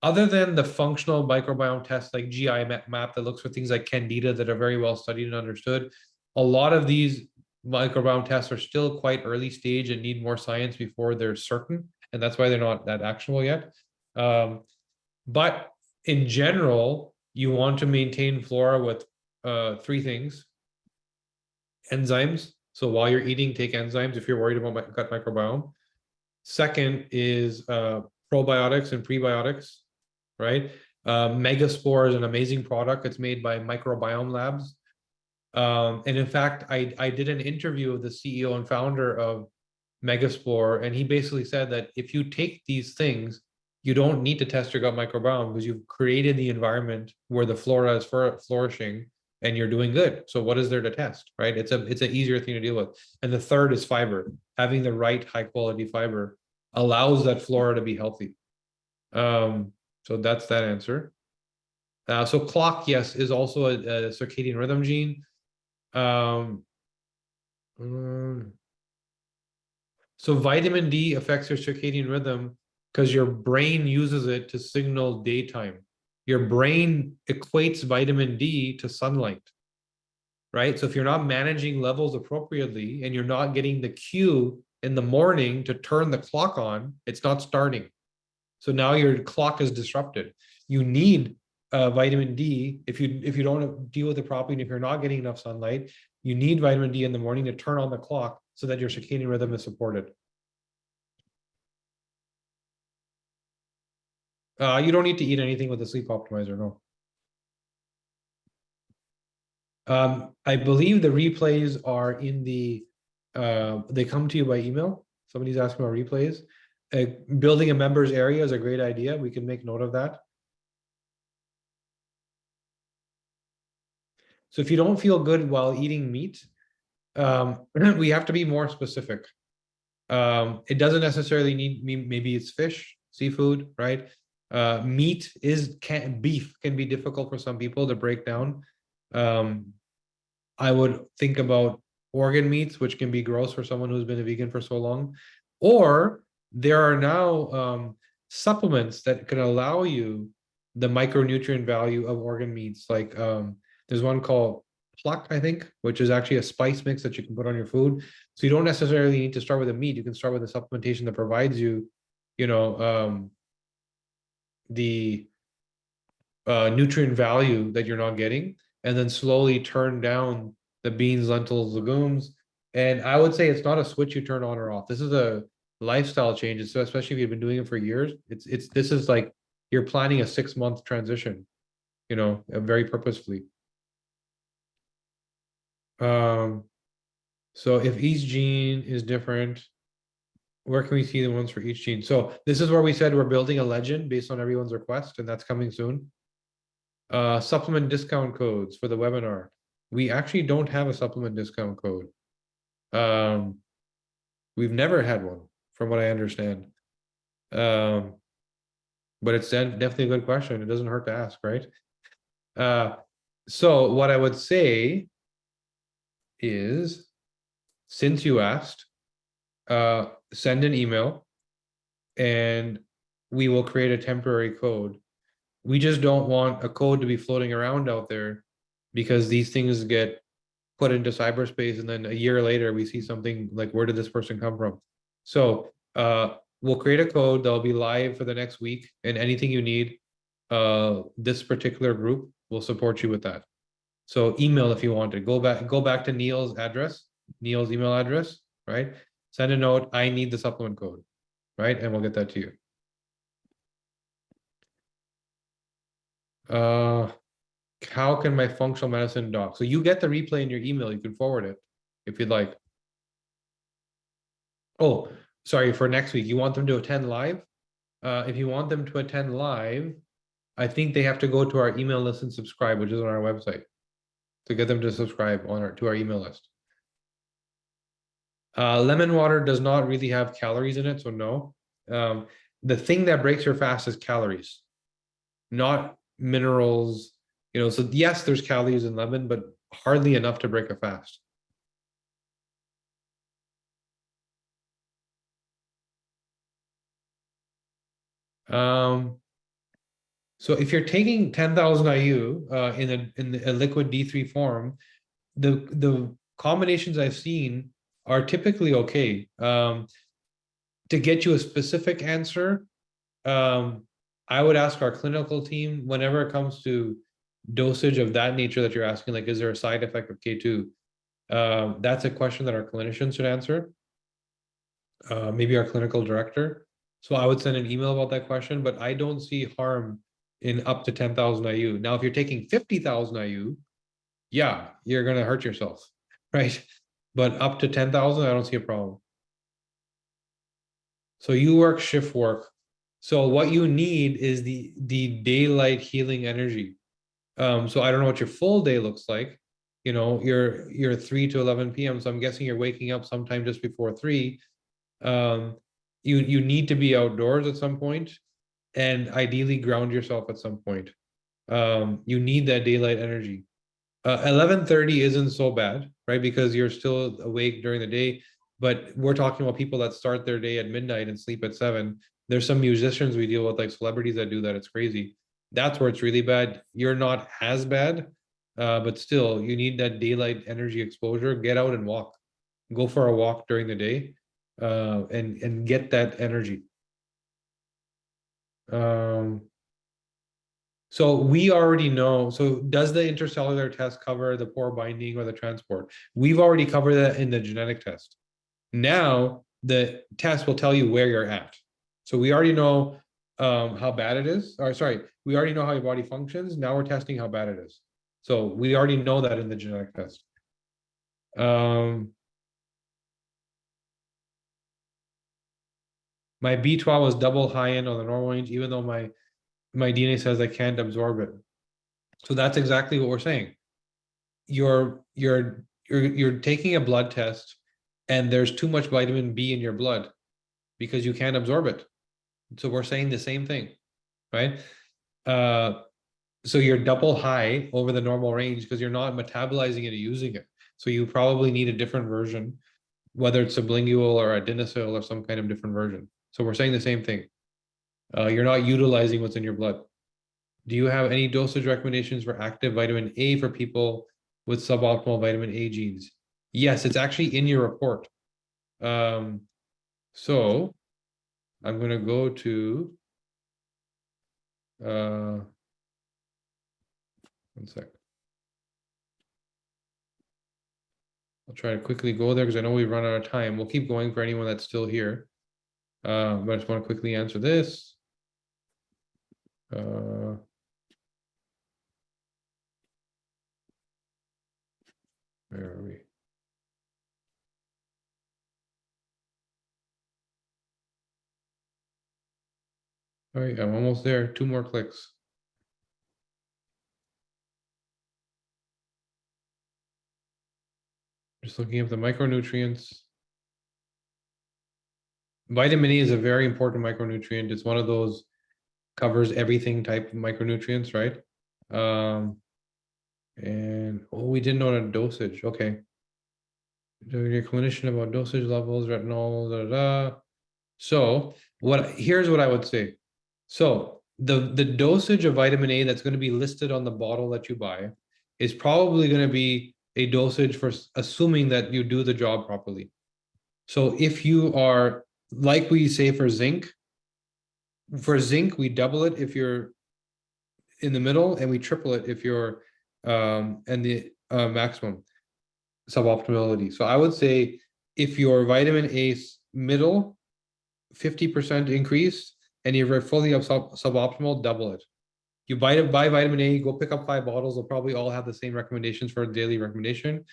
other than the functional microbiome tests like GI map that looks for things like candida that are very well studied and understood, a lot of these microbiome tests are still quite early stage and need more science before they're certain, and that's why they're not that actionable yet. But in general, you want to maintain flora with 3 things. Enzymes. So while you're eating, take enzymes if you're worried about gut microbiome. Second is probiotics and prebiotics, right? Megaspore is an amazing product. It's made by Microbiome Labs. And in fact, I did an interview with the CEO and founder of Megaspore, and he basically said that if you take these things, you don't need to test your gut microbiome because you've created the environment where the flora is flourishing and you're doing good. So what is there to test, right? It's an easier thing to deal with. And the third is fiber. Having the right high quality fiber allows that flora to be healthy. So that's that answer. So clock, yes, is also a circadian rhythm gene. So vitamin D affects your circadian rhythm because your brain uses it to signal daytime. Your brain equates vitamin D to sunlight, right? So if you're not managing levels appropriately and you're not getting the cue in the morning to turn the clock on, it's not starting. So now your clock is disrupted. You need vitamin D if you don't deal with it properly, and if you're not getting enough sunlight, you need vitamin D in the morning to turn on the clock so that your circadian rhythm is supported. You don't need to eat anything with the sleep optimizer, no. I believe the replays are in they come to you by email. Somebody's asking about replays. Building a members area is a great idea. We can make note of that. So if you don't feel good while eating meat, we have to be more specific. It doesn't necessarily need, maybe it's fish, seafood, right? Meat beef can be difficult for some people to break down. I would think about organ meats, which can be gross for someone who's been a vegan for so long, or there are now supplements that can allow you the micronutrient value of organ meats. Like there's one called Pluck, I think, which is actually a spice mix that you can put on your food. So you don't necessarily need to start with a meat. You can start with a supplementation that provides you, the nutrient value that you're not getting, and then slowly turn down the beans, lentils, legumes. And I would say it's not a switch you turn on or off. This is a lifestyle change. So especially if you've been doing it for years, this is like you're planning a 6-month transition, very purposefully. So if each gene is different, where can we see the ones for each gene? So this is where we said we're building a legend based on everyone's request, and that's coming soon. Supplement discount codes for the webinar. We actually don't have a supplement discount code. We've never had one, from what I understand. But it's definitely a good question. It doesn't hurt to ask, right? So what I would say is, since you asked, send an email and we will create a temporary code. We just don't want a code to be floating around out there, because these things get put into cyberspace and then a year later we see something like, where did this person come from? So we'll create a code that'll be live for the next week, and anything you need, this particular group will support you with that. So email if you want to. Go back to Neil's email address, right? Send a note, I need the supplement code, right? And we'll get that to you. How can my functional medicine doc? So you get the replay in your email. You can forward it if you'd like. Oh, sorry, for next week. You want them to attend live? If you want them to attend live, I think they have to go to our email list and subscribe, which is on our website, to get them to subscribe to our email list. Lemon water does not really have calories in it, so no. The thing that breaks your fast is calories, not minerals. So yes, there's calories in lemon, but hardly enough to break a fast. So if you're taking 10,000 IU in a liquid D3 form, the combinations I've seen are typically okay. To get you a specific answer, I would ask our clinical team whenever it comes to dosage of that nature that you're asking, like, is there a side effect of K2? That's a question that our clinicians should answer. Maybe our clinical director. So I would send an email about that question, but I don't see harm in up to 10,000 IU. Now, if you're taking 50,000 IU, yeah, you're going to hurt yourself, right? But up to 10,000, I don't see a problem. So you work shift work. So what you need is the daylight healing energy. So I don't know what your full day looks like. You're 3 to 11 p.m. So I'm guessing you're waking up sometime just before 3. You need to be outdoors at some point, and ideally ground yourself at some point. You need that daylight energy. 11:30 isn't so bad, right? Because you're still awake during the day. But we're talking about people that start their day at midnight and sleep at 7. There's some musicians we deal with, like celebrities, that do that. It's crazy. That's where it's really bad. You're not as bad, but still, you need that daylight energy exposure. Get out and walk. Go for a walk during the day, and get that energy. So we already know. So does the intercellular test cover the pore binding or the transport? We've already covered that in the genetic test. Now the test will tell you where you're at. So we already know how bad it is. Or sorry, we already know how your body functions. Now we're testing how bad it is. So we already know that in the genetic test. My B12 was double high end on the normal range, even though my DNA says I can't absorb it. So that's exactly what we're saying. You're taking a blood test, and there's too much vitamin B in your blood because you can't absorb it. So we're saying the same thing, right? So you're double high over the normal range because you're not metabolizing it or using it. So you probably need a different version, whether it's sublingual or adenosyl or some kind of different version. So we're saying the same thing. You're not utilizing what's in your blood. Do you have any dosage recommendations for active vitamin A for people with suboptimal vitamin A genes? Yes, it's actually in your report. So I'm going to go to, one sec. I'll try to quickly go there because I know we've run out of time. We'll keep going for anyone that's still here. But I just want to quickly answer this. Where are we? All right, I'm almost there. 2 more clicks. Just looking at the micronutrients. Vitamin E is a very important micronutrient. It's one of those covers everything type of micronutrients, right? And we didn't know the dosage. Okay. Your clinician about dosage levels, retinol, da, da, da. So here's what I would say. So the dosage of vitamin A that's going to be listed on the bottle that you buy is probably going to be a dosage for assuming that you do the job properly. So if you are, like we say for zinc, we double it if you're in the middle, and we triple it if you're and the maximum suboptimality. So I would say if your vitamin A middle, 50% increase, and you're fully suboptimal, double it. You buy vitamin A, go pick up 5 bottles. They'll probably all have the same recommendations for a daily recommendation.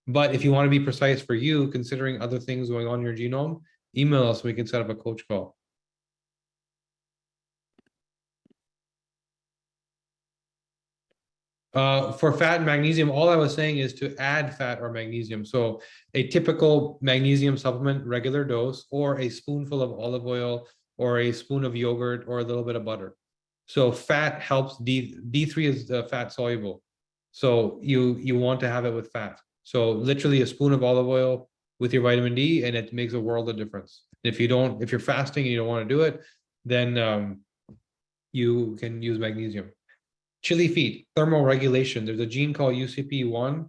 But if you want to be precise for you, considering other things going on in your genome, email us. We can set up a coach call. For fat and magnesium, all I was saying is to add fat or magnesium. So a typical magnesium supplement, regular dose, or a spoonful of olive oil, or a spoon of yogurt, or a little bit of butter. So fat helps. D3 is fat soluble. So you want to have it with fat. So literally a spoon of olive oil with your vitamin D, and it makes a world of difference. If you're fasting and you don't want to do it, then you can use magnesium. Chili feet, thermal regulation. There's a gene called UCP1,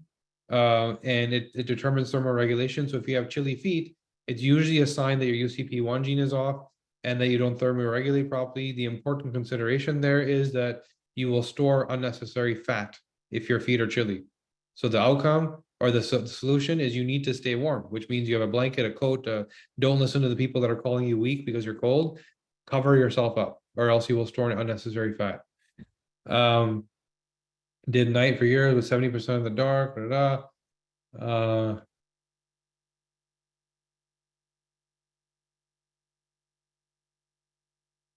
and it determines thermal regulation. So if you have chili feet, it's usually a sign that your UCP1 gene is off and that you don't thermoregulate properly. The important consideration there is that you will store unnecessary fat if your feet are chilly. So the outcome or the solution is you need to stay warm, which means you have a blanket, a coat. Don't listen to the people that are calling you weak because you're cold. Cover yourself up, or else you will store unnecessary fat. Did night for years with 70% of the dark.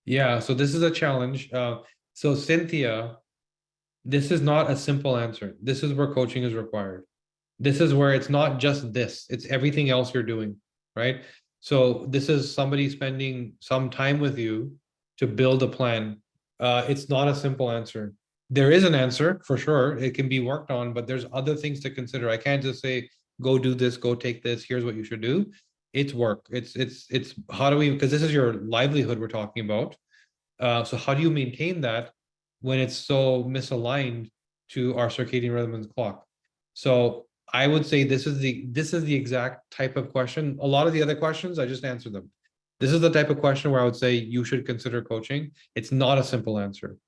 Yeah, so this is a challenge. So Cynthia, this is not a simple answer. This is where coaching is required. This is where it's not just this, it's everything else you're doing, right? So this is somebody spending some time with you to build a plan. It's not a simple answer. There is an answer for sure. It can be worked on, but there's other things to consider. I can't just say, go do this, go take this, here's what you should do. It's work. It's how do we, because this is your livelihood we're talking about. So how do you maintain that when it's so misaligned to our circadian rhythm and clock? So I would say this is the exact type of question. A lot of the other questions, I just answered them. This is the type of question where I would say you should consider coaching. It's not a simple answer,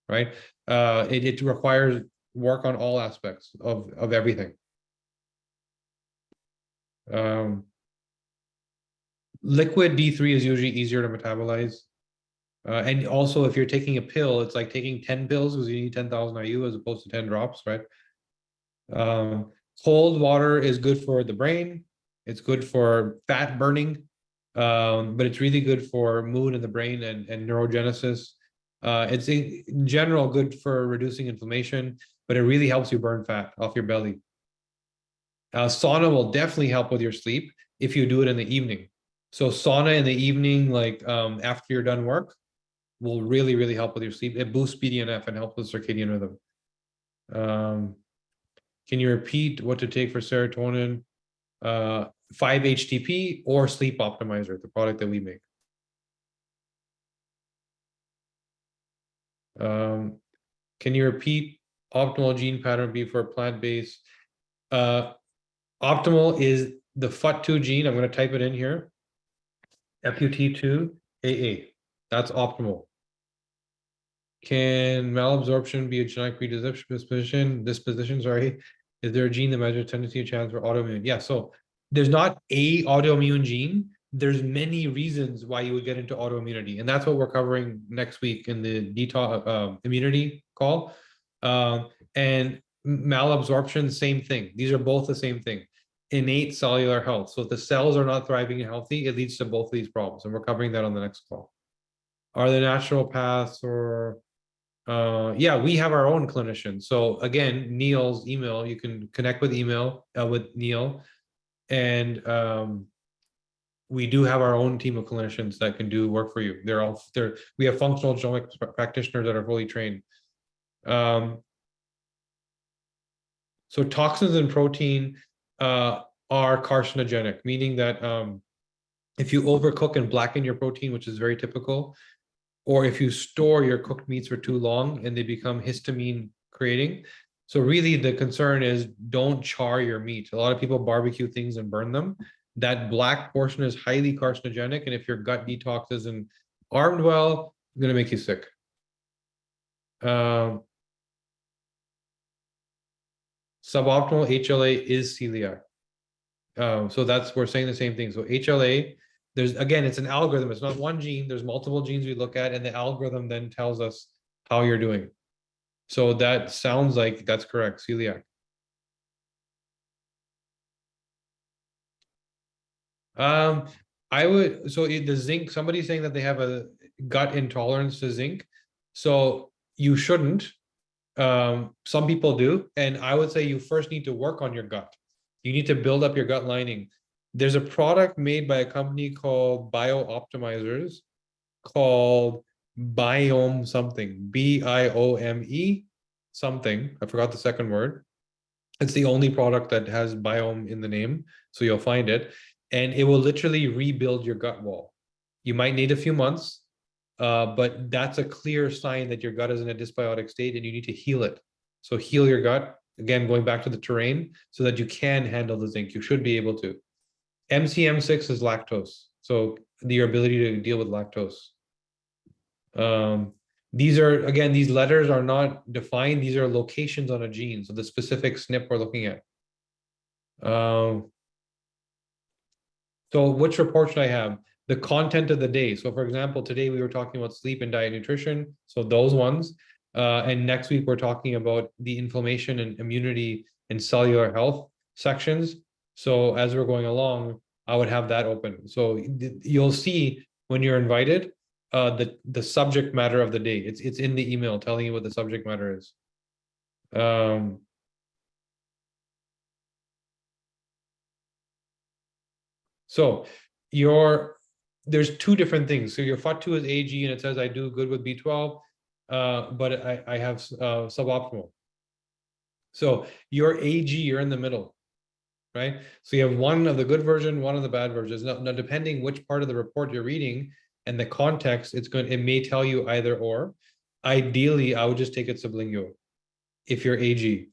right? It requires work on all aspects of everything. Liquid D3 is usually easier to metabolize. And also, if you're taking a pill, it's like taking 10 pills because you need 10,000 IU as opposed to 10 drops, right? Cold water is good for the brain. It's good for fat burning, but it's really good for mood in the brain and neurogenesis. It's in general good for reducing inflammation, but it really helps you burn fat off your belly. Sauna will definitely help with your sleep if you do it in the evening. So sauna in the evening, like after you're done work, will really help with your sleep. It boosts BDNF and helps with circadian rhythm. Can you repeat what to take for serotonin, 5-HTP or Sleep Optimizer, the product that we make? Can you repeat optimal gene pattern be for plant-based? Optimal is the FUT2 gene. I'm going to type it in here. FUT2AA. That's optimal. Can malabsorption be a genetic disposition, sorry. Is there a gene that measures tendency or chance for autoimmune? Yeah, so there's not a autoimmune gene. There's many reasons why you would get into autoimmunity. And that's what we're covering next week in the detox immunity call. And malabsorption, same thing. These are both the same thing. Innate cellular health. So if the cells are not thriving and healthy, it leads to both of these problems. And we're covering that on the next call. Are there natural paths or yeah, we have our own clinician. So again, Neil's email, you can connect with with Neil. And we do have our own team of clinicians that can do work for you. We have functional genomics practitioners that are fully trained. So toxins in protein are carcinogenic, meaning that if you overcook and blacken your protein, which is very typical, or if you store your cooked meats for too long and they become histamine creating. So really the concern is don't char your meat. A lot of people barbecue things and burn them. That black portion is highly carcinogenic. And if your gut detox isn't armed well, it's going to make you sick. Suboptimal HLA is celiac. So we're saying the same thing. So HLA, it's an algorithm. It's not one gene. There's multiple genes we look at, and the algorithm then tells us how you're doing. So that sounds like that's correct, celiac. The zinc, somebody's saying that they have a gut intolerance to zinc. So you shouldn't. Some people do. And I would say you first need to work on your gut. You need to build up your gut lining. There's a product made by a company called Biooptimizers called Biome something, Biome something. I forgot the second word. It's the only product that has biome in the name. So you'll find it. And it will literally rebuild your gut wall. You might need a few months, but that's a clear sign that your gut is in a dysbiotic state and you need to heal it. So heal your gut. Again, going back to the terrain so that you can handle the zinc. You should be able to. MCM6 is lactose. So your ability to deal with lactose. These letters are not defined. These are locations on a gene. So the specific SNP we're looking at. So which report should I have? The content of the day. So for example, today we were talking about sleep and diet nutrition. So those ones. And next week, we're talking about the inflammation and immunity and cellular health sections. So as we're going along, I would have that open. So you'll see when you're invited, the subject matter of the day. It's in the email telling you what the subject matter is. So there's two different things. So your FUT2 is AG and it says I do good with B12. But I have suboptimal. So your AG, you're in the middle, right? So you have one of the good version, one of the bad versions. Now depending which part of the report you're reading and the context, it may tell you either or. Ideally, I would just take it sublingual. If you're AG,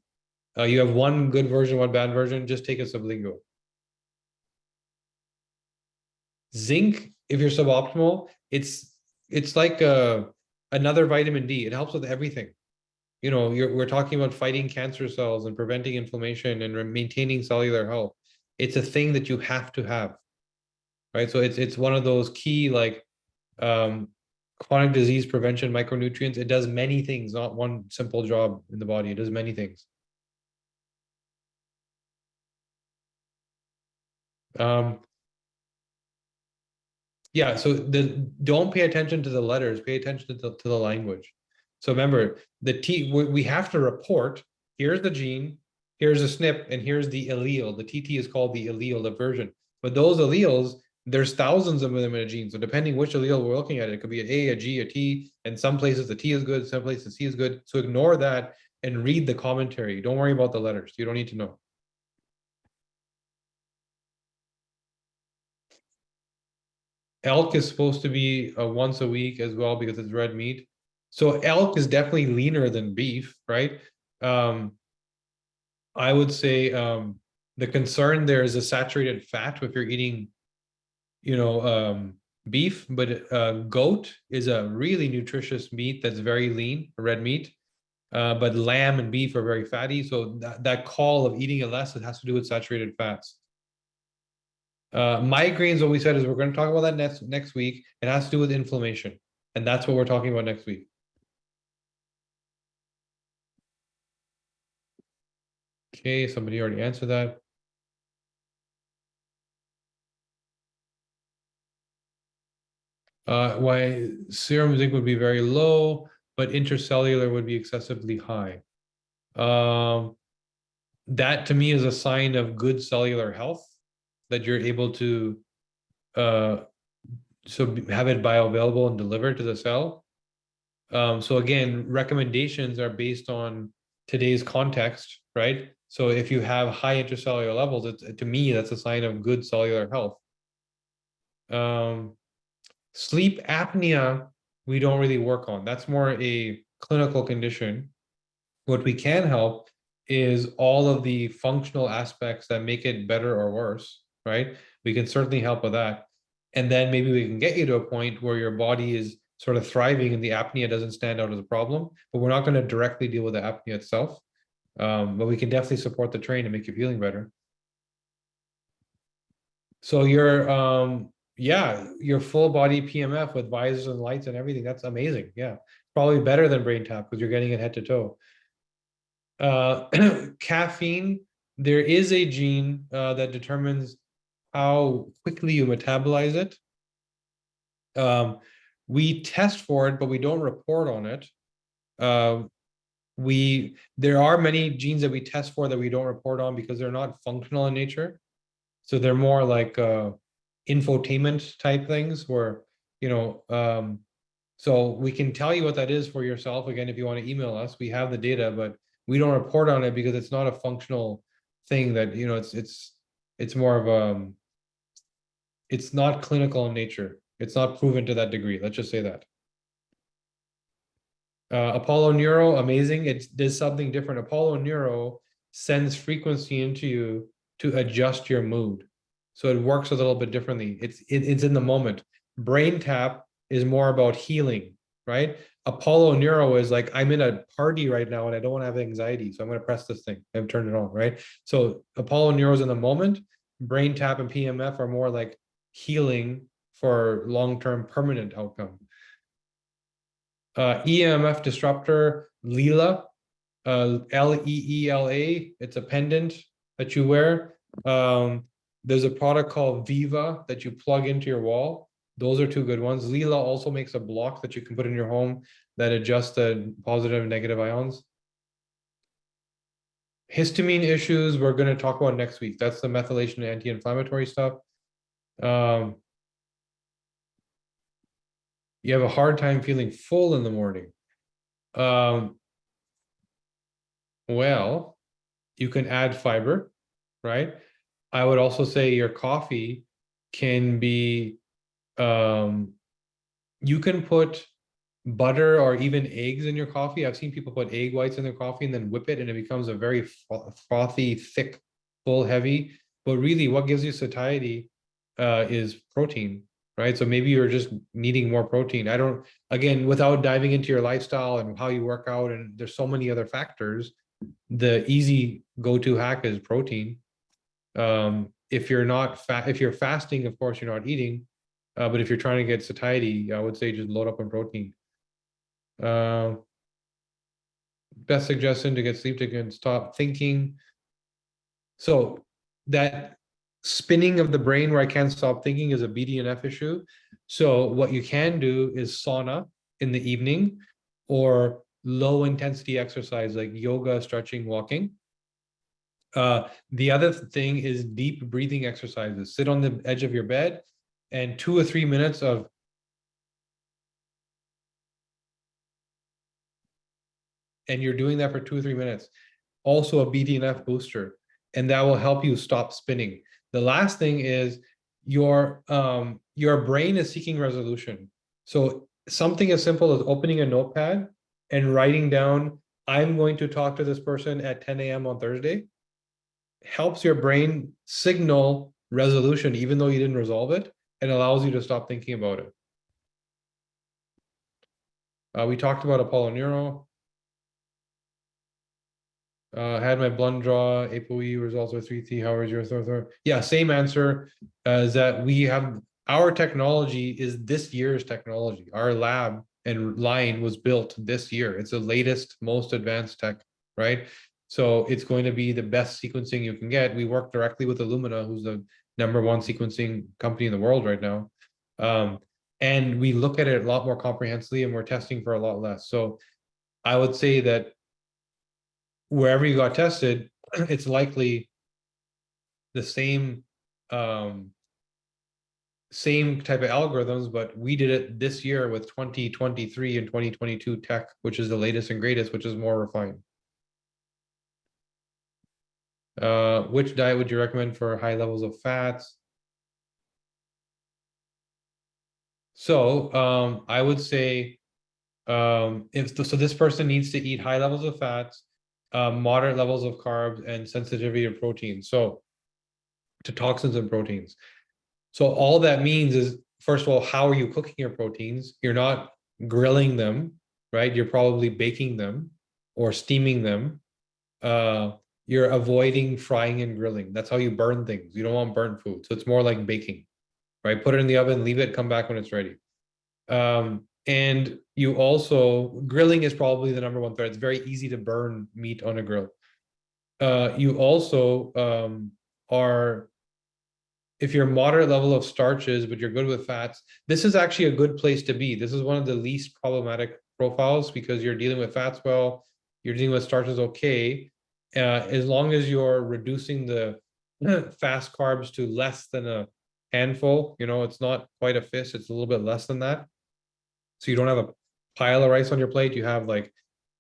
you have one good version, one bad version, just take it sublingual. Zinc, if you're suboptimal, it's like another vitamin D. It helps with everything. We're talking about fighting cancer cells and preventing inflammation and maintaining cellular health. It's a thing that you have to have, right? So it's one of those key chronic disease prevention micronutrients. It does many things, not one simple job in the body. It does many things. Yeah, so don't pay attention to the letters, pay attention to the language. So remember, we have to report, here's the gene, here's a SNP, and here's the allele. The TT is called the allele, the version. But those alleles, there's thousands of them in a gene. So depending which allele we're looking at, it could be an A, a G, a T, and some places the T is good, some places C is good. So ignore that and read the commentary. Don't worry about the letters. You don't need to know. Elk is supposed to be once a week as well because it's red meat. So elk is definitely leaner than beef, right? I would say the concern there is a saturated fat if you're eating, beef, but goat is a really nutritious meat that's very lean, red meat. But lamb and beef are very fatty. So that call of eating it less, it has to do with saturated fats. Migraines, what we said is we're going to talk about that next week. It has to do with inflammation. And that's what we're talking about next week. Okay, somebody already answered that. Why serum zinc would be very low, but intercellular would be excessively high. That to me is a sign of good cellular health, that you're able to have it bioavailable and delivered to the cell. So again, recommendations are based on today's context, right? So if you have high intracellular levels, to me, that's a sign of good cellular health. Sleep apnea, we don't really work on. That's more a clinical condition. What we can help is all of the functional aspects that make it better or worse, right? We can certainly help with that. And then maybe we can get you to a point where your body is sort of thriving and the apnea doesn't stand out as a problem, but we're not going to directly deal with the apnea itself. But we can definitely support the train and make you feeling better. So your full body PMF with visors and lights and everything, that's amazing. Yeah. Probably better than brain tap because you're getting it head to toe. Caffeine, there is a gene that determines how quickly you metabolize it. We test for it, but we don't report on it. There are many genes that we test for that we don't report on because they're not functional in nature. So they're more like infotainment type things where, so we can tell you what that is for yourself. Again, if you want to email us, we have the data, but we don't report on it because it's not a functional thing that, it's more of it's not clinical in nature. It's not proven to that degree. Let's just say that. Apollo Neuro, amazing. It does something different. Apollo Neuro sends frequency into you to adjust your mood. So it works a little bit differently. It's in the moment. Brain tap is more about healing, right? Apollo Neuro is like, I'm in a party right now and I don't want to have anxiety. So I'm going to press this thing and turn it on, right? So Apollo Neuro is in the moment. Brain tap and PMF are more like healing for long-term permanent outcome. EMF disruptor, Leela, Leela. It's a pendant that you wear. There's a product called Viva that you plug into your wall. Those are two good ones. Leela also makes a block that you can put in your home that adjusts the positive and negative ions. Histamine issues, we're going to talk about next week. That's the methylation and anti-inflammatory stuff. You have a hard time feeling full in the morning. Well, you can add fiber, right? I would also say your coffee can be, you can put butter or even eggs in your coffee. I've seen people put egg whites in their coffee and then whip it and it becomes a very frothy, thick, full, heavy. But really what gives you satiety is protein, right? So maybe you're just needing more protein. Again, without diving into your lifestyle and how you work out, and there's so many other factors, the easy go-to hack is protein. If you're fasting, of course, you're not eating. But if you're trying to get satiety, I would say just load up on protein. Best suggestion to get sleep to can stop thinking. So that spinning of the brain where I can't stop thinking is a BDNF issue. So what you can do is sauna in the evening or low intensity exercise like yoga, stretching, walking. The other thing is deep breathing exercises. Sit on the edge of your bed and 2 or 3 minutes of and you're doing that for 2 or 3 minutes, also a BDNF booster, and that will help you stop spinning. The last thing is your brain is seeking resolution. So something as simple as opening a notepad and writing down, I'm going to talk to this person at 10 a.m. on Thursday, helps your brain signal resolution, even though you didn't resolve it, and allows you to stop thinking about it. We talked about Apollo Neuro. Had my blunt draw, ApoE results are 3T, how is your third? Yeah, same answer as that we have, our technology is this year's technology. Our lab and line was built this year. It's the latest, most advanced tech, right? So it's going to be the best sequencing you can get. We work directly with Illumina, who's the #1 sequencing company in the world right now. And we look at it a lot more comprehensively, and we're testing for a lot less. So I would say that wherever you got tested, it's likely the same same type of algorithms, but we did it this year with 2023 and 2022 tech, which is the latest and greatest, which is more refined. Which diet would you recommend for high levels of fats? So I would say so this person needs to eat high levels of fats, moderate levels of carbs, and sensitivity to protein. So to toxins and proteins. So all that means is, first of all, how are you cooking your proteins? You're not grilling them, right? You're probably baking them or steaming them. You're avoiding frying and grilling. That's how you burn things. You don't want burnt food. So it's more like baking, right? Put it in the oven, leave it, come back when it's ready. And you also, grilling is probably the #1 threat. It's very easy to burn meat on a grill. You also are, if you're moderate level of starches, but you're good with fats, this is actually a good place to be. This is one of the least problematic profiles because you're dealing with fats well, you're dealing with starches okay. As long as you're reducing the fast carbs to less than a handful, it's not quite a fist, it's a little bit less than that. So you don't have a pile of rice on your plate, you have like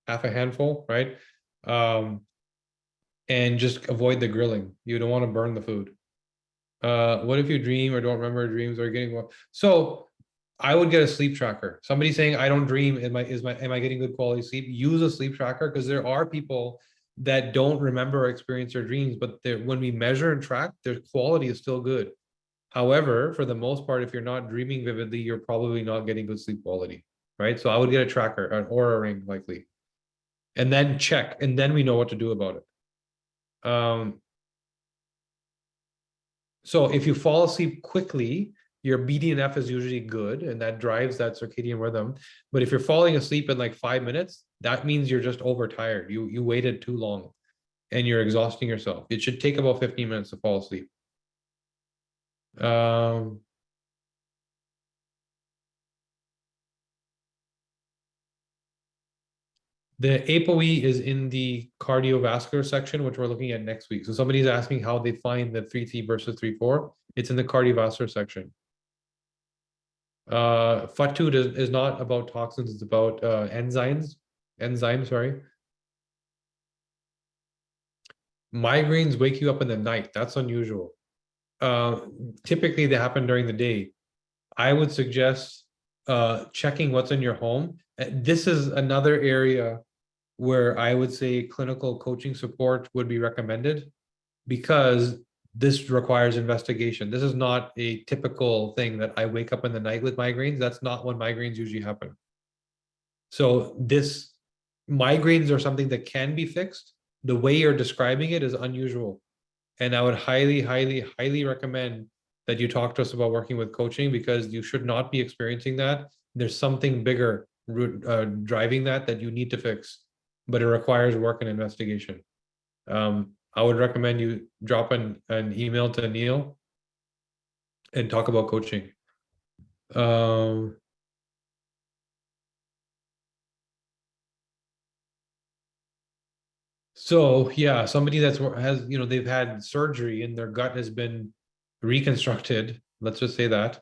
half a handful, right? And just avoid the grilling. You don't want to burn the food. What if you dream or don't remember dreams or getting well? So I would get a sleep tracker. Somebody saying I don't dream, am I getting good quality sleep? Use a sleep tracker, because there are people that don't remember or experience their dreams, but when we measure and track, their quality is still good. However, for the most part, if you're not dreaming vividly, you're probably not getting good sleep quality, right? So I would get a tracker, an Oura ring likely, and then check, and then we know what to do about it. So if you fall asleep quickly, your BDNF is usually good, and that drives that circadian rhythm. But if you're falling asleep in like 5 minutes, that means you're just overtired. You waited too long and you're exhausting yourself. It should take about 15 minutes to fall asleep. The ApoE is in the cardiovascular section, which we're looking at next week. So somebody's asking how they find the 3T versus 3,4. It's in the cardiovascular section. FUT2 is not about toxins, it's about enzymes, sorry. Migraines wake you up in the night. That's unusual. Typically they happen during the day. I would suggest checking what's in your home. This is another area where I would say clinical coaching support would be recommended, because this requires investigation. This is not a typical thing that I wake up in the night with migraines. That's not when migraines usually happen. So migraines are something that can be fixed. The way you're describing it is unusual. And I would highly, highly, highly recommend that you talk to us about working with coaching, because you should not be experiencing that. There's something bigger driving that you need to fix, but it requires work and investigation. I would recommend you drop an email to Neil and talk about coaching. So yeah, somebody has, they've had surgery and their gut has been reconstructed, let's just say that.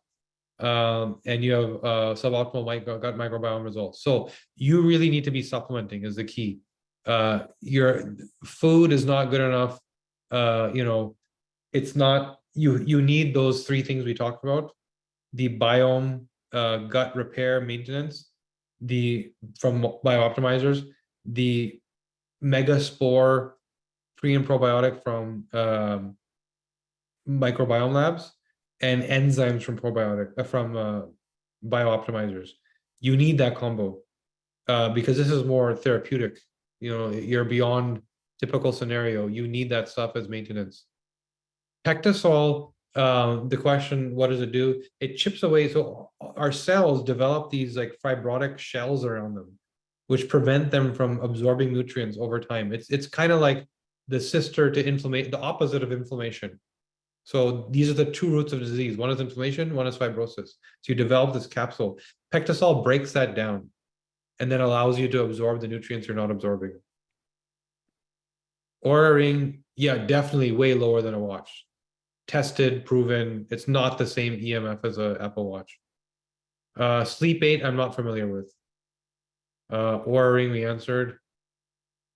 And you have suboptimal gut microbiome results. So you really need to be supplementing is the key. Your food is not good enough. You know, it's not, you need those three things we talked about: the biome, gut repair maintenance, the from biooptimizers, the megaspore pre and probiotic from microbiome labs, and enzymes from probiotic from biooptimizers. You need that combo because this is more therapeutic. You know, you're beyond typical scenario. You need that stuff as maintenance. Pectosol, the question, what does it do? It chips away. So our cells develop these like fibrotic shells around them, which prevent them from absorbing nutrients over time. It's kind of like the sister to inflammation, the opposite of inflammation. So these are the two roots of disease. One is inflammation, one is fibrosis. So you develop this capsule. Pectosol breaks that down and then allows you to absorb the nutrients you're not absorbing. Oura Ring, yeah, definitely way lower than a watch. Tested, proven. It's not the same EMF as an Apple Watch. Sleep 8, I'm not familiar with. Oura Ring, we answered.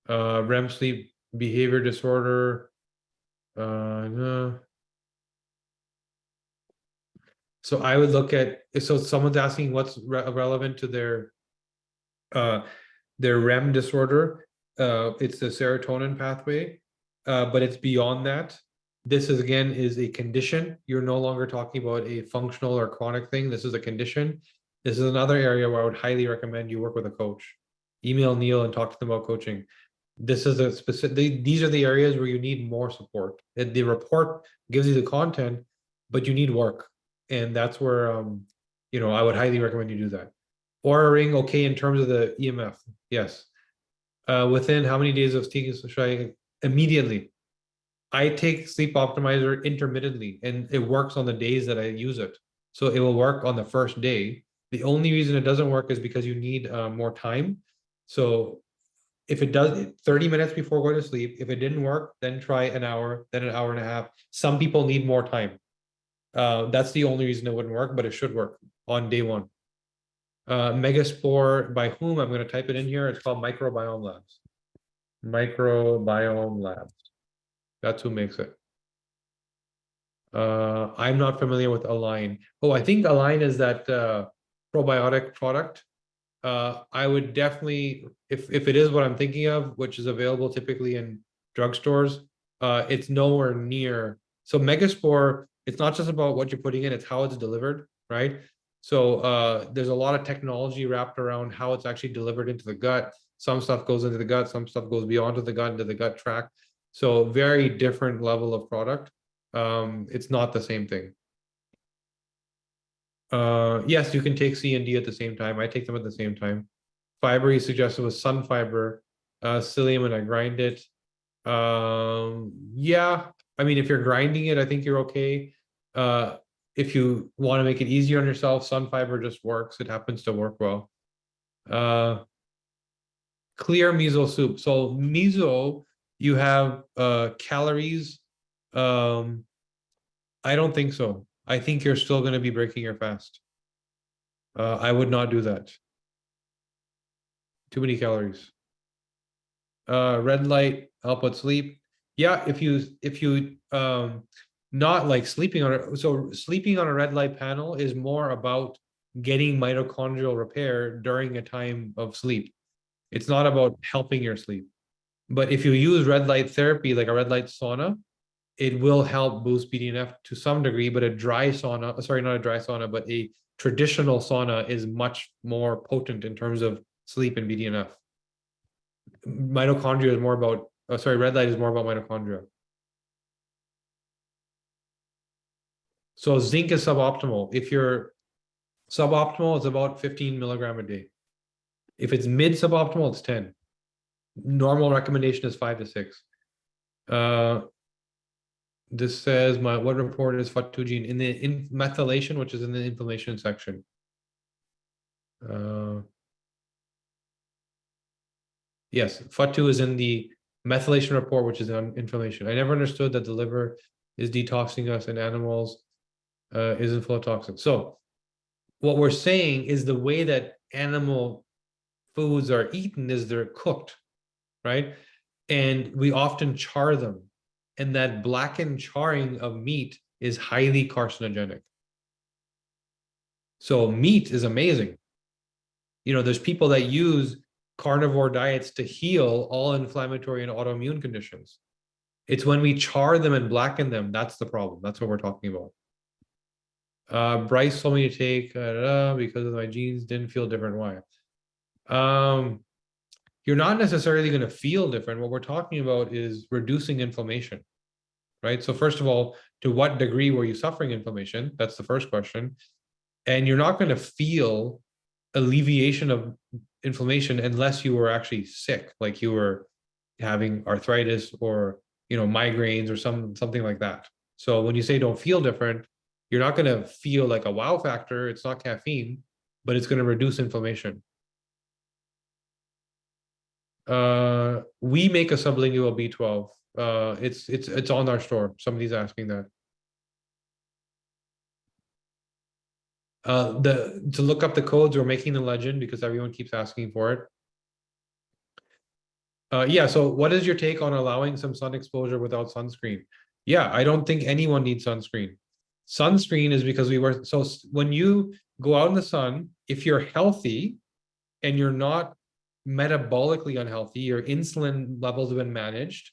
REM sleep behavior disorder. No. So I would look at, so someone's asking what's relevant to their REM disorder. It's the serotonin pathway, but it's beyond that. This is again is a condition. You're no longer talking about a functional or chronic thing. This is a condition. This is another area where I would highly recommend you work with a coach. Email Neil and talk to them about coaching. This is a specific, these are the areas where you need more support. The report gives you the content, but you need work. And that's where, you know, I would highly recommend you do that. Oura Ring, okay, in terms of the EMF, yes. Within how many days of taking, should I immediately? I take Sleep Optimizer intermittently, and it works on the days that I use it. So it will work on the first day. The only reason it doesn't work is because you need more time. So if it does 30 minutes before going to sleep, if it didn't work, then try an hour, then an hour and a half. Some people need more time. That's the only reason it wouldn't work, but it should work on day one. Megaspore, by whom? I'm going to type it in here. It's called Microbiome Labs. Microbiome Labs. That's who makes it. I'm not familiar with Align. Oh, I think Align is that probiotic product. I would definitely, if it is what I'm thinking of, which is available typically in drugstores, it's nowhere near. So Megaspore, it's not just about what you're putting in, it's how it's delivered, right? So there's a lot of technology wrapped around how it's actually delivered into the gut. Some stuff goes into the gut, some stuff goes beyond the gut, into the gut tract. So very different level of product. It's not the same thing. Yes, you can take C and D at the same time. I take them at the same time. Fiber you suggested was sun fiber, psyllium, and I grind it. Yeah, I mean, if you're grinding it, I think you're okay. If you want to make it easier on yourself, sun fiber just works. It happens to work well. Clear miso soup. So miso, you have calories. I don't think so. I think you're still going to be breaking your fast. I would not do that. Too many calories. Red light help with sleep. Yeah, if you not like sleeping on it. So sleeping on a red light panel is more about getting mitochondrial repair during a time of sleep. It's not about helping your sleep. But if you use red light therapy, like a red light sauna, it will help boost BDNF to some degree, but a dry sauna, sorry, not a dry sauna, but a traditional sauna is much more potent in terms of sleep and BDNF. Mitochondria is more about, red light is more about mitochondria. So zinc is suboptimal. If you're suboptimal, it's about 15 milligram a day. If it's mid suboptimal, it's 10. Normal recommendation is 5 to 6. This says what report is Fatugene in the methylation, which is in the inflammation section. Yes, FAT2 is in the methylation report, which is on inflammation. I never understood that the liver is detoxing us and animals isn't full of toxins. So what we're saying is the way that animal foods are eaten is they're cooked, right? And we often char them. And that blackened charring of meat is highly carcinogenic. So meat is amazing. There's people that use carnivore diets to heal all inflammatory and autoimmune conditions. It's when we char them and blacken them, that's the problem. That's what we're talking about. Bryce told me to take because of my genes didn't feel different. Why? You're not necessarily going to feel different. What we're talking about is reducing inflammation, right? So first of all, to what degree were you suffering inflammation? That's the first question. And you're not going to feel alleviation of inflammation unless you were actually sick, like you were having arthritis or migraines or something like that. So when you say don't feel different, you're not going to feel like a wow factor. It's not caffeine, but it's going to reduce inflammation. We make a sublingual B12. It's on our store. Somebody's asking that. To look up the codes, we're making the legend because everyone keeps asking for it. Yeah, so what is your take on allowing some sun exposure without sunscreen? Yeah, I don't think anyone needs sunscreen. Sunscreen is because when you go out in the sun, if you're healthy and you're not metabolically unhealthy, your insulin levels have been managed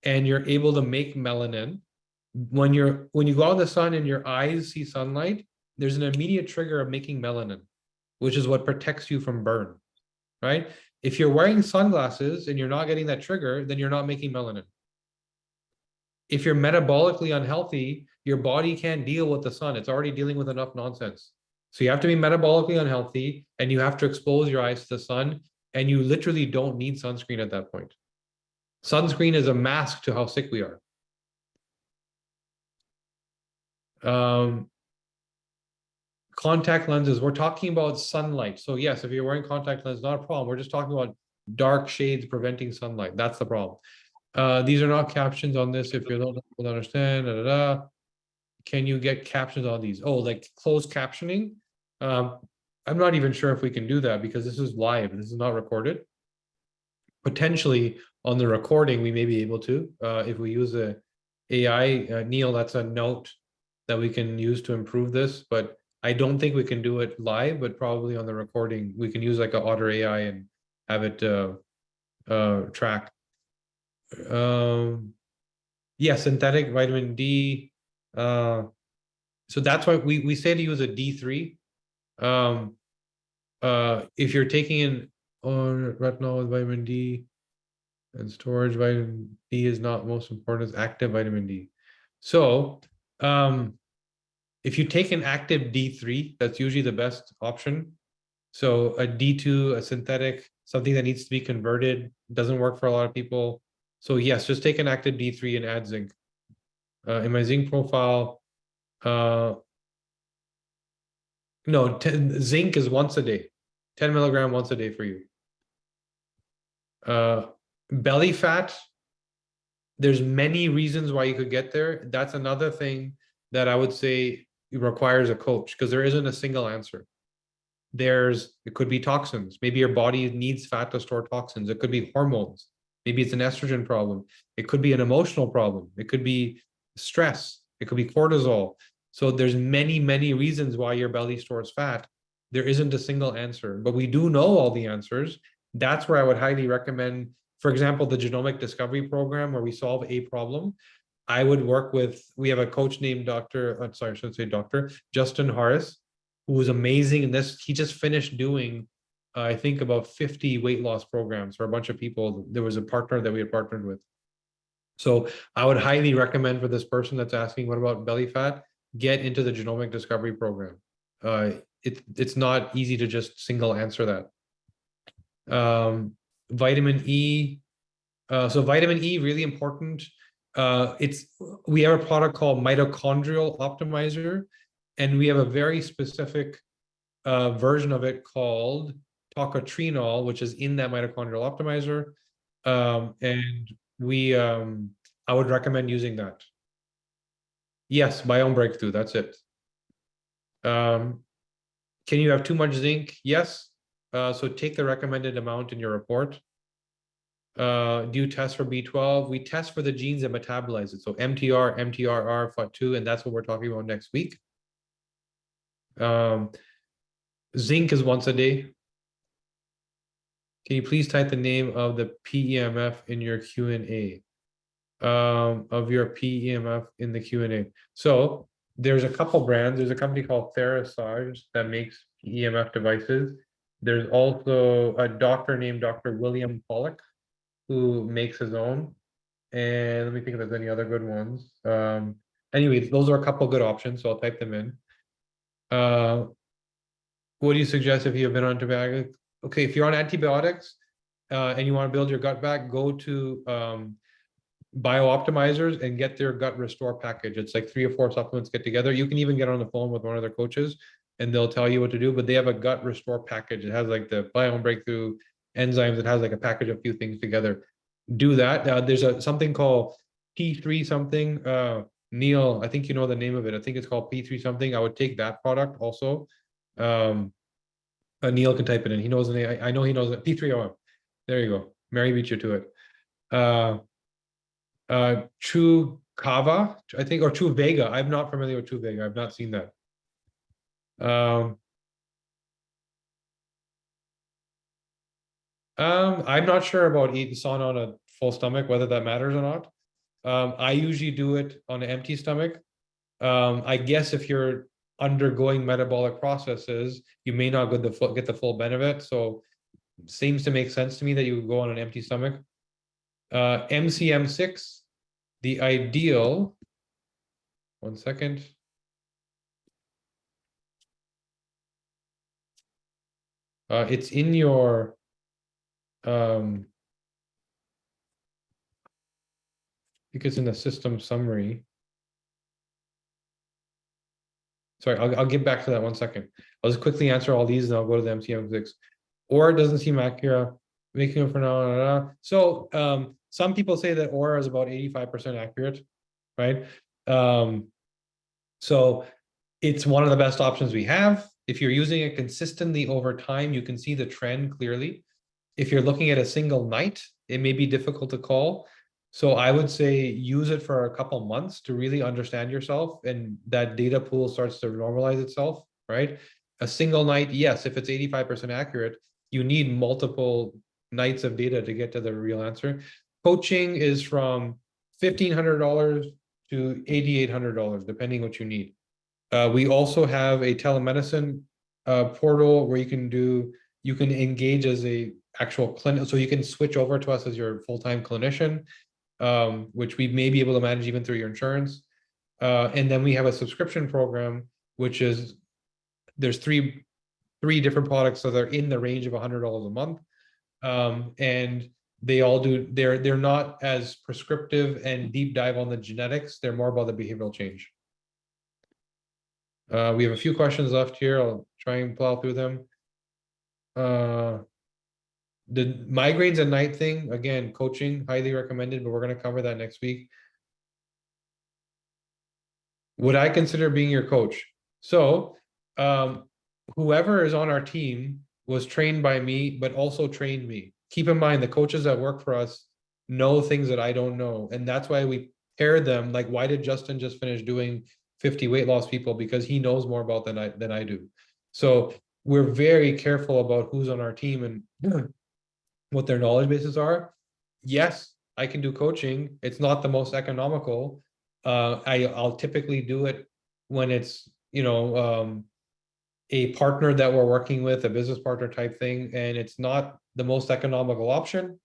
and you're able to make melanin, when you go out in the sun and your eyes see sunlight, there's an immediate trigger of making melanin, which is what protects you from burn, right? If you're wearing sunglasses and you're not getting that trigger, then you're not making melanin. If you're metabolically unhealthy, your body can't deal with the sun. It's already dealing with enough nonsense. So you have to be metabolically unhealthy and you have to expose your eyes to the sun, and you literally don't need sunscreen at that point. Sunscreen is a mask to how sick we are. Contact lenses, we're talking about sunlight. So yes, if you're wearing contact lenses, not a problem. We're just talking about dark shades preventing sunlight. That's the problem. These are not captions on this. If you don't understand, can you get captions on these? Oh, like closed captioning? I'm not even sure if we can do that because this is live. This is not recorded. Potentially on the recording, we may be able to, if we use a AI. Neil, that's a note that we can use to improve this, but I don't think we can do it live, but probably on the recording, we can use like a Otter AI and have it track. Yeah, synthetic vitamin D. So that's why we say to use a D3. If you're taking in retinol with vitamin D and storage, vitamin D is not most important as active vitamin D. So if you take an active D3, that's usually the best option. So a D2, a synthetic, something that needs to be converted, doesn't work for a lot of people. So yes, just take an active D3 and add zinc. In my zinc profile, no, zinc is once a day, 10 milligram once a day for you. Belly fat, there's many reasons why you could get there. That's another thing that I would say requires a coach because there isn't a single answer. It could be toxins. Maybe your body needs fat to store toxins. It could be hormones. Maybe it's an estrogen problem. It could be an emotional problem. It could be stress. It could be cortisol. So there's many, many reasons why your belly stores fat. There isn't a single answer, but we do know all the answers. That's where I would highly recommend, for example, the genomic discovery program where we solve a problem. I would work with, we have a coach named Justin Harris, who was amazing in this. He just finished doing, I think, about 50 weight loss programs for a bunch of people. There was a partner that we had partnered with. So I would highly recommend for this person that's asking, what about belly fat? Get into the genomic discovery program. It's not easy to just single answer that. Vitamin E. So vitamin E, really important. We have a product called Mitochondrial Optimizer, and we have a very specific version of it called tocotrienol, which is in that mitochondrial optimizer. And I would recommend using that. Yes, biome breakthrough, that's it. Can you have too much zinc? Yes. So take the recommended amount in your report. Do you test for B12? We test for the genes that metabolize it. So MTR, MTRR, FUT2, and that's what we're talking about next week. Zinc is once a day. Can you please type the name of the PEMF in your Q&A? Of your PEMF in the Q&A. So there's a couple brands. There's a company called Therasage that makes EMF devices. There's also a doctor named Dr. William Pollock who makes his own. And let me think if there's any other good ones. Anyways, those are a couple good options, so I'll type them in. What do you suggest if you've been on antibiotics? Okay, if you're on antibiotics and you want to build your gut back, go to BioOptimizers and get their gut restore package. It's like 3 or 4 supplements get together. You can even get on the phone with one of their coaches and they'll tell you what to do, but they have a gut restore package. It has like the biome breakthrough enzymes. It has like a package of a few things together. Do that. There's something called P3 something. Neil, I think you know the name of it. I think it's called P3 something. I would take that product also. Neil can type it in. He knows the name. I know he knows it. P3OM. There you go. Mary beat you to it. True Kava, I think, or True Vega. I'm not familiar with True Vega. I've not seen that. I'm not sure about eating sauna on a full stomach, whether that matters or not. I usually do it on an empty stomach. I guess if you're undergoing metabolic processes, you may not get the full benefit. So seems to make sense to me that you would go on an empty stomach. MCM6, the ideal. One second. It's in your I think it's in the system summary. Sorry, I'll get back to that 1 second. I'll just quickly answer all these and I'll go to the MCM6. Or it doesn't seem accurate, making it for now. So some people say that Aura is about 85% accurate, right? So it's one of the best options we have. If you're using it consistently over time, you can see the trend clearly. If you're looking at a single night, it may be difficult to call. So I would say use it for a couple months to really understand yourself, and that data pool starts to normalize itself, right? A single night, yes, if it's 85% accurate, you need multiple nights of data to get to the real answer. Coaching is from $1,500 to $8,800, depending what you need. We also have a telemedicine portal where you can engage as a actual clinic, so you can switch over to us as your full-time clinician, which we may be able to manage even through your insurance. And then we have a subscription program, which is there's three different products, so they're in the range of $100 a month, and they all do. They're not as prescriptive and deep dive on the genetics. They're more about the behavioral change. We have a few questions left here. I'll try and plow through them. The migraines at night thing, again, coaching, highly recommended, but we're going to cover that next week. Would I consider being your coach? So, whoever is on our team was trained by me, but also trained me. Keep in mind, the coaches that work for us know things that I don't know. And that's why we pair them. Like, why did Justin just finish doing 50 weight loss people? Because he knows more about than I do. So we're very careful about who's on our team and what their knowledge bases are. Yes, I can do coaching. It's not the most economical. I'll typically do it when it's, a partner that we're working with, a business partner type thing, and it's not the most economical option.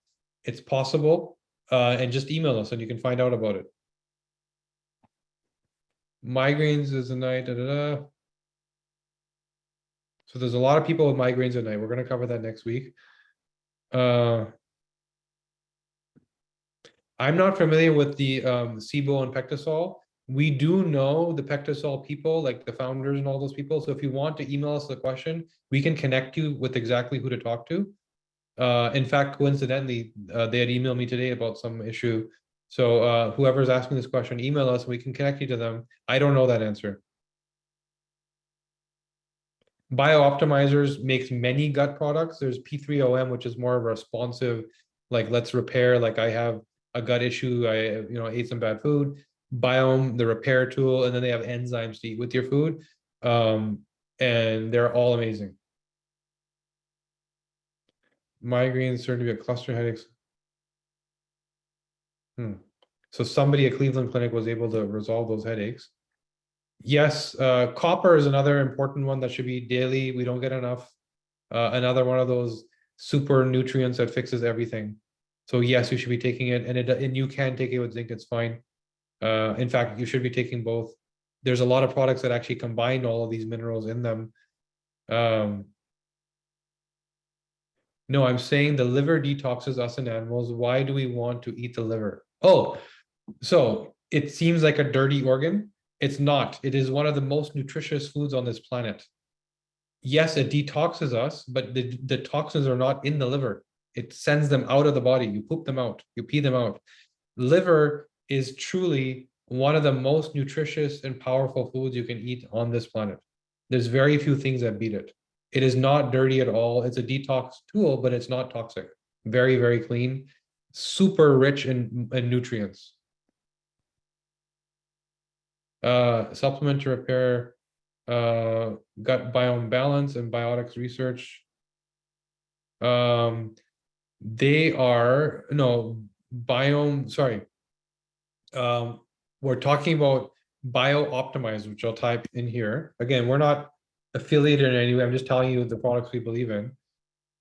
It's possible, and just email us and you can find out about it. Migraines is a night. So there's a lot of people with migraines at night. We're going to cover that next week. I'm not familiar with the SIBO and Pectisol. We do know the Pectisol people, like the founders and all those people. So if you want to email us the question, we can connect you with exactly who to talk to. In fact, coincidentally, they had emailed me today about some issue. So whoever's asking this question, email us and we can connect you to them. I don't know that answer. BioOptimizers makes many gut products. There's P3OM, which is more of a responsive, Like let's repair, like I have a gut issue, I ate some bad food, biome, the repair tool, and then they have enzymes to eat with your food. And they're all amazing. Migraines certain to be a cluster headaches. So somebody at Cleveland Clinic was able to resolve those headaches. Yes, copper is another important one that should be daily. We don't get enough. Another one of those super nutrients that fixes everything. So yes, you should be taking it, and you can take it with zinc. It's fine. In fact, you should be taking both. There's a lot of products that actually combine all of these minerals in them. No, I'm saying the liver detoxes us in animals. Why do we want to eat the liver? Oh, so it seems like a dirty organ. It's not. It is one of the most nutritious foods on this planet. Yes, it detoxes us, but the toxins are not in the liver. It sends them out of the body. You poop them out, you pee them out. Liver is truly one of the most nutritious and powerful foods you can eat on this planet. There's very few things that beat it. It is not dirty at all. It's a detox tool, but it's not toxic. Very, very clean, super rich in nutrients. Supplement to repair gut biome balance and biotics research. They are biome. Sorry. We're talking about bio optimized, which I'll type in here. Again, we're not affiliated in any way. I'm just telling you the products we believe in.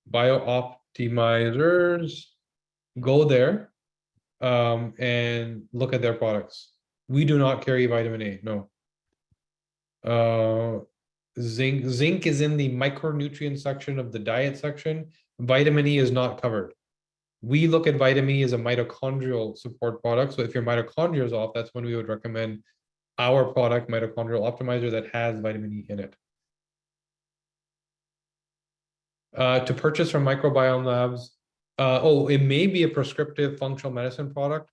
Bio optimizers. Go there and look at their products. We do not carry vitamin A. No. Zinc is in the micronutrient section of the diet section. Vitamin E is not covered. We look at vitamin E as a mitochondrial support product. So if your mitochondria is off, that's when we would recommend our product, Mitochondrial Optimizer, that has vitamin E in it. To purchase from Microbiome Labs, it may be a prescriptive functional medicine product.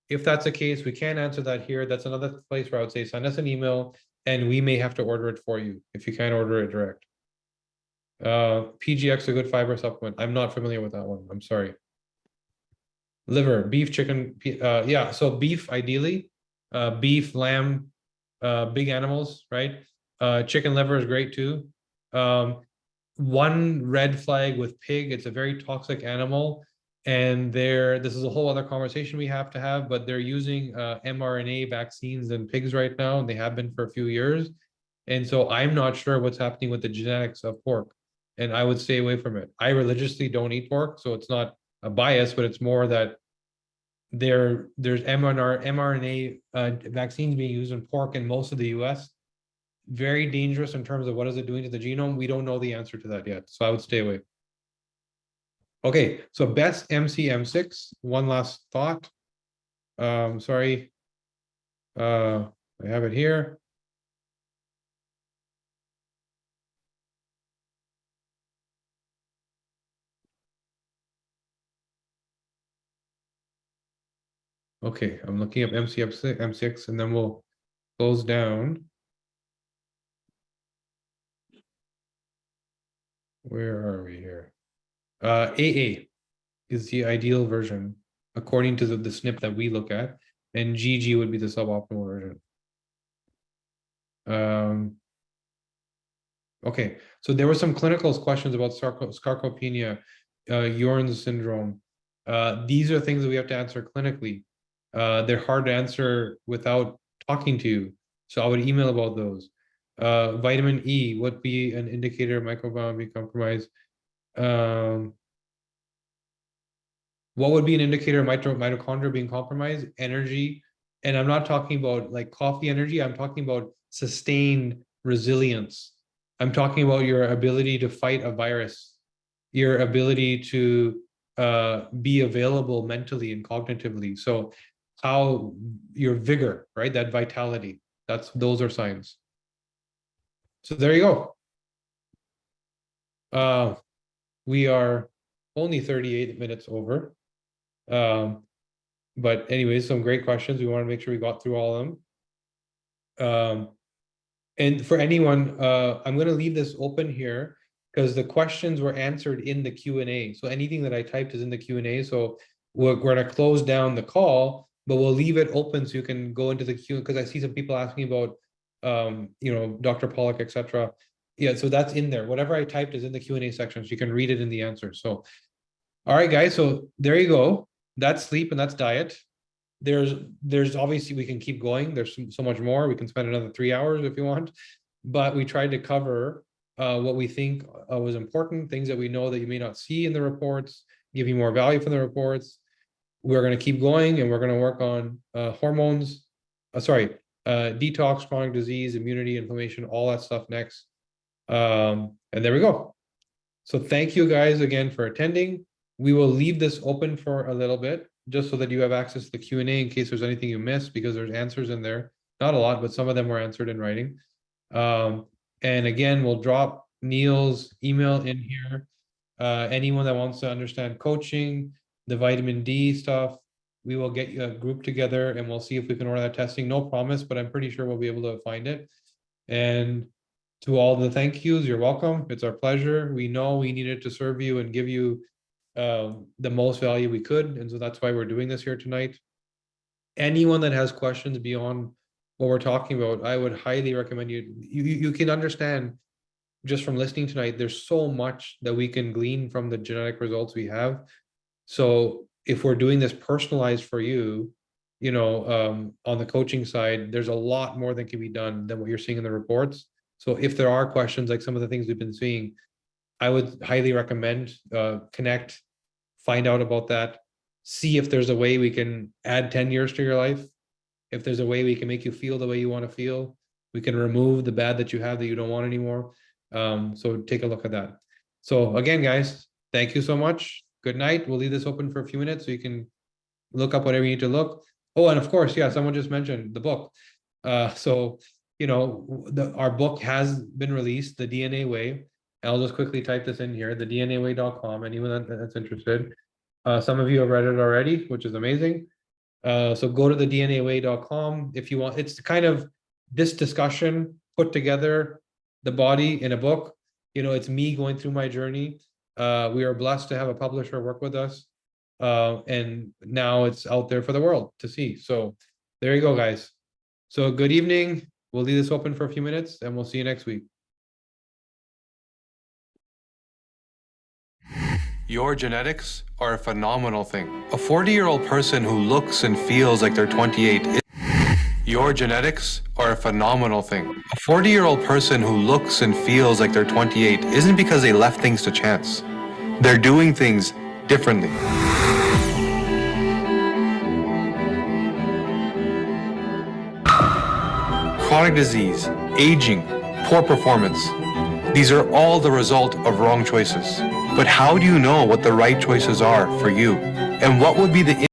If that's the case, we can't answer that here. That's another place where I would say send us an email and we may have to order it for you if you can't order it direct. PGX, a good fiber supplement. I'm not familiar with that one. I'm sorry. Liver, beef, chicken. Yeah, so beef ideally. Beef, lamb, big animals, right? Chicken liver is great too. One red flag with pig, it's a very toxic animal. And this is a whole other conversation we have to have, but they're using mRNA vaccines in pigs right now, and they have been for a few years. And so I'm not sure what's happening with the genetics of pork, and I would stay away from it. I religiously don't eat pork, so it's not a bias, but it's more that there's mRNA vaccines being used in pork in most of the US. Very dangerous in terms of what is it doing to the genome. We don't know the answer to that yet, so I would stay away. Okay, so best MC-M6. One last thought. Sorry. I have it here. Okay, I'm looking up MC-M6, and then we'll close down. Where are we here? AA is the ideal version according to the SNP that we look at, and GG would be the suboptimal version. Okay, so there were some clinical questions about sarcopenia, Jorn's syndrome. These are things that we have to answer clinically. They're hard to answer without talking to you, so I would email about those. Vitamin E would be an indicator of microbiome being compromised. What would be an indicator of mitochondria being compromised? Energy. And I'm not talking about like coffee energy. I'm talking about sustained resilience. I'm talking about your ability to fight a virus, your ability to be available mentally and cognitively. So how your vigor, right? That vitality, those are signs. So there you go. We are only 38 minutes over. But anyways, some great questions. We want to make sure we got through all of them. And for anyone, I'm going to leave this open here. because the questions were answered in the Q&A. So anything that I typed is in the Q&A. So we're going to close down the call, but we'll leave it open so you can go into the Q, because I see some people asking about, Dr. Pollock, etc. Yeah, so that's in there. Whatever I typed is in the Q&A section, so you can read it in the answer. So, all right, guys. So there you go. That's sleep and that's diet. There's obviously, we can keep going. There's so much more. We can spend another 3 hours if you want, but we tried to cover what we think was important, things that we know that you may not see in the reports, give you more value from the reports. We're going to keep going, and we're going to work on hormones, detox, chronic disease, immunity, inflammation, all that stuff next. And there we go. So thank you guys again for attending. We will leave this open for a little bit, just so that you have access to the Q&A in case there's anything you missed, because there's answers in there. Not a lot, but some of them were answered in writing. And again, we'll drop Neil's email in here. Anyone that wants to understand coaching, the vitamin D stuff, we will get you a group together and we'll see if we can order that testing. No promise, but I'm pretty sure we'll be able to find it. And to all the thank yous, you're welcome. It's our pleasure. We know we needed to serve you and give you the most value we could. And so that's why we're doing this here tonight. Anyone that has questions beyond what we're talking about, I would highly recommend you can understand just from listening tonight, there's so much that we can glean from the genetic results we have. So if we're doing this personalized for you, on the coaching side, there's a lot more that can be done than what you're seeing in the reports. So if there are questions, like some of the things we've been seeing, I would highly recommend connect, find out about that, see if there's a way we can add 10 years to your life. If there's a way we can make you feel the way you want to feel, we can remove the bad that you have that you don't want anymore. So take a look at that. So again, guys, thank you so much. Good night. We'll leave this open for a few minutes so you can look up whatever you need to look. Oh, and of course, yeah, someone just mentioned the book. So our book has been released, The DNA Way. I'll just quickly type this in here, theDNAway.com, anyone that's interested. Some of you have read it already, which is amazing. So go to theDNAway.com if you want. It's kind of this discussion put together, the body in a book. It's me going through my journey. We are blessed to have a publisher work with us. And now it's out there for the world to see. So there you go, guys. So good evening. We'll leave this open for a few minutes and we'll see you next week. Your genetics are a phenomenal thing. A 40-year-old person who looks and feels like they're 28. Your genetics are a phenomenal thing. A 40-year-old person who looks and feels like they're 28 isn't because they left things to chance. They're doing things differently. Chronic disease, aging, poor performance. These are all the result of wrong choices. But how do you know what the right choices are for you? And what would be the